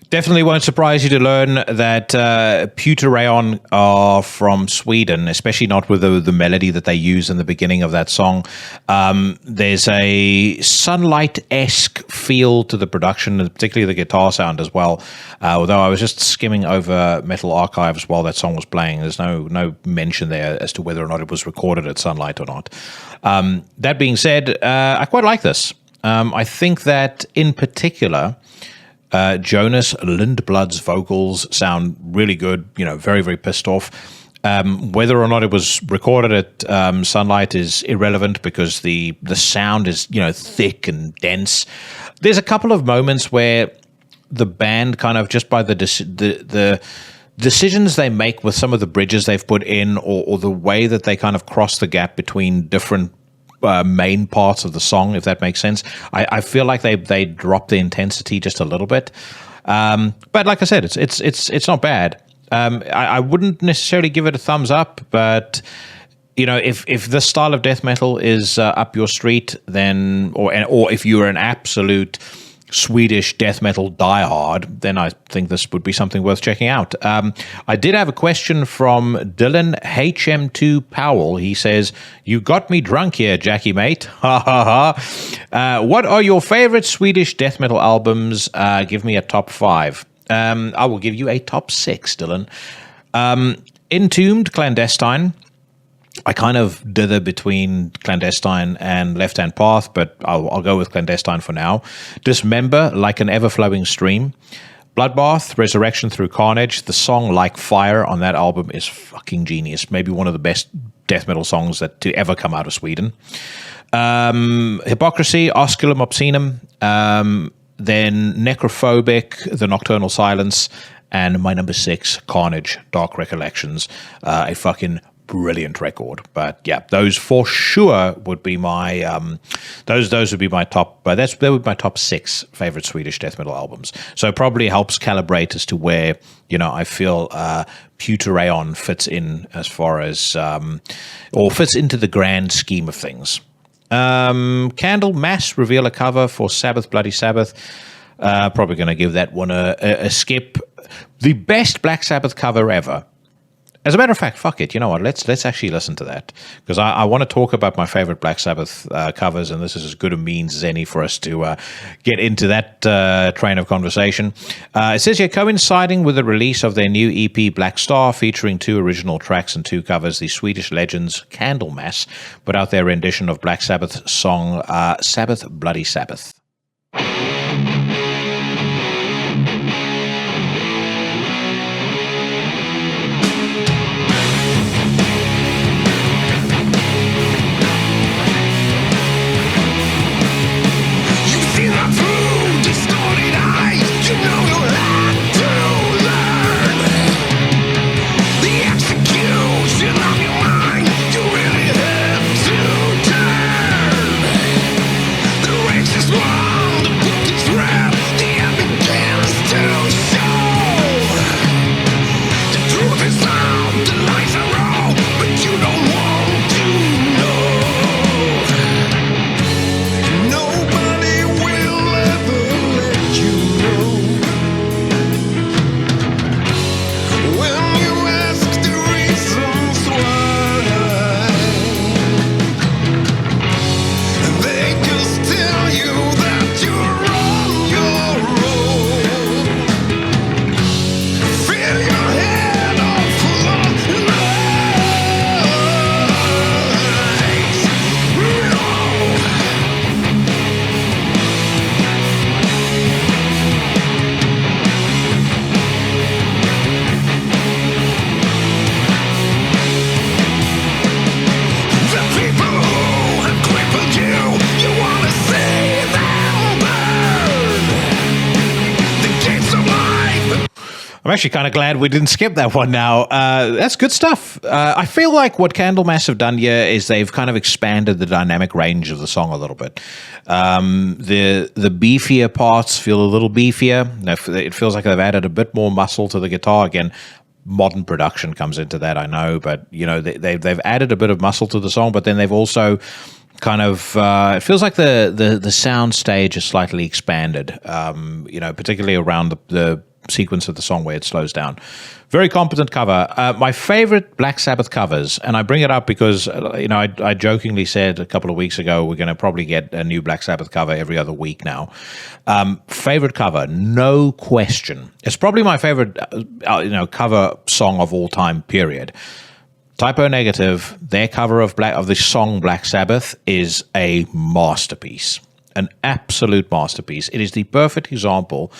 Definitely won't surprise you to learn that Puterrayon are from Sweden, especially not with the melody that they use in the beginning of that song. There's a Sunlight-esque feel to the production, and particularly the guitar sound as well. Although I was just skimming over Metal Archives while that song was playing. There's no mention there as to whether or not it was recorded at Sunlight or not. That being said, I quite like this. I think that in particular, Jonas Lindblad's vocals sound really good, very, very pissed off. Whether or not it was recorded at Sunlight is irrelevant because the sound is, thick and dense. There's a couple of moments where the band kind of, just by the decisions they make with some of the bridges they've put in, or the way that they kind of cross the gap between different main parts of the song, if that makes sense. I feel like they drop the intensity just a little bit, but like I said, it's not bad. I wouldn't necessarily give it a thumbs up, but if this style of death metal is up your street, then or if you're an absolute Swedish death metal diehard, then I think this would be something worth checking out. I did have a question from Dylan HM2 Powell. He says, "You got me drunk here, Jackie mate." Ha ha ha. What are your favorite Swedish death metal albums? Give me a top 5. I will give you a top 6, Dylan. Entombed, Clandestine. I kind of dither between Clandestine and Left Hand Path, but I'll go with Clandestine for now. Dismember, Like an Ever-Flowing Stream. Bloodbath, Resurrection Through Carnage. The song Like Fire on that album is fucking genius. Maybe one of the best death metal songs to ever come out of Sweden. Hypocrisy, Osculum Obscenum. Then Necrophobic, The Nocturnal Silence. And my number 6, Carnage, Dark Recollections. A fucking brilliant record. But yeah, those for sure would be my those would be my top, they would be my top 6 favorite Swedish death metal albums. So it probably helps calibrate as to where I feel Puterrayon fits in as far as or fits into the grand scheme of things. Candlemass reveal a cover for Sabbath Bloody Sabbath. Probably going to give that one a skip. The best Black Sabbath cover ever. As a matter of fact, fuck it. You know what? Let's actually listen to that, because I want to talk about my favorite Black Sabbath covers, and this is as good a means as any for us to get into that train of conversation. It says here, coinciding with the release of their new EP Black Star, featuring 2 original tracks and 2 covers, the Swedish legends Candlemass put out their rendition of Black Sabbath's song Sabbath Bloody Sabbath. I'm actually kind of glad we didn't skip that one now. That's good stuff. I feel like what Candlemass have done here is they've kind of expanded the dynamic range of the song a little bit. The beefier parts feel a little beefier. It feels like they've added a bit more muscle to the guitar. Again, modern production comes into that, I know, but they've added a bit of muscle to the song, but then they've also kind of it feels like the sound stage is slightly expanded, particularly around the sequence of the song where it slows down. Very competent cover. My favorite Black Sabbath covers, and I bring it up because I jokingly said a couple of weeks ago we're going to probably get a new Black Sabbath cover every other week now. Favorite cover, no question. It's probably my favorite cover song of all time. Period. Typo Negative, their cover of the song Black Sabbath is a masterpiece, an absolute masterpiece. It is the perfect example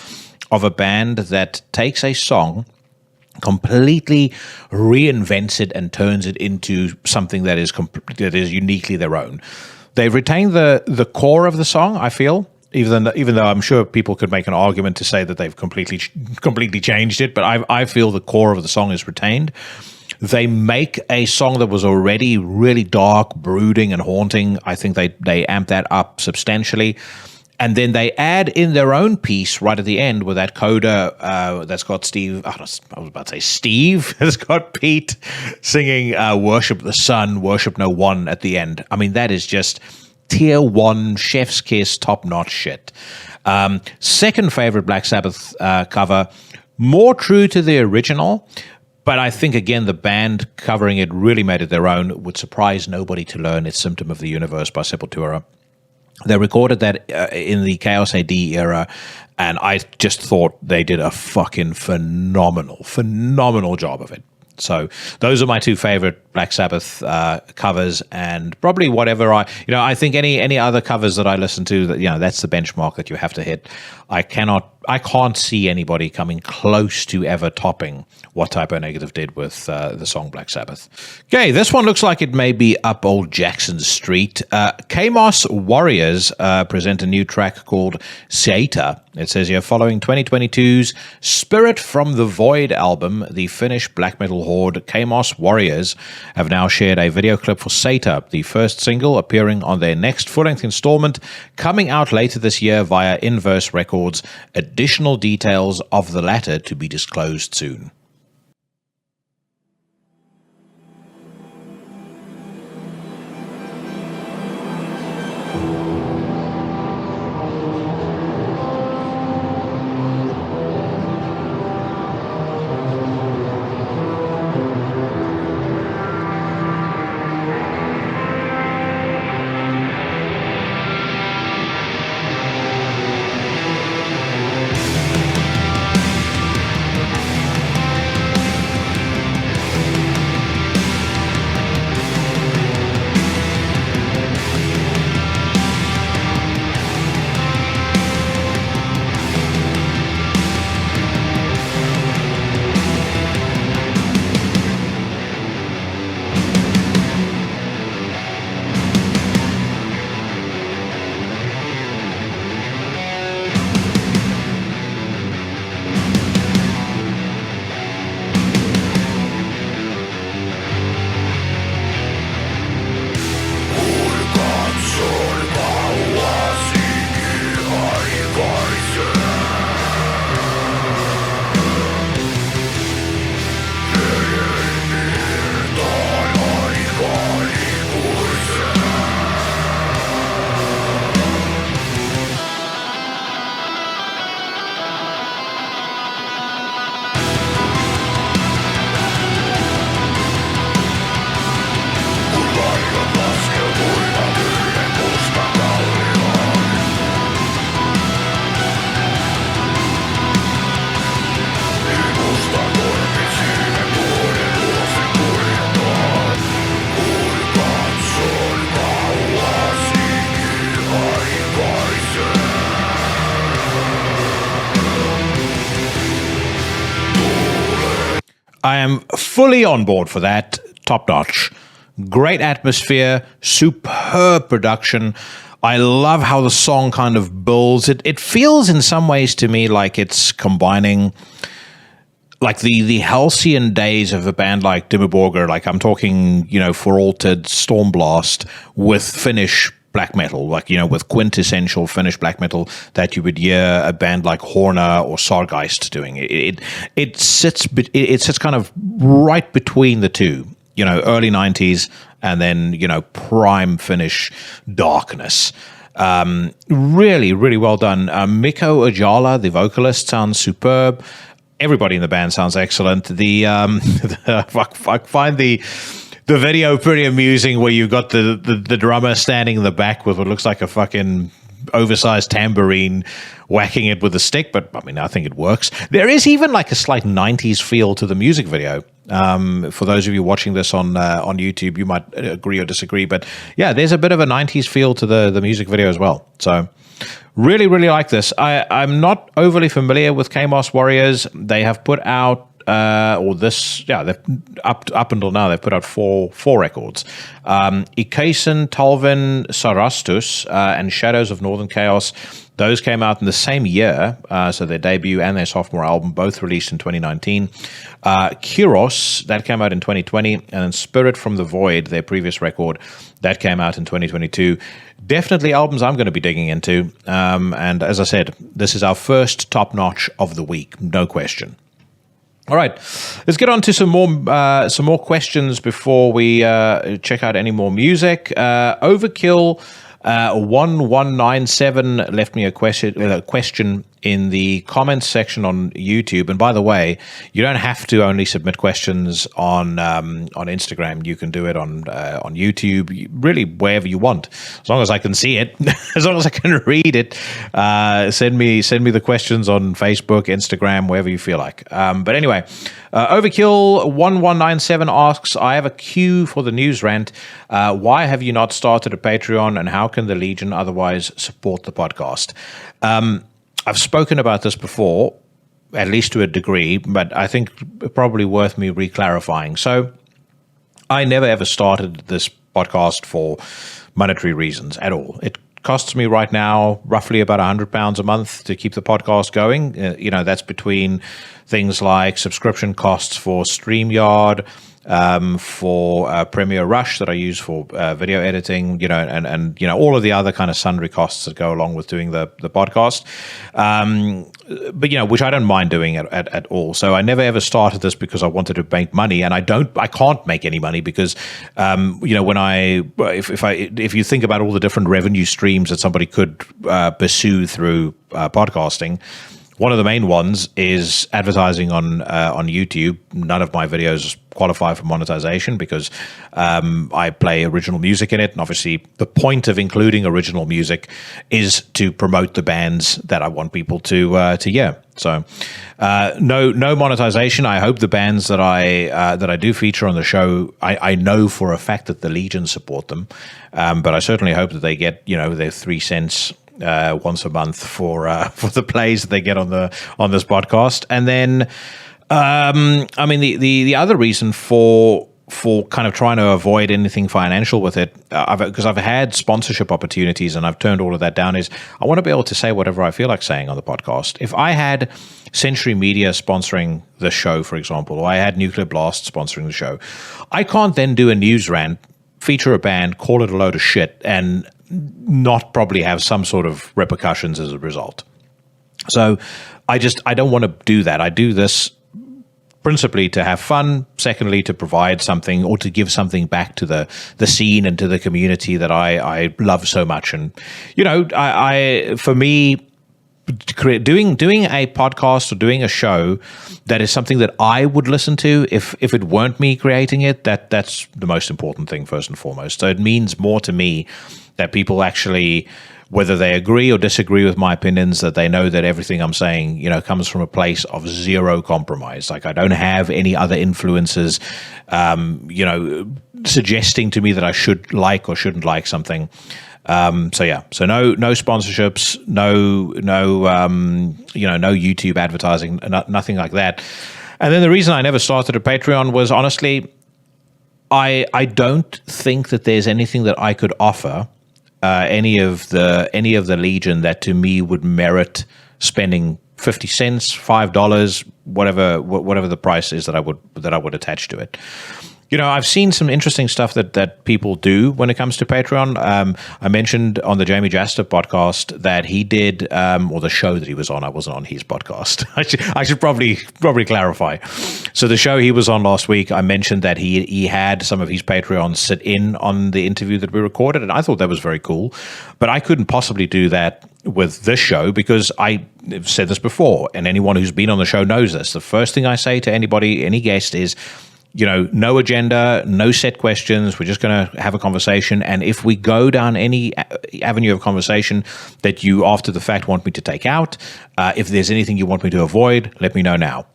of a band that takes a song, completely reinvents it and turns it into something that is uniquely their own. They've retained the core of the song, I feel, even though I'm sure people could make an argument to say that they've completely changed it, but I feel the core of the song is retained. They make a song that was already really dark, brooding, and haunting. I think they amp that up substantially. And then they add in their own piece right at the end with that coda that's got Steve. I was about to say Steve. It's got Pete singing "Worship the Sun, Worship No One" at the end. I mean, that is just tier 1, chef's kiss, top-notch shit. Second favorite Black Sabbath cover, more true to the original, but I think, again, the band covering it really made it their own. Would surprise nobody to learn it's "Symptom of the Universe" by Sepultura. They recorded that in the Chaos AD era, and I just thought they did a fucking phenomenal job of it. So those are my two favorite Black Sabbath covers, and probably whatever I think any other covers that I listen to, that that's the benchmark that you have to hit. I can't see anybody coming close to ever topping what Typo Negative did with the song Black Sabbath. Okay, this one looks like it may be up old Jackson Street. Kamos Warriors present a new track called Seita. It says here, following 2022's Spirit from the Void album, the Finnish black metal horde Kamos Warriors have now shared a video clip for Seita, the first single appearing on their next full-length installment, coming out later this year via Inverse Records. Additional details of the latter to be disclosed soon. I am fully on board for that. Top notch. Great atmosphere, superb production. I love how the song kind of builds. It feels in some ways to me like it's combining like the halcyon days of a band like Dimmu Borgir. Like I'm talking, For Altered, Stormblast with Finnish black metal, like, with quintessential Finnish black metal that you would hear a band like Horner or Sargeist doing. It sits kind of right between the two, early 90s and then, prime Finnish darkness. Really, really well done. Mikko Ojala, the vocalist, sounds superb. everybody in the band sounds excellent. The I find the video pretty amusing, where you've got the drummer standing in the back with what looks like a fucking oversized tambourine, whacking it with a stick. But I mean, I think it works. There is even like a slight 90s feel to the music video. For those of you watching this on YouTube, you might agree or disagree, but yeah, there's a bit of a 90s feel to the music video as well. So really, really like this. I'm not overly familiar with Kamos Warriors. They have put out they've up until now they've put out four records. Ikaisen, Talvin, Sarastus, and Shadows of Northern Chaos. Those came out in the same year, so their debut and their sophomore album both released in 2019. Kyros, that came out in 2020, and then Spirit from the Void, their previous record, that came out in 2022. Definitely albums I'm going to be digging into, and as I said, this is our first top notch of the week, no question. All right, let's get on to some more questions before we check out any more music. Overkill 1197 left me a question in the comments section on YouTube. And by the way, you don't have to only submit questions on Instagram. You can do it on YouTube, really wherever you want, as long as I can see it, as long as I can read it. Send me the questions on Facebook, Instagram, wherever you feel like. But anyway, Overkill 1197 asks, I have a queue for the news rant. Why have you not started a Patreon, and how can the Legion otherwise support the podcast? I've spoken about this before, at least to a degree, but I think probably worth me re-clarifying. So I never ever started this podcast for monetary reasons at all. It costs me right now roughly about £100 a month to keep the podcast going. That's between things like subscription costs for StreamYard, for Premiere Rush that I use for video editing, and all of the other kind of sundry costs that go along with doing the podcast. But which I don't mind doing at all. So I never ever started this because I wanted to make money, and I can't make any money because if you think about all the different revenue streams that somebody could pursue through podcasting, one of the main ones is advertising on YouTube. None of my videos qualify for monetization because I play original music in it, and obviously the point of including original music is to promote the bands that I want people to hear. So no monetization. I hope the bands that I do feature on the show, I know for a fact that the Legion support them, but I certainly hope that they get their 3 cents. Once a month for the plays that they get on this podcast. And then the other reason for kind of trying to avoid anything financial with it, because I've had sponsorship opportunities and I've turned all of that down, is I want to be able to say whatever I feel like saying on the podcast. If I had Century Media sponsoring the show, for example, or I had Nuclear Blast sponsoring the show, I can't then do a news rant, feature a band, call it a load of shit, and not probably have some sort of repercussions as a result. So I don't want to do that. I do this principally to have fun, secondly to provide something or to give something back to the scene and to the community that I love so much. And for me, doing a podcast or doing a show that is something that I would listen to if it weren't me creating it, that's the most important thing first and foremost. So it means more to me that people actually, whether they agree or disagree with my opinions, that they know that everything I'm saying, comes from a place of zero compromise. Like I don't have any other influences, suggesting to me that I should like or shouldn't like something. So no sponsorships, no YouTube advertising, nothing like that. And then the reason I never started a Patreon was honestly, I don't think that there's anything that I could offer any of the Legion that to me would merit spending 50 cents, $5, whatever the price is that I would attach to it. I've seen some interesting stuff that people do when it comes to Patreon. I mentioned on the Jamie Jaster podcast that he did, or the show that he was on. I wasn't on his podcast. I should probably clarify. So the show he was on last week, I mentioned that he had some of his Patreons sit in on the interview that we recorded, and I thought that was very cool. But I couldn't possibly do that with this show, because I've said this before, and anyone who's been on the show knows this. The first thing I say to anybody, any guest, is, no agenda, no set questions. We're just going to have a conversation. And if we go down any avenue of conversation that you, after the fact, want me to take out, if there's anything you want me to avoid, let me know now.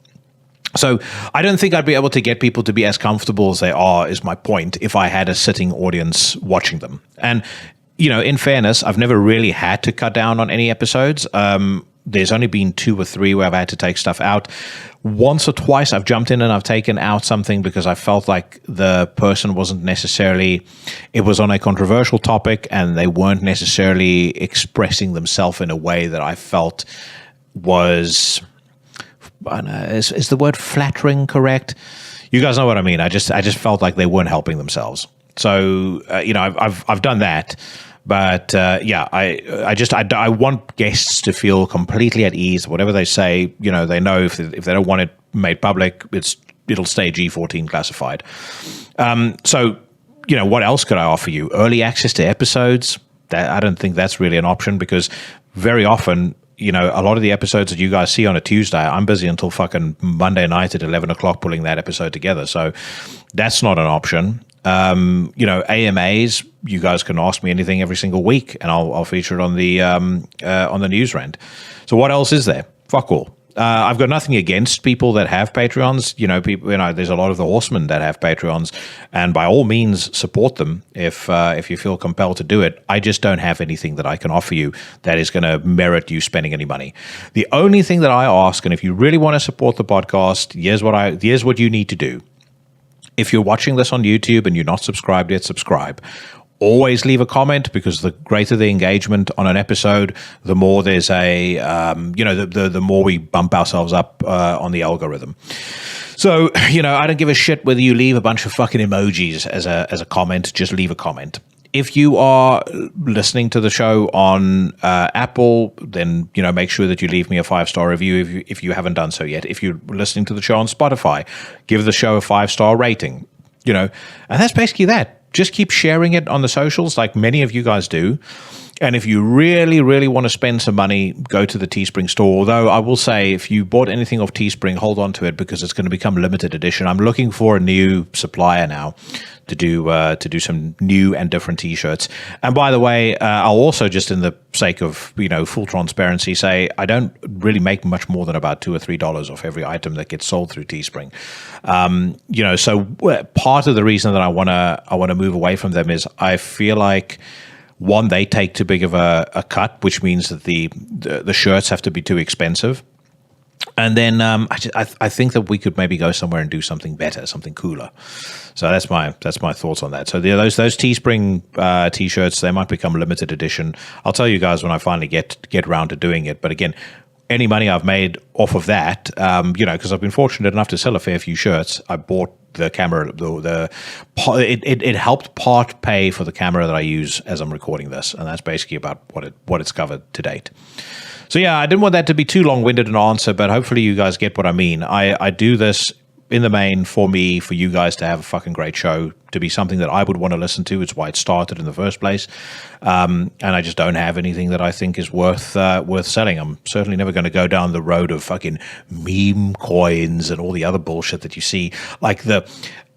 So I don't think I'd be able to get people to be as comfortable as they are, is my point, if I had a sitting audience watching them. And, in fairness, I've never really had to cut down on any episodes. There's only been 2 or 3 where I've had to take stuff out. Once or twice I've jumped in and I've taken out something because I felt like the person wasn't necessarily, it was on a controversial topic and they weren't necessarily expressing themselves in a way that I felt was, I don't know, is the word flattering correct? You guys know what I mean. I just felt like they weren't helping themselves. So, I've done that. But I want guests to feel completely at ease. Whatever they say, they know if they don't want it made public, it'll stay G14 classified. So, what else could I offer you? Early access to episodes? I don't think that's really an option, because very often, a lot of the episodes that you guys see on a Tuesday, I'm busy until fucking Monday night at 11 o'clock pulling that episode together. So that's not an option. AMAs, you guys can ask me anything every single week, and I'll feature it on the news rant. So what else is there? Fuck all. I've got nothing against people that have Patreons. There's a lot of the horsemen that have Patreons, and by all means support them if you feel compelled to do it. I just don't have anything that I can offer you that is going to merit you spending any money. The only thing that I ask, and if you really want to support the podcast, here's what you need to do. If you're watching this on YouTube and you're not subscribed yet, subscribe. Always leave a comment, because the greater the engagement on an episode, the more there's the more we bump ourselves up on the algorithm. So, I don't give a shit whether you leave a bunch of fucking emojis as a comment. Just leave a comment. If you are listening to the show on Apple, then make sure that you leave me a 5-star review if you haven't done so yet. If you're listening to the show on Spotify, give the show a 5-star rating. And that's basically that. Just keep sharing it on the socials, like many of you guys do. And if you really, really want to spend some money, go to the Teespring store. Although I will say, if you bought anything off Teespring, hold on to it, because it's going to become limited edition. I'm looking for a new supplier now to do some new and different T-shirts. And by the way, I'll also, just in the sake of full transparency, say I don't really make much more than about $2 or $3 off every item that gets sold through Teespring. So part of the reason that I want to move away from them is I feel like, one, they take too big of a cut, which means that the shirts have to be too expensive. And then I think that we could maybe go somewhere and do something better, something cooler. So that's my thoughts on that. So those Teespring T-shirts, they might become a limited edition. I'll tell you guys when I finally get around to doing it. But again, any money I've made off of that, because I've been fortunate enough to sell a fair few shirts, I bought the camera. It helped part pay for the camera that I use as I'm recording this, and that's basically about what it's covered to date. So yeah, I didn't want that to be too long-winded an answer, but hopefully you guys get what I mean. I do this in the main for me, for you guys to have a fucking great show, to be something that I would want to listen to. It's why it started in the first place. And I just don't have anything that I think is worth selling. I'm certainly never going to go down the road of fucking meme coins and all the other bullshit that you see.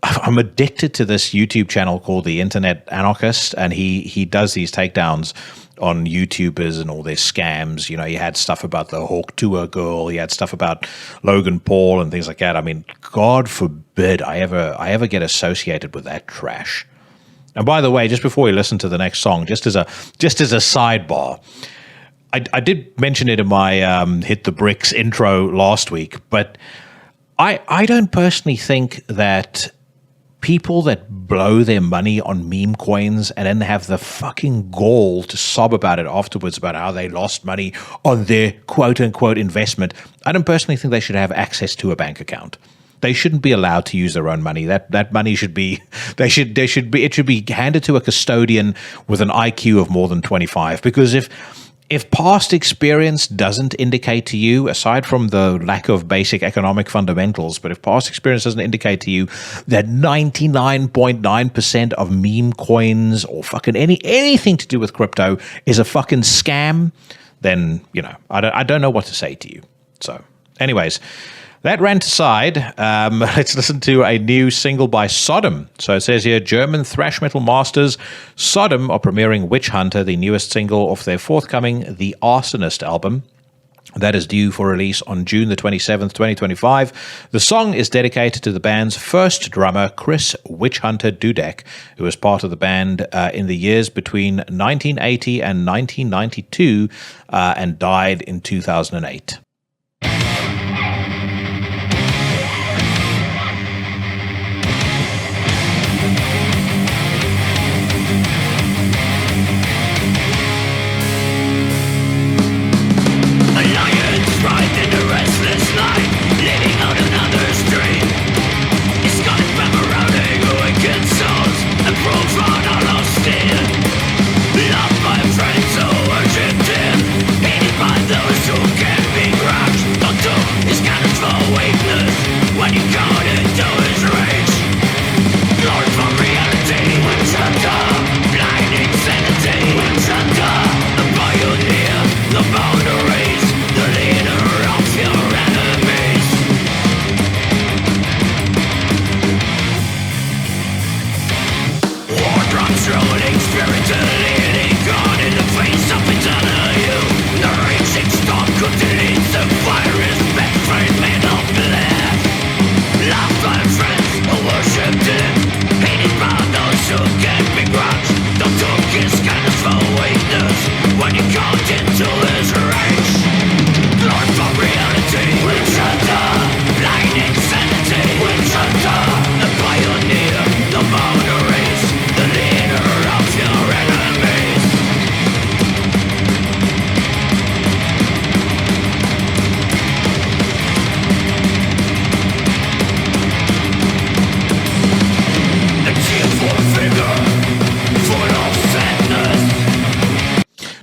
I'm addicted to this YouTube channel called The Internet Anarchist, and he does these takedowns on YouTubers and all their scams. He had stuff about the Hawk Tour girl. He had stuff about Logan Paul and things like that. I mean, God forbid I ever get associated with that trash. And by the way, just before we listen to the next song, just as a sidebar, I did mention it in my Hit the Bricks intro last week, but I don't personally think that people that blow their money on meme coins and then have the fucking gall to sob about it afterwards about how they lost money on their quote-unquote investment, I don't personally think they should have access to a bank account. They shouldn't be allowed to use their own money. That money should be it should be handed to a custodian with an IQ of more than 25. Because if past experience doesn't indicate to you, aside from the lack of basic economic fundamentals, but if past experience doesn't indicate to you that 99.9% of meme coins or fucking anything to do with crypto is a fucking scam, then, I don't know what to say to you. So, anyways, that rant aside, let's listen to a new single by Sodom. So it says here, German thrash metal masters Sodom are premiering Witch Hunter, the newest single off their forthcoming The Arsonist album. That is due for release on June the 27th, 2025. The song is dedicated to the band's first drummer, Chris Witch Hunter Dudek, who was part of the band in the years between 1980 and 1992 and died in 2008.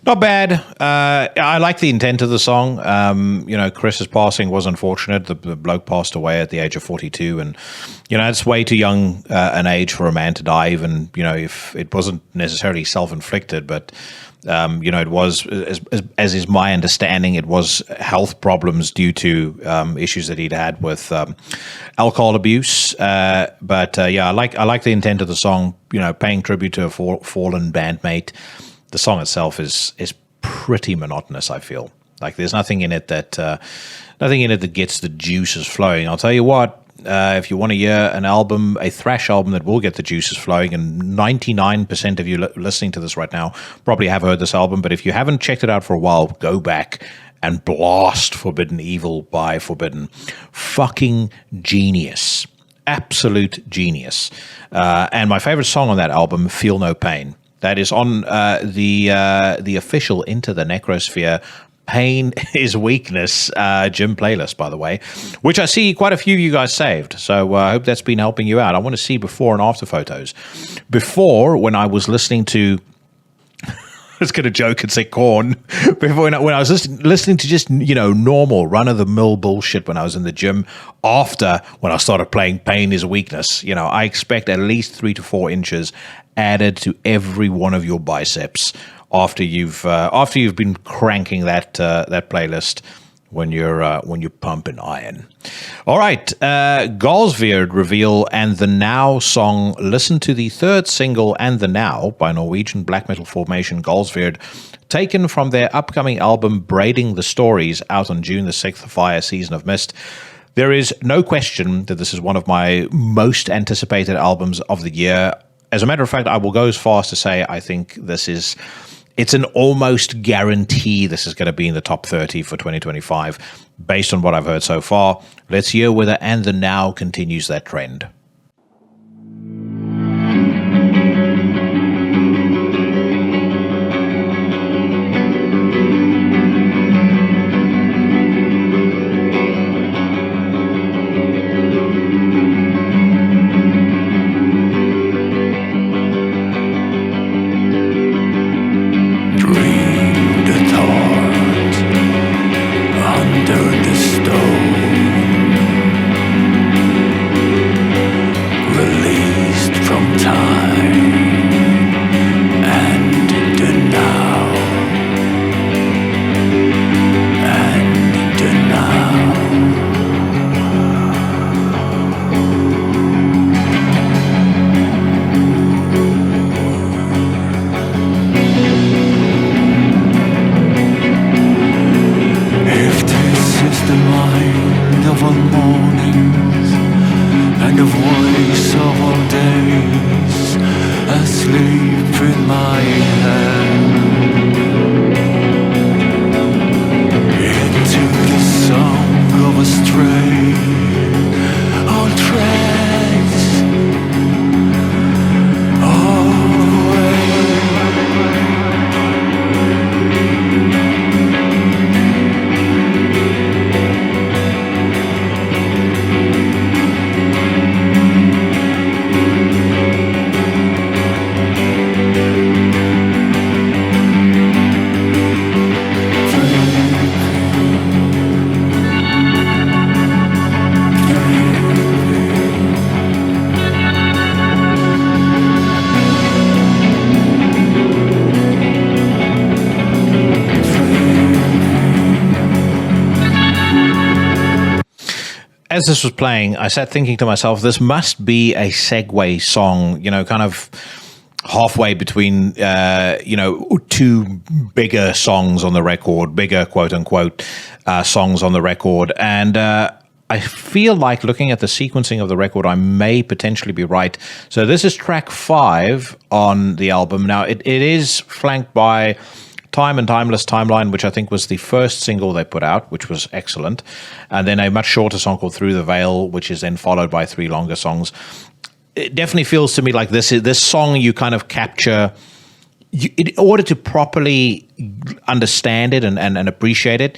Not bad. I like the intent of the song. Chris's passing was unfortunate. The bloke passed away at the age of 42, and it's way too young an age for a man to die. Even if it wasn't necessarily self-inflicted, but it was, as is my understanding, it was health problems due to issues that he'd had with alcohol abuse. I like the intent of the song. Paying tribute to a fallen bandmate. The song itself is pretty monotonous. I feel like there's nothing in it that gets the juices flowing. I'll tell you what, if you want to hear an album, a thrash album that will get the juices flowing, and 99% of you listening to this right now probably have heard this album, but if you haven't checked it out for a while, go back and blast Forbidden Evil by Forbidden. Fucking genius, absolute genius. And my favorite song on that album, Feel No Pain. That is on the official Into the Necrosphere Pain is Weakness gym playlist, by the way, which I see quite a few of you guys saved. So I hope that's been helping you out. I want to see before and after photos. Before, when I was listening to, I was going to joke and say Korn. Before, when I was listening to just, normal run-of-the-mill bullshit when I was in the gym. After, when I started playing Pain is Weakness, I expect at least 3 to 4 inches added to every one of your biceps after you've been cranking that playlist when you're pumping iron. All right, Galsveard reveal And the Now song. Listen to the third single And the Now by Norwegian black metal formation Galsveard, taken from their upcoming album Braiding the Stories, out on June the 6th via Season of Mist. There is no question that this is one of my most anticipated albums of the year. As a matter of fact, I will go as far as to say I think it's an almost guarantee this is going to be in the top 30 for 2025, based on what I've heard so far. Let's hear whether And the Now continues that trend. Under the stone the mind of all mornings and the voice of all days asleep in my hand. Into the song of a stray old trace away. As this was playing, I sat thinking to myself, this must be a segue song, kind of halfway between, two bigger songs on the record, bigger quote-unquote songs on the record. And I feel like looking at the sequencing of the record, I may potentially be right. So this is track 5 on the album. Now, it is flanked by Time and Timeless Timeline, which I think was the first single they put out, which was excellent. And then a much shorter song called Through the Veil, which is then followed by 3 longer songs. It definitely feels to me like this song you kind of capture. In order to properly understand it and appreciate it,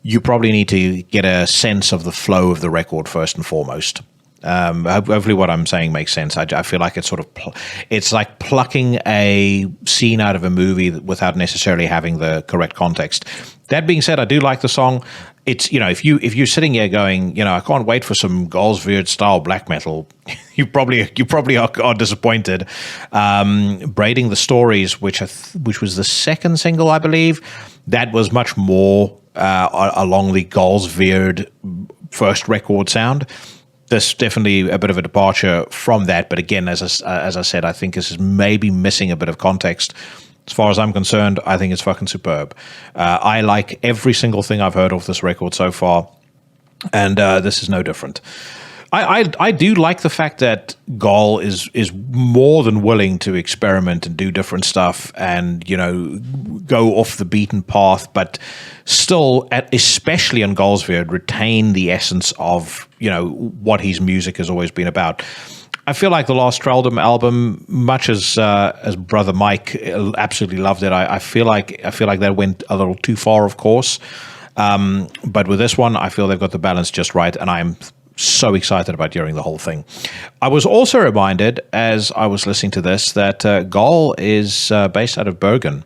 you probably need to get a sense of the flow of the record first and foremost. Hopefully what I'm saying makes sense. I feel like it's sort of it's like plucking a scene out of a movie without necessarily having the correct context. That being said, I do like the song. It's, if you're sitting here going, I can't wait for some Galsweird style black metal, you probably are disappointed. Braiding the Stories, which was the second single, I believe, that was much more along the Galsweird first record sound. There's definitely a bit of a departure from that, but again, as I said, I think this is maybe missing a bit of context. As far as I'm concerned, I think it's fucking superb. I like every single thing I've heard off this record so far, and this is no different. I do like the fact that Gal is more than willing to experiment and do different stuff and, go off the beaten path, but still, especially on Galsweird, retain the essence of, what his music has always been about. I feel like the last Traldom album, much as Brother Mike absolutely loved it, I feel like that went a little too far, of course. But with this one, I feel they've got the balance just right, and I'm so excited about hearing the whole thing. I was also reminded, as I was listening to this, that Gal is based out of Bergen.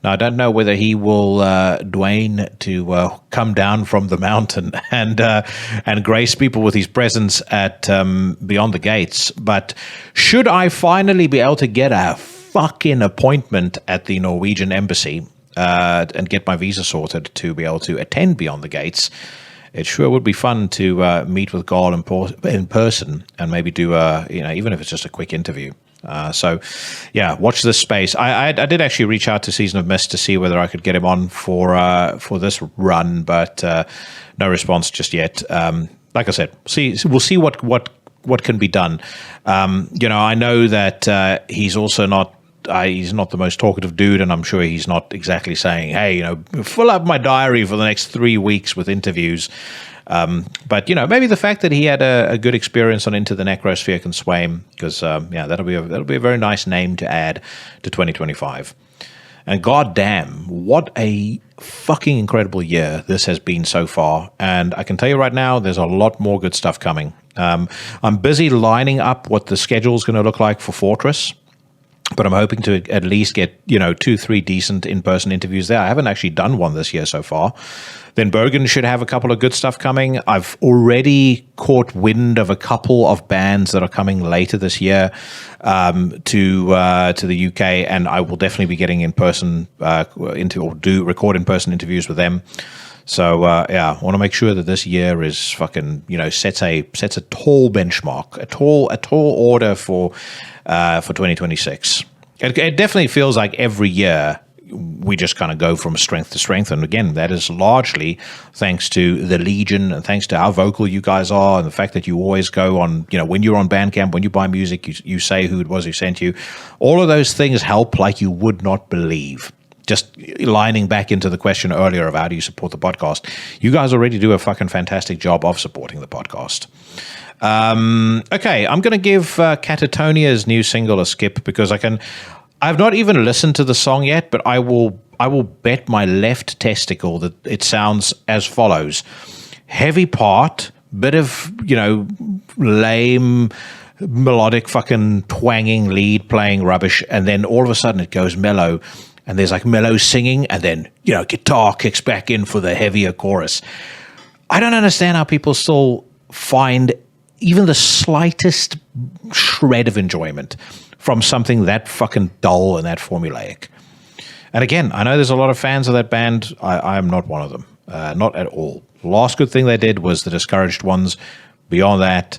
Now, I don't know whether he will Dwayne to come down from the mountain and grace people with his presence at Beyond the Gates. But should I finally be able to get a fucking appointment at the Norwegian embassy and get my visa sorted to be able to attend Beyond the Gates, it sure would be fun to meet with Gal in person and maybe do even if it's just a quick interview. So, watch this space. I did actually reach out to Season of Mist to see whether I could get him on for this run, but no response just yet. Like I said, we'll see what can be done. I know that he's also not. He's not the most talkative dude, and I'm sure he's not exactly saying, hey, fill up my diary for the next 3 weeks with interviews. But, maybe the fact that he had a good experience on Into the Necrosphere can sway him, because, that'll be a very nice name to add to 2025. And goddamn, what a fucking incredible year this has been so far. And I can tell you right now, there's a lot more good stuff coming. I'm busy lining up what the schedule is going to look like for Fortress. But I'm hoping to at least get, 2-3 decent in-person interviews there. I haven't actually done one this year so far. Then Bergen should have a couple of good stuff coming. I've already caught wind of a couple of bands that are coming later this year to the UK, and I will definitely be getting in-person record in-person interviews with them. So, I want to make sure that this year is fucking, sets a tall benchmark, a tall order for 2026. It definitely feels like every year, we just kind of go from strength to strength. And again, that is largely thanks to the Legion and thanks to how vocal you guys are and the fact that you always go on, when you're on Bandcamp, when you buy music, you say who it was who sent you. All of those things help like you would not believe. Just lining back into the question earlier of how do you support the podcast, you guys already do a fucking fantastic job of supporting the podcast. Okay, I'm going to give Catatonia's new single a skip because I've not even listened to the song yet, but I will bet my left testicle that it sounds as follows. Heavy part, bit of, lame, melodic fucking twanging lead playing rubbish, and then all of a sudden it goes mellow, and there's like mellow singing, and then, guitar kicks back in for the heavier chorus. I don't understand how people still find even the slightest shred of enjoyment from something that fucking dull and that formulaic. And again, I know there's a lot of fans of that band. I am not one of them. Not at all. The last good thing they did was The Discouraged Ones. Beyond that,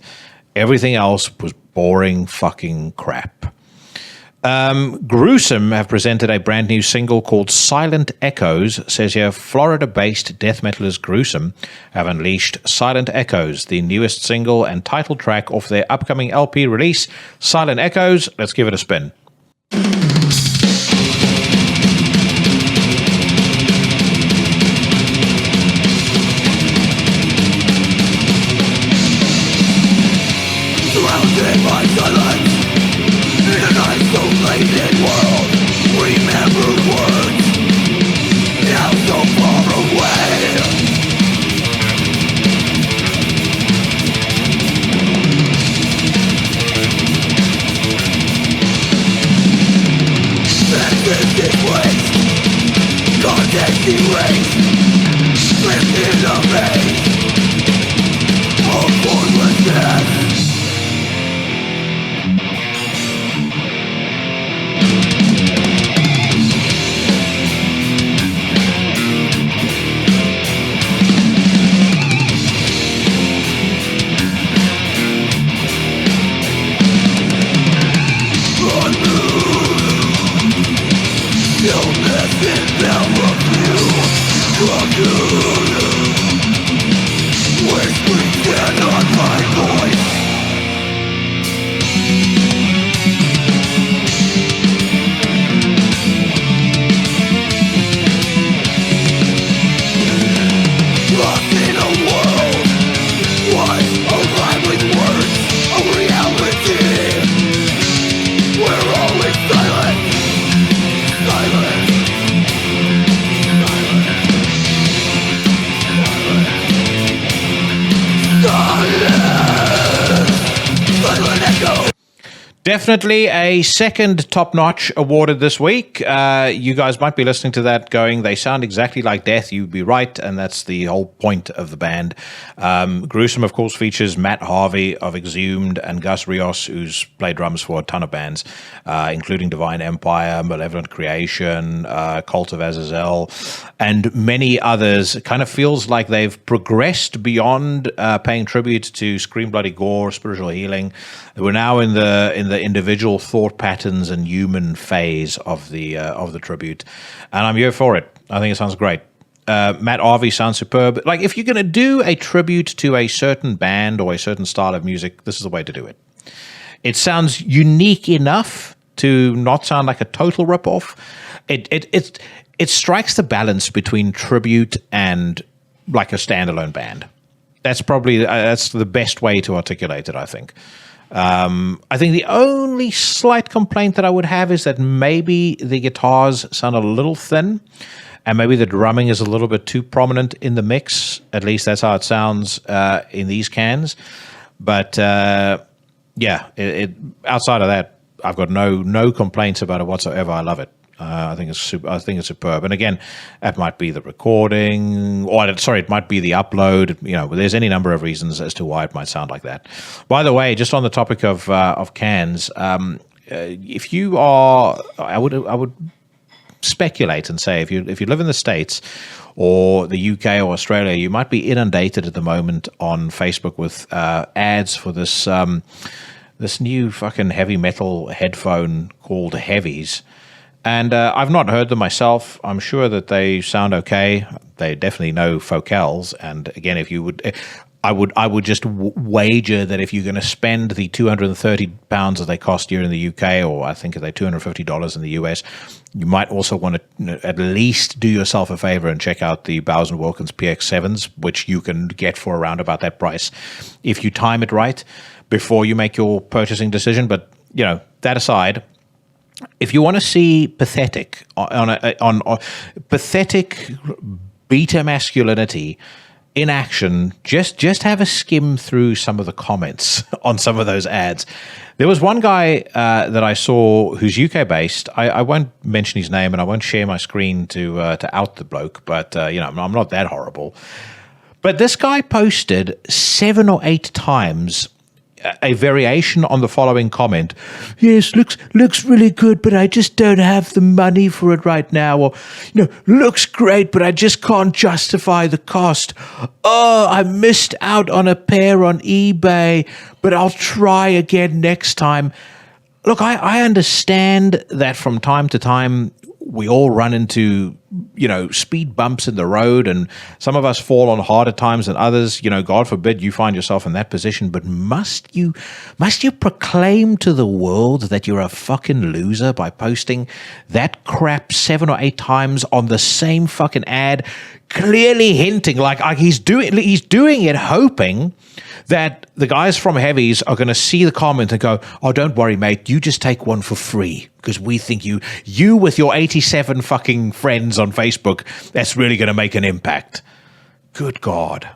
everything else was boring fucking crap. Gruesome have presented a brand new single called Silent Echoes. Says here, Florida-based death metalers Gruesome have unleashed Silent Echoes, the newest single and title track off their upcoming LP release, Silent Echoes. Let's give it a spin. Surrounded by silence in an isolated world, remember words now so far away. Senses displaced, context erased, slipped in a maze of formlessness. Definitely a second top-notch awarded this week. You guys might be listening to that going, they sound exactly like Death. You'd be right, and that's the whole point of the band. Gruesome, of course, features Matt Harvey of Exhumed and Gus Rios, who's played drums for a ton of bands, including Divine Empire, Malevolent Creation, Cult of Azazel, and many others. It kind of feels like they've progressed beyond paying tribute to Scream Bloody Gore, Spiritual Healing. We're now in the individual thought patterns and human phase of the tribute, and I'm here for it. I think it sounds great. Matt Harvey sounds superb. Like, if you're going to do a tribute to a certain band or a certain style of music, this is the way to do it. It sounds unique enough to not sound like a total ripoff. It strikes the balance between tribute and like a standalone band. That's probably that's the best way to articulate it, I think. I think the only slight complaint that I would have is that maybe the guitars sound a little thin, and maybe the drumming is a little bit too prominent in the mix. At least that's how it sounds in these cans. But yeah, outside of that, I've got no complaints about it whatsoever. I love it. I think it's superb. And again, that might be the recording, or it might be the upload. There's any number of reasons as to why it might sound like that. By the way, just on the topic of cans, if you are, I would speculate and say if you live in the States or the UK or Australia, you might be inundated at the moment on Facebook with ads for this new fucking heavy metal headphone called Heavies. And I've not heard them myself. I'm sure that they sound okay. They definitely know vocals. And again, if you would, I would just wager that if you're going to spend the £230 that they cost here in the UK, or I think they're $250 in the US, you might also want to at least do yourself a favor and check out the Bowers & Wilkins PX7s, which you can get for around about that price if you time it right before you make your purchasing decision. But, you know, that aside, if you want to see pathetic on pathetic beta masculinity in action, just have a skim through some of the comments on some of those ads. There was one guy that I saw who's UK based. I won't mention his name and I won't share my screen to out the bloke, but you know, I'm not that horrible. But this guy posted 7 or 8 times a variation on the following comment. Yes, looks really good, but I just don't have the money for it right now. Or, you know, looks great, but I just can't justify the cost. Oh, I missed out on a pair on eBay, but I'll try again next time. Look, I understand that from time to time we all run into, you know, speed bumps in the road, and some of us fall on harder times than others. You know, God forbid you find yourself in that position, but must you proclaim to the world that you're a fucking loser by posting that crap 7 or 8 times on the same fucking ad, clearly hinting like he's doing it hoping that the guys from Heavies are going to see the comment and go, oh, don't worry, mate, you just take one for free because we think you with your 87 fucking friends on Facebook, that's really going to make an impact. Good God.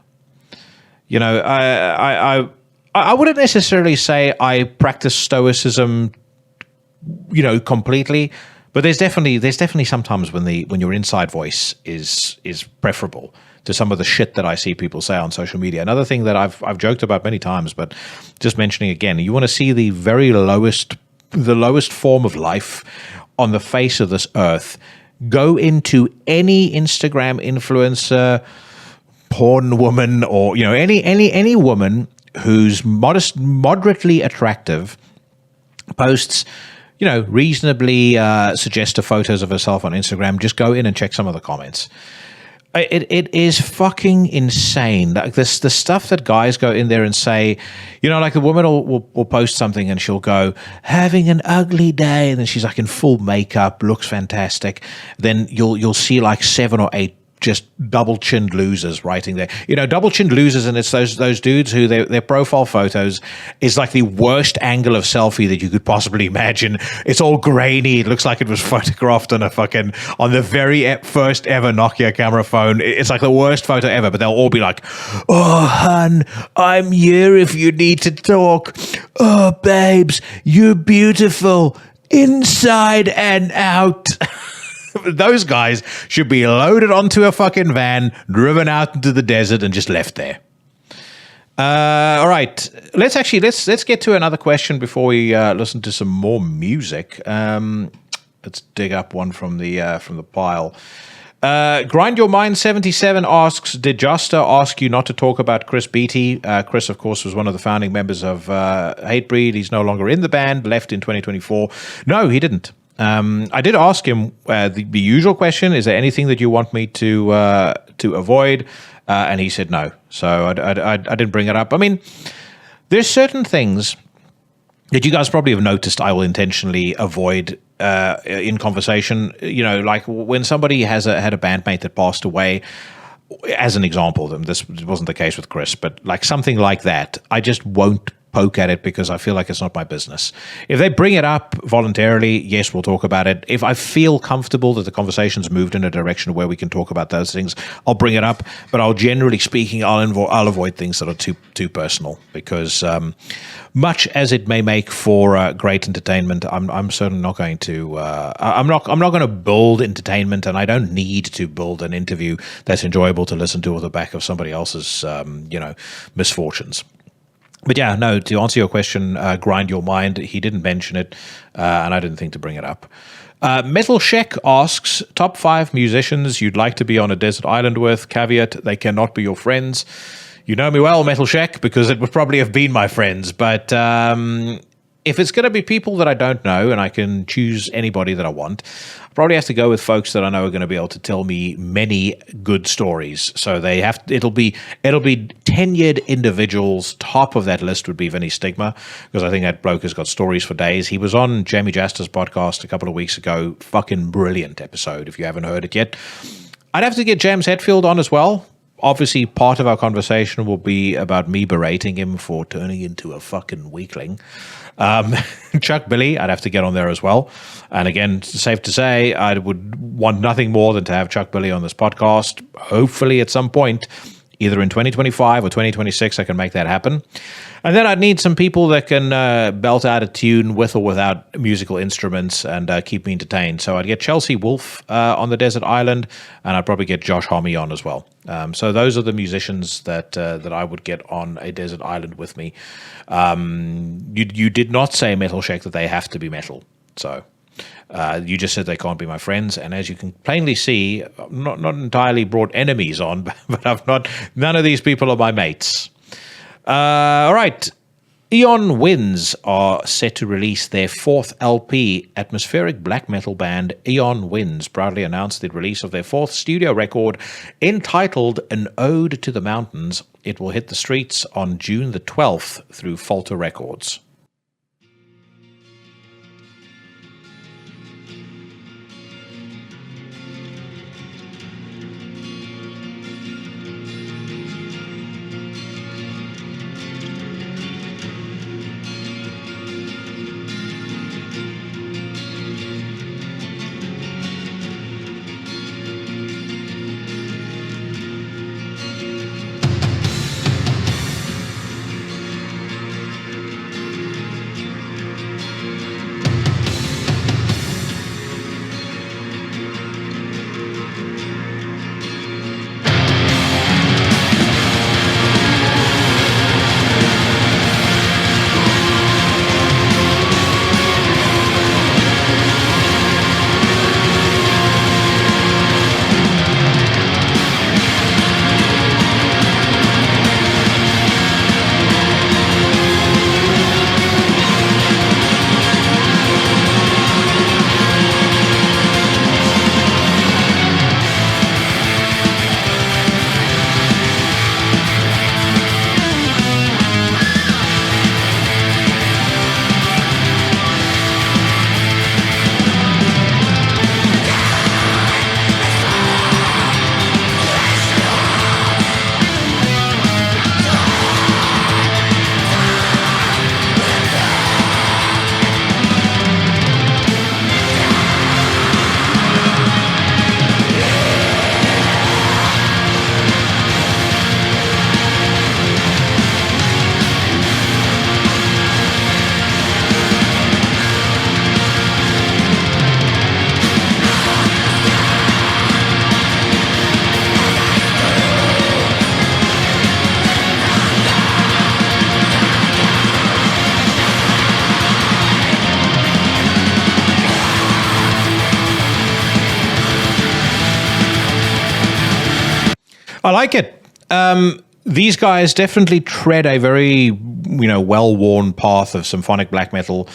You know, I wouldn't necessarily say I practice stoicism, you know, completely, but there's definitely sometimes when your inside voice is preferable to some of the shit that I see people say on social media. Another thing that I've joked about many times, but just mentioning again, you want to see the lowest form of life on the face of this earth. Go into any Instagram influencer, porn woman, or, you know, any woman who's moderately attractive, posts, you know, reasonably suggestive photos of herself on Instagram. Just go in and check some of the comments. It is fucking insane. Like the stuff that guys go in there and say, you know, like the woman will post something and she'll go, having an ugly day, and then she's like in full makeup, looks fantastic. Then you'll see like 7 or 8 just double-chinned losers writing there. You know, double-chinned losers, and it's those dudes who their profile photos is like the worst angle of selfie that you could possibly imagine. It's all grainy. It looks like it was photographed on the very first ever Nokia camera phone. It's like the worst photo ever, but they'll all be like, oh, hun, I'm here if you need to talk. Oh, babes, you're beautiful inside and out. Those guys should be loaded onto a fucking van, driven out into the desert, and just left there. All right, let's get to another question before we listen to some more music. Let's dig up one from the pile. Grind Your Mind 77 asks, did Juster ask you not to talk about Chris Beatty? Chris, of course, was one of the founding members of Hatebreed. He's no longer in the band, left in 2024. No, he didn't. I did ask him the usual question: is there anything that you want me to avoid? And he said no. So I didn't bring it up. I mean, there's certain things that you guys probably have noticed I will intentionally avoid in conversation. You know, like when somebody had a bandmate that passed away. As an example, this wasn't the case with Chris, but like something like that, I just won't poke at it because I feel like it's not my business. If they bring it up voluntarily, yes, we'll talk about it. If I feel comfortable that the conversation's moved in a direction where we can talk about those things, I'll bring it up. But generally speaking, I'll avoid things that are too personal because much as it may make for great entertainment, I'm certainly not going to. I'm not going to build entertainment, and I don't need to build an interview that's enjoyable to listen to on the back of somebody else's misfortunes. But yeah, no, to answer your question, Grind Your Mind, he didn't mention it, and I didn't think to bring it up. Metal Sheck asks, top 5 musicians you'd like to be on a desert island with, caveat, they cannot be your friends. You know me well, Metal Sheck, because it would probably have been my friends, but if it's going to be people that I don't know and I can choose anybody that I want, I probably have to go with folks that I know are going to be able to tell me many good stories. So it'll be tenured individuals. Top of that list would be Vinny Stigma, because I think that bloke has got stories for days. He was on Jamie Jaster's podcast a couple of weeks ago. Fucking brilliant episode if you haven't heard it yet. I'd have to get James Hetfield on as well. Obviously, part of our conversation will be about me berating him for turning into a fucking weakling. Chuck Billy, I'd have to get on there as well. And again, safe to say, I would want nothing more than to have Chuck Billy on this podcast. Hopefully at some point, either in 2025 or 2026, I can make that happen. And then I'd need some people that can belt out a tune with or without musical instruments and keep me entertained. So I'd get Chelsea Wolfe on the Desert Island, and I'd probably get Josh Homme on as well. So those are the musicians that I would get on a desert island with me. You did not say, Metal Shake, that they have to be metal. So you just said they can't be my friends. And as you can plainly see, not entirely brought enemies on, but none of these people are my mates. All right. Eon Winds are set to release their fourth LP. Atmospheric black metal band Eon Winds proudly announced the release of their fourth studio record entitled An Ode to the Mountains. It will hit the streets on June the 12th through Falter Records. I like it. These guys definitely tread a very, well-worn path of symphonic black metal,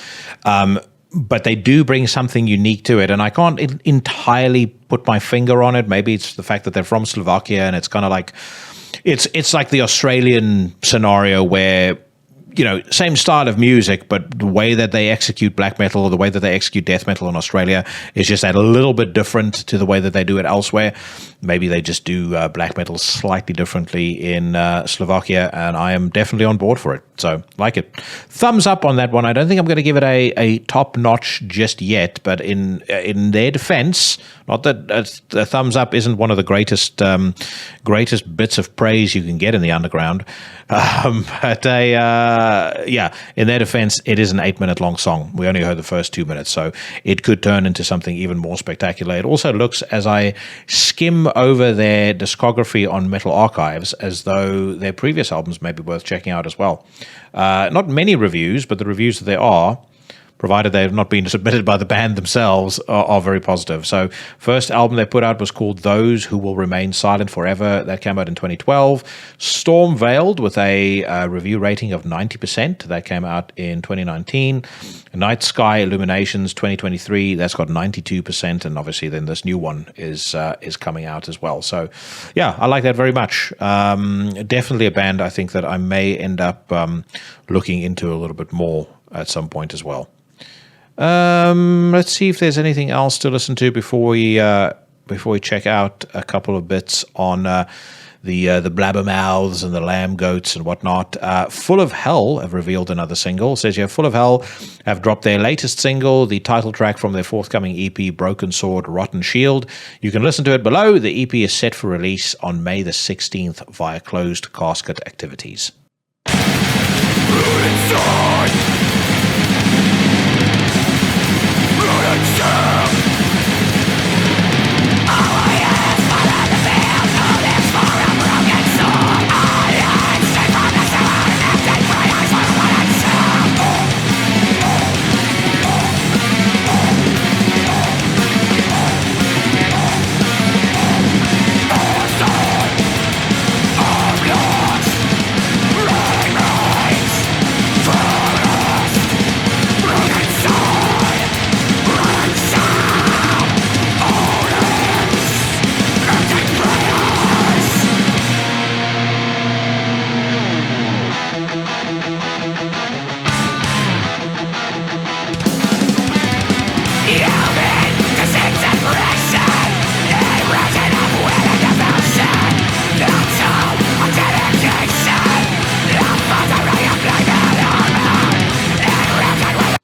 but they do bring something unique to it, and I can't entirely put my finger on it. Maybe it's the fact that they're from Slovakia, and it's kind of like it's like the Australian scenario where, same style of music, but the way that they execute black metal or the way that they execute death metal in Australia is just a little bit different to the way that they do it elsewhere. Maybe they just do black metal slightly differently in Slovakia, and I am definitely on board for it. So, like it. Thumbs up on that one. I don't think I'm going to give it a top notch just yet, but in their defense, not that a thumbs up isn't one of the greatest bits of praise you can get in the underground, but in their defense, it is an 8-minute long song. We only heard the first 2 minutes, so it could turn into something even more spectacular. It also looks, as I skim over their discography on Metal Archives, as though their previous albums may be worth checking out as well. Not many reviews, but the reviews that there are provided they've not been submitted by the band themselves, are very positive. So first album they put out was called Those Who Will Remain Silent Forever. That came out in 2012. Storm Veiled with a review rating of 90%. That came out in 2019. Night Sky Illuminations 2023. That's got 92%. And obviously then this new one is coming out as well. So yeah, I like that very much. Definitely a band I think that I may end up looking into a little bit more at some point as well. Let's see if there's anything else to listen to before we check out a couple of bits on the blabbermouths and the lamb goats and whatnot. Full of Hell have revealed another single. It says here, Full of Hell have dropped their latest single, the title track from their forthcoming EP, Broken Sword, Rotten Shield. You can listen to it below. The EP is set for release on May the 16th via closed casket activities.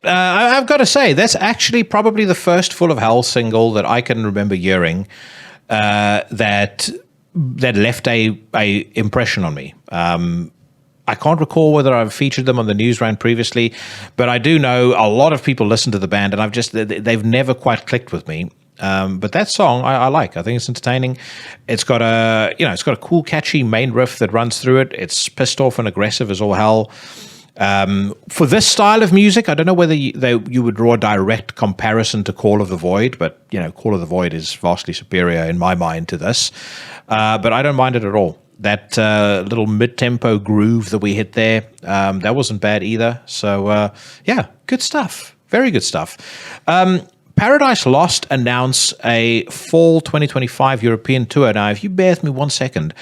I've got to say, that's actually probably the first Full of Hell single that I can remember hearing that left a impression on me. I can't recall whether I've featured them on the news round previously, but I do know a lot of people listen to the band, and they've never quite clicked with me. But that song I like. I think it's entertaining. It's got a cool, catchy main riff that runs through it. It's pissed off and aggressive as all hell. For this style of music, I don't know whether you would draw a direct comparison to Call of the Void, but Call of the Void is vastly superior in my mind to this. But I don't mind it at all. That little mid-tempo groove that we hit there, that wasn't bad either. So yeah, good stuff. Very good stuff. Paradise Lost announce a fall 2025 European tour. Now, if you bear with me 1 second,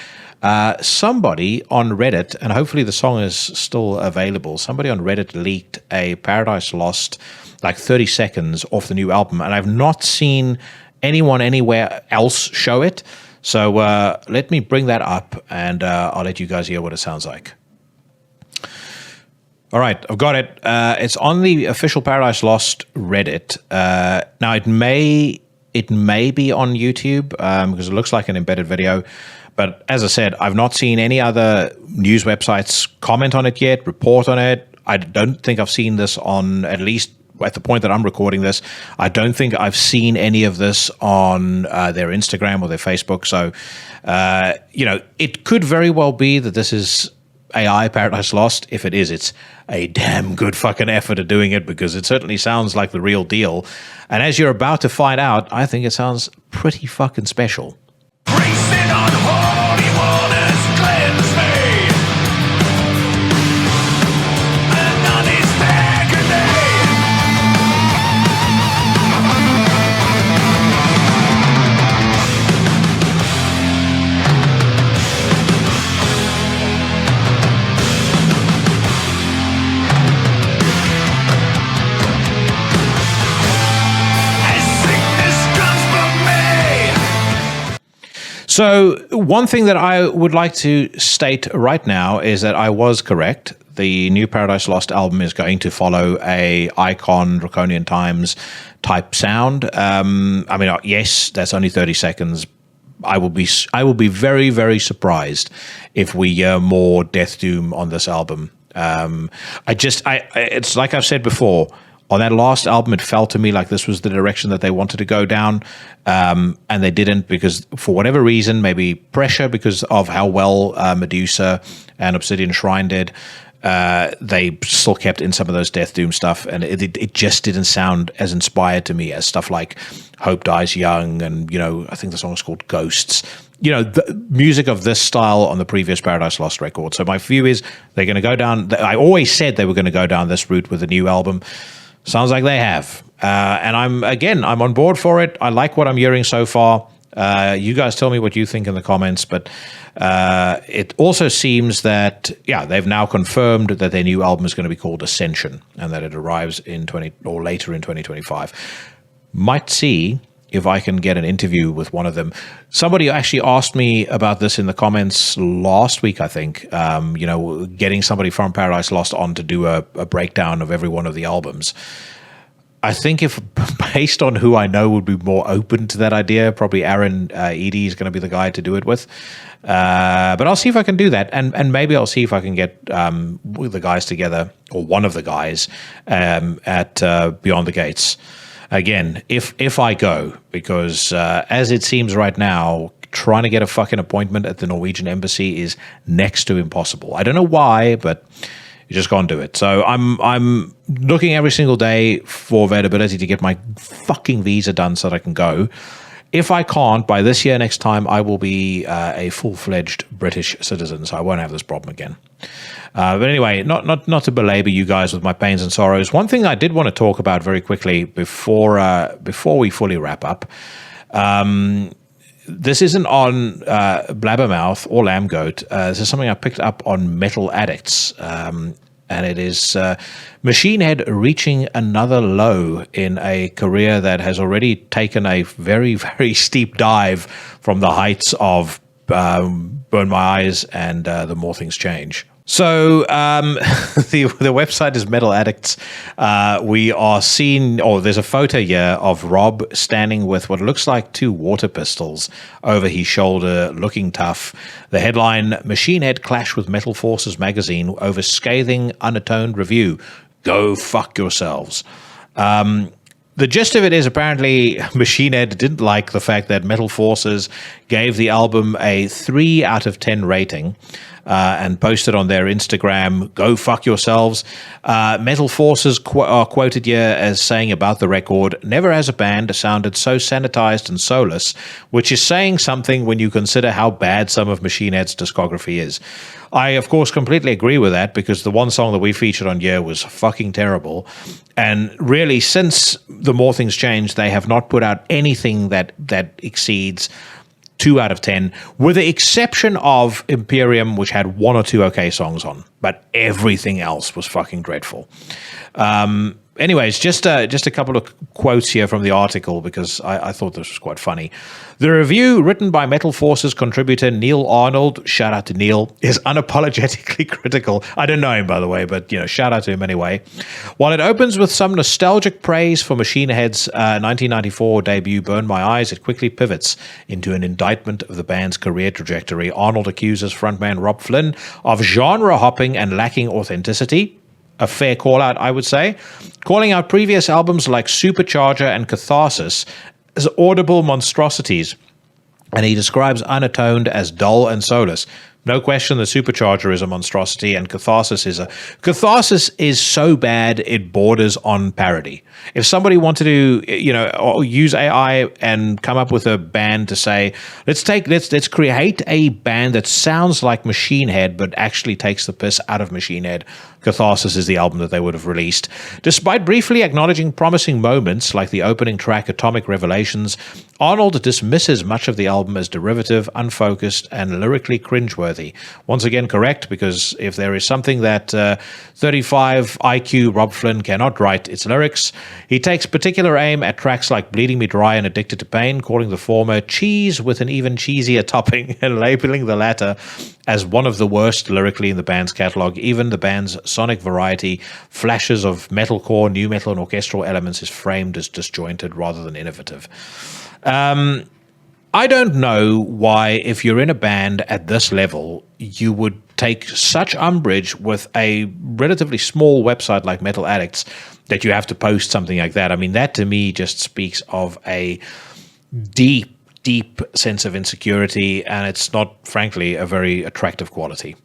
somebody on Reddit, and hopefully the song is still available, somebody on Reddit leaked a Paradise Lost, like 30 seconds off the new album, and I've not seen anyone anywhere else show it. So let me bring that up, and I'll let you guys hear what it sounds like. All right, I've got it. It's on the official Paradise Lost Reddit. Now, it may be on YouTube because it looks like an embedded video. But as I said, I've not seen any other news websites comment on it yet, report on it. I don't think I've seen this on, at least at the point that I'm recording this, I don't think I've seen any of this on their Instagram or their Facebook. So, it could very well be that this is AI Paradise Lost. If it is, it's a damn good fucking effort at doing it, because it certainly sounds like the real deal. And as you're about to find out, I think it sounds pretty fucking special. Racing on holy waters, cleanse me. And on his agony. As sickness comes from me. So one thing that I would like to state right now is that I was correct. The new Paradise Lost album is going to follow a Icon, Draconian Times type sound. Yes, that's only 30 seconds. I will be very, very surprised if we hear more Death Doom on this album. It's like I've said before. On that last album, it felt to me like this was the direction that they wanted to go down, and they didn't, because for whatever reason, maybe pressure because of how well Medusa and Obsidian Shrine did. they still kept in some of those Death Doom stuff, and it just didn't sound as inspired to me as stuff like Hope Dies Young, and I think the song is called Ghosts. The music of this style on the previous Paradise Lost record. So my view is they're going to go down. I always said they were going to go down this route with a new album. Sounds like they have, and I'm on board for it. I like what I'm hearing so far. You guys tell me what you think in the comments, but it also seems that, they've now confirmed that their new album is going to be called Ascension, and that it arrives later in 2025. Might see if I can get an interview with one of them. Somebody actually asked me about this in the comments last week, I think, getting somebody from Paradise Lost on to do a breakdown of every one of the albums. I think if based on who I know would be more open to that idea, probably Aaron Edie is going to be the guy to do it with. But I'll see if I can do that. And maybe I'll see if I can get the guys together, or one of the guys at Beyond the Gates. Again, if I go, because as it seems right now, trying to get a fucking appointment at the Norwegian embassy is next to impossible. I don't know why, but you just can't do it. So I'm looking every single day for availability to get my fucking visa done so that I can go. If I can't, by this year, next time, I will be a full-fledged British citizen, so I won't have this problem again. But anyway, not to belabor you guys with my pains and sorrows. One thing I did want to talk about very quickly before we fully wrap up. This isn't on Blabbermouth or Lambgoat. This is something I picked up on Metal Addicts. And it is Machine Head reaching another low in a career that has already taken a very, very steep dive from the heights of Burn My Eyes and The More Things Change. So the website is Metal Addicts. We are seeing, there's a photo here of Rob standing with what looks like 2 water pistols over his shoulder, looking tough. The headline, Machine Head clash with Metal Forces magazine over scathing, unatoned review. Go fuck yourselves. The gist of it is apparently Machine Head didn't like the fact that Metal Forces gave the album a 3 out of 10 rating. And posted on their Instagram, go fuck yourselves. Metal Forces are quoted here as saying about the record, never as a band sounded so sanitized and soulless, which is saying something when you consider how bad some of Machine Head's discography is. I, of course, completely agree with that, because the one song that we featured on here was fucking terrible. And really, since The More Things Change, they have not put out anything that exceeds 2 out of 10, with the exception of Imperium, which had 1 or 2 okay songs on, but everything else was fucking dreadful. Anyways, just a couple of quotes here from the article, because I thought this was quite funny. The review, written by Metal Forces contributor Neil Arnold, shout out to Neil, is unapologetically critical. I don't know him, by the way, but shout out to him anyway. While it opens with some nostalgic praise for Machine Head's 1994 debut Burn My Eyes, it quickly pivots into an indictment of the band's career trajectory. Arnold accuses frontman Rob Flynn of genre hopping and lacking authenticity. A fair call-out, I would say, calling out previous albums like Supercharger and Catharsis as audible monstrosities, and he describes Unatoned as dull and soulless. No question the Supercharger is a monstrosity, and Catharsis is so bad it borders on parody. If somebody wanted to, use AI and come up with a band to say, let's create a band that sounds like Machine Head but actually takes the piss out of Machine Head, Catharsis is the album that they would have released. Despite briefly acknowledging promising moments like the opening track Atomic Revelations, Arnold dismisses much of the album as derivative, unfocused, and lyrically cringeworthy. Once again correct, because if there is something that 35 IQ Rob Flynn cannot write, it's lyrics. He takes particular aim at tracks like Bleeding Me Dry and Addicted to Pain, calling the former cheese with an even cheesier topping and labeling the latter as one of the worst lyrically in the band's catalog. Even the band's sonic variety, flashes of metalcore, new metal, and orchestral elements is framed as disjointed rather than innovative. I don't know why, if you're in a band at this level, you would take such umbrage with a relatively small website like Metal Addicts that you have to post something like that. I mean, that to me just speaks of a deep sense of insecurity, and it's not, frankly, a very attractive quality.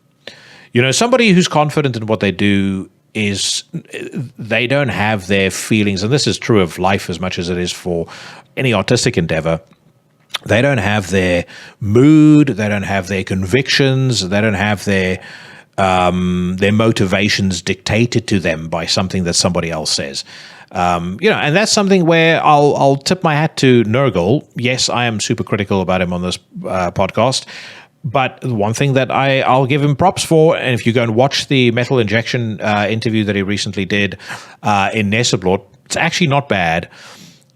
somebody who's confident in what they do is they don't have their feelings, and this is true of life as much as it is for any artistic endeavor. They don't have their mood, they don't have their convictions, they don't have their motivations dictated to them by something that somebody else says. And that's something where I'll tip my hat to Nurgle. Yes, I am super critical about him on this podcast. But one thing that I'll give him props for, and if you go and watch the Metal Injection interview that he recently did in Necrosphere, it's actually not bad.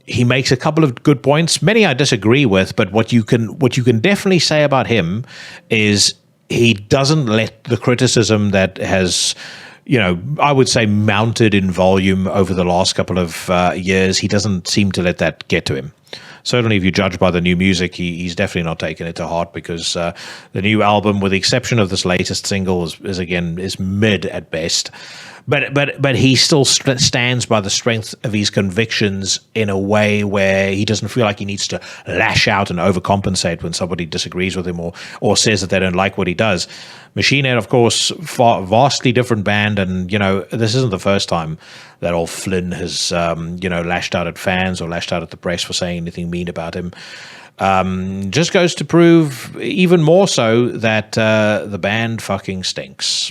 He makes a couple of good points. Many I disagree with, but what you can definitely say about him is he doesn't let the criticism that has, I would say mounted in volume over the last couple of years, he doesn't seem to let that get to him. Certainly, if you judge by the new music, he's definitely not taking it to heart, because the new album, with the exception of this latest single, is mid at best. But he still stands by the strength of his convictions in a way where he doesn't feel like he needs to lash out and overcompensate when somebody disagrees with him or says that they don't like what he does. Machine Head, of course, vastly different band, and this isn't the first time that old Flynn has lashed out at fans or lashed out at the press for saying anything mean about him. Just goes to prove even more so that the band fucking stinks.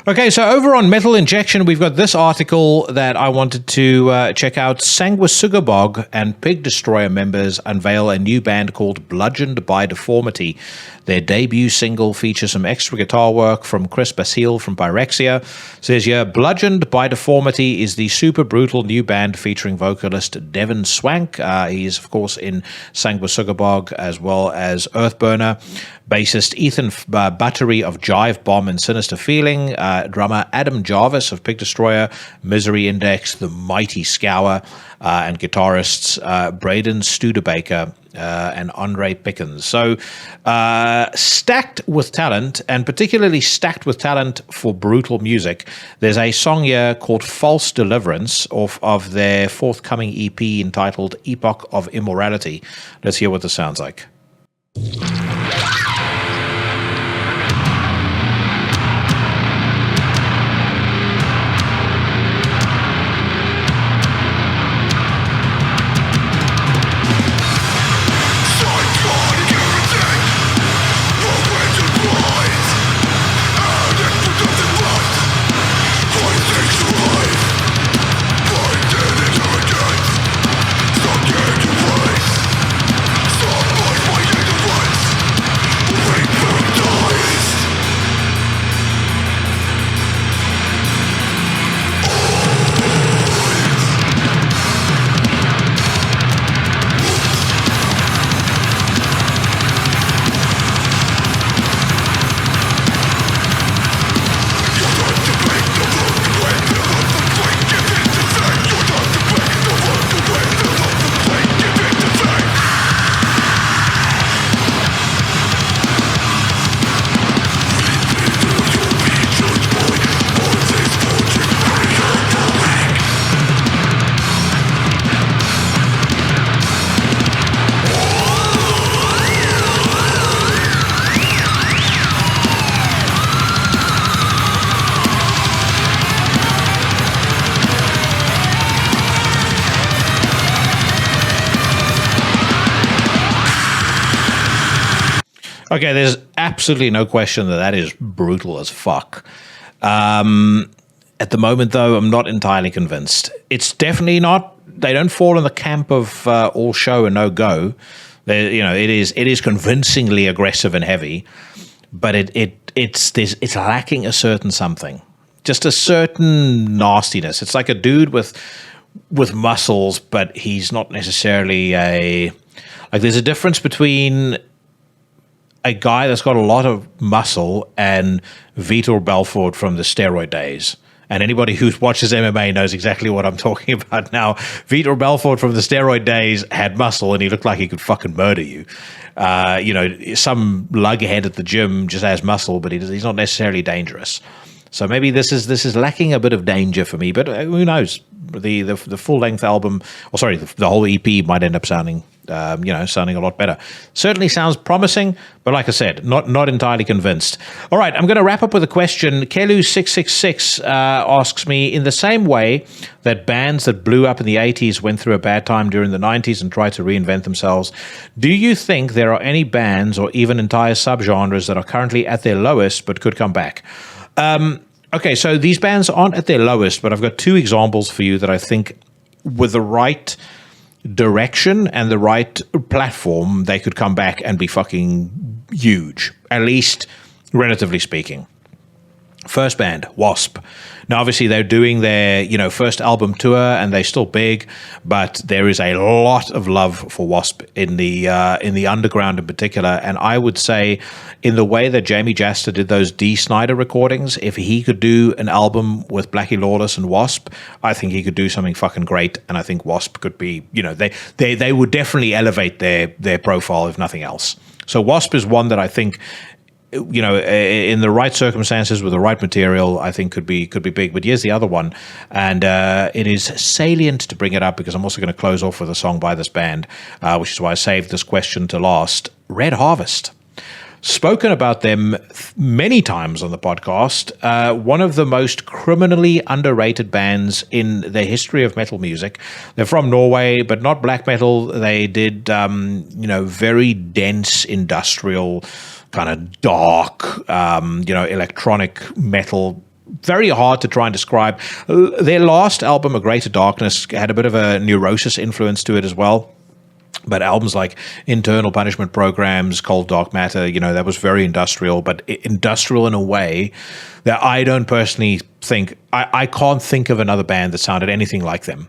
Okay, so over on Metal Injection, we've got this article that I wanted to check out. Sanguisugabog and Pig Destroyer members unveil a new band called Bludgeoned by Deformity. Their debut single features some extra guitar work from Chris Basile from Pyrexia. It says here, Bludgeoned by Deformity is the super brutal new band featuring vocalist Devin Swank. He is, of course, in Sanguisugabog as well as Earthburner. Bassist Ethan Buttery of Jive Bomb and Sinister Feeling. Drummer Adam Jarvis of Pig Destroyer, Misery Index, The Mighty Scour, and guitarists Braden Studebaker and Andre Pickens. So stacked with talent, and particularly stacked with talent for brutal music. There's a song here called False Deliverance of their forthcoming EP entitled Epoch of Immorality. Let's hear what this sounds like. Okay, there's absolutely no question that is brutal as fuck. At the moment, though, I'm not entirely convinced. It's definitely not. They don't fall in the camp of all show and no go. It is convincingly aggressive and heavy, but it's lacking a certain something, just a certain nastiness. It's like a dude with muscles, but he's not necessarily there's a difference between a guy that's got a lot of muscle and Vitor Belfort from the steroid days. And anybody who watches MMA knows exactly what I'm talking about now. Vitor Belfort from the steroid days had muscle and he looked like he could fucking murder you. Some lughead at the gym just has muscle, but he's not necessarily dangerous. So maybe this is lacking a bit of danger for me, but who knows? The full length album, the whole EP might end up sounding sounding a lot better. Certainly sounds promising, but like I said, not entirely convinced. All right, I'm going to wrap up with a question. Kelu666 asks me, in the same way that bands that blew up in the 80s went through a bad time during the 90s and tried to reinvent themselves, do you think there are any bands or even entire subgenres that are currently at their lowest but could come back? Okay, so these bands aren't at their lowest, but I've got two examples for you that I think with the right direction and the right platform, they could come back and be fucking huge, at least relatively speaking. First band, Wasp. Now, obviously, they're doing their first album tour, and they're still big, but there is a lot of love for Wasp in the underground in particular. And I would say, in the way that Jamie Jaster did those Dee Snider recordings, if he could do an album with Blackie Lawless and Wasp, I think he could do something fucking great. And I think Wasp could be, they would definitely elevate their profile, if nothing else. So Wasp is one that I think, in the right circumstances with the right material, I think could be big. But here's the other one, and it is salient to bring it up because I'm also going to close off with a song by this band, which is why I saved this question to last. Red Harvest. Spoken about them many times on the podcast. One of the most criminally underrated bands in the history of metal music. They're from Norway, but not black metal. They did, very dense industrial, kind of dark, electronic metal. Very hard to try and describe. Their last album, A Greater Darkness, had a bit of a Neurosis influence to it as well. But albums like Internal Punishment Programs, Cold Dark Matter, that was very industrial, but industrial in a way that I don't personally think, I can't think of another band that sounded anything like them.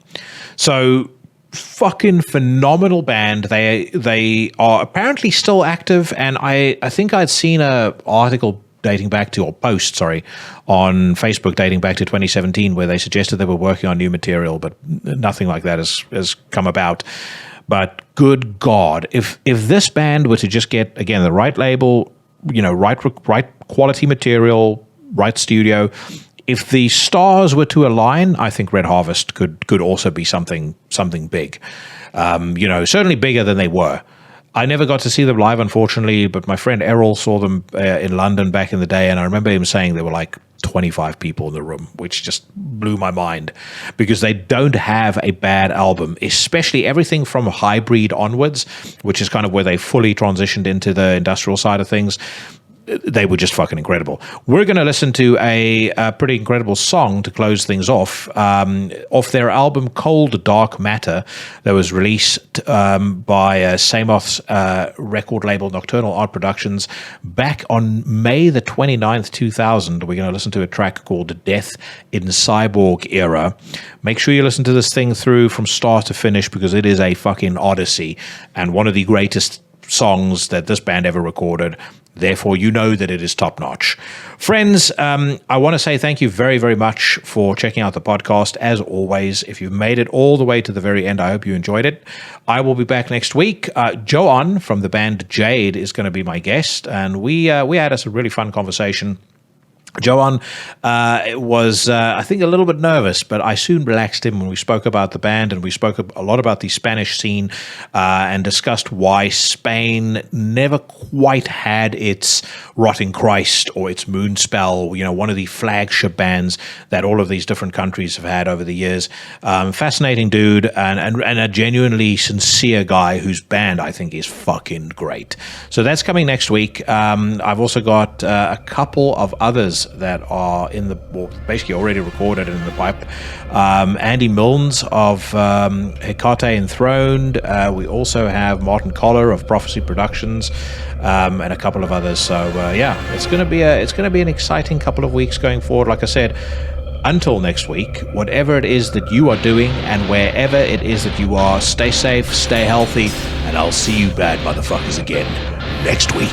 So fucking phenomenal band. They are apparently still active, and I think I'd seen a article dating back to, or post, sorry, on Facebook dating back to 2017 where they suggested they were working on new material, but nothing like that has come about. But good God, if this band were to just get, again, the right label, right quality material, right studio, if the stars were to align, I think Red Harvest could also be something big. Certainly bigger than they were. I never got to see them live, unfortunately, but my friend Errol saw them in London back in the day, and I remember him saying there were like 25 people in the room, which just blew my mind because they don't have a bad album, especially everything from Hybrid onwards, which is kind of where they fully transitioned into the industrial side of things. They were just fucking incredible. We're going to listen to a pretty incredible song to close things off their album Cold Dark Matter that was released by Samoth's record label Nocturnal Art Productions back on May the 29th, 2000. We're going to listen to a track called Death in Cyborg Era. Make sure you listen to this thing through from start to finish because it is a fucking odyssey and one of the greatest songs that this band ever recorded. Therefore, you know that it is top-notch. Friends, I want to say thank you very, very much for checking out the podcast. As always, if you've made it all the way to the very end, I hope you enjoyed it. I will be back next week. Joan from the band Jade is going to be my guest, and we had us a really fun conversation. Joan was, I think, a little bit nervous, but I soon relaxed him when we spoke about the band, and we spoke a lot about the Spanish scene and discussed why Spain never quite had its Rotting Christ or its Moonspell, one of the flagship bands that all of these different countries have had over the years. Fascinating dude and a genuinely sincere guy whose band I think is fucking great. So that's coming next week. I've also got a couple of others that are basically already recorded in the pipe. Andy Milnes of Hecate Enthroned. We also have Martin Collar of Prophecy Productions, and a couple of others. So it's going to be an exciting couple of weeks going forward. Like I said, until next week, whatever it is that you are doing and wherever it is that you are, stay safe, stay healthy, and I'll see you bad motherfuckers again next week.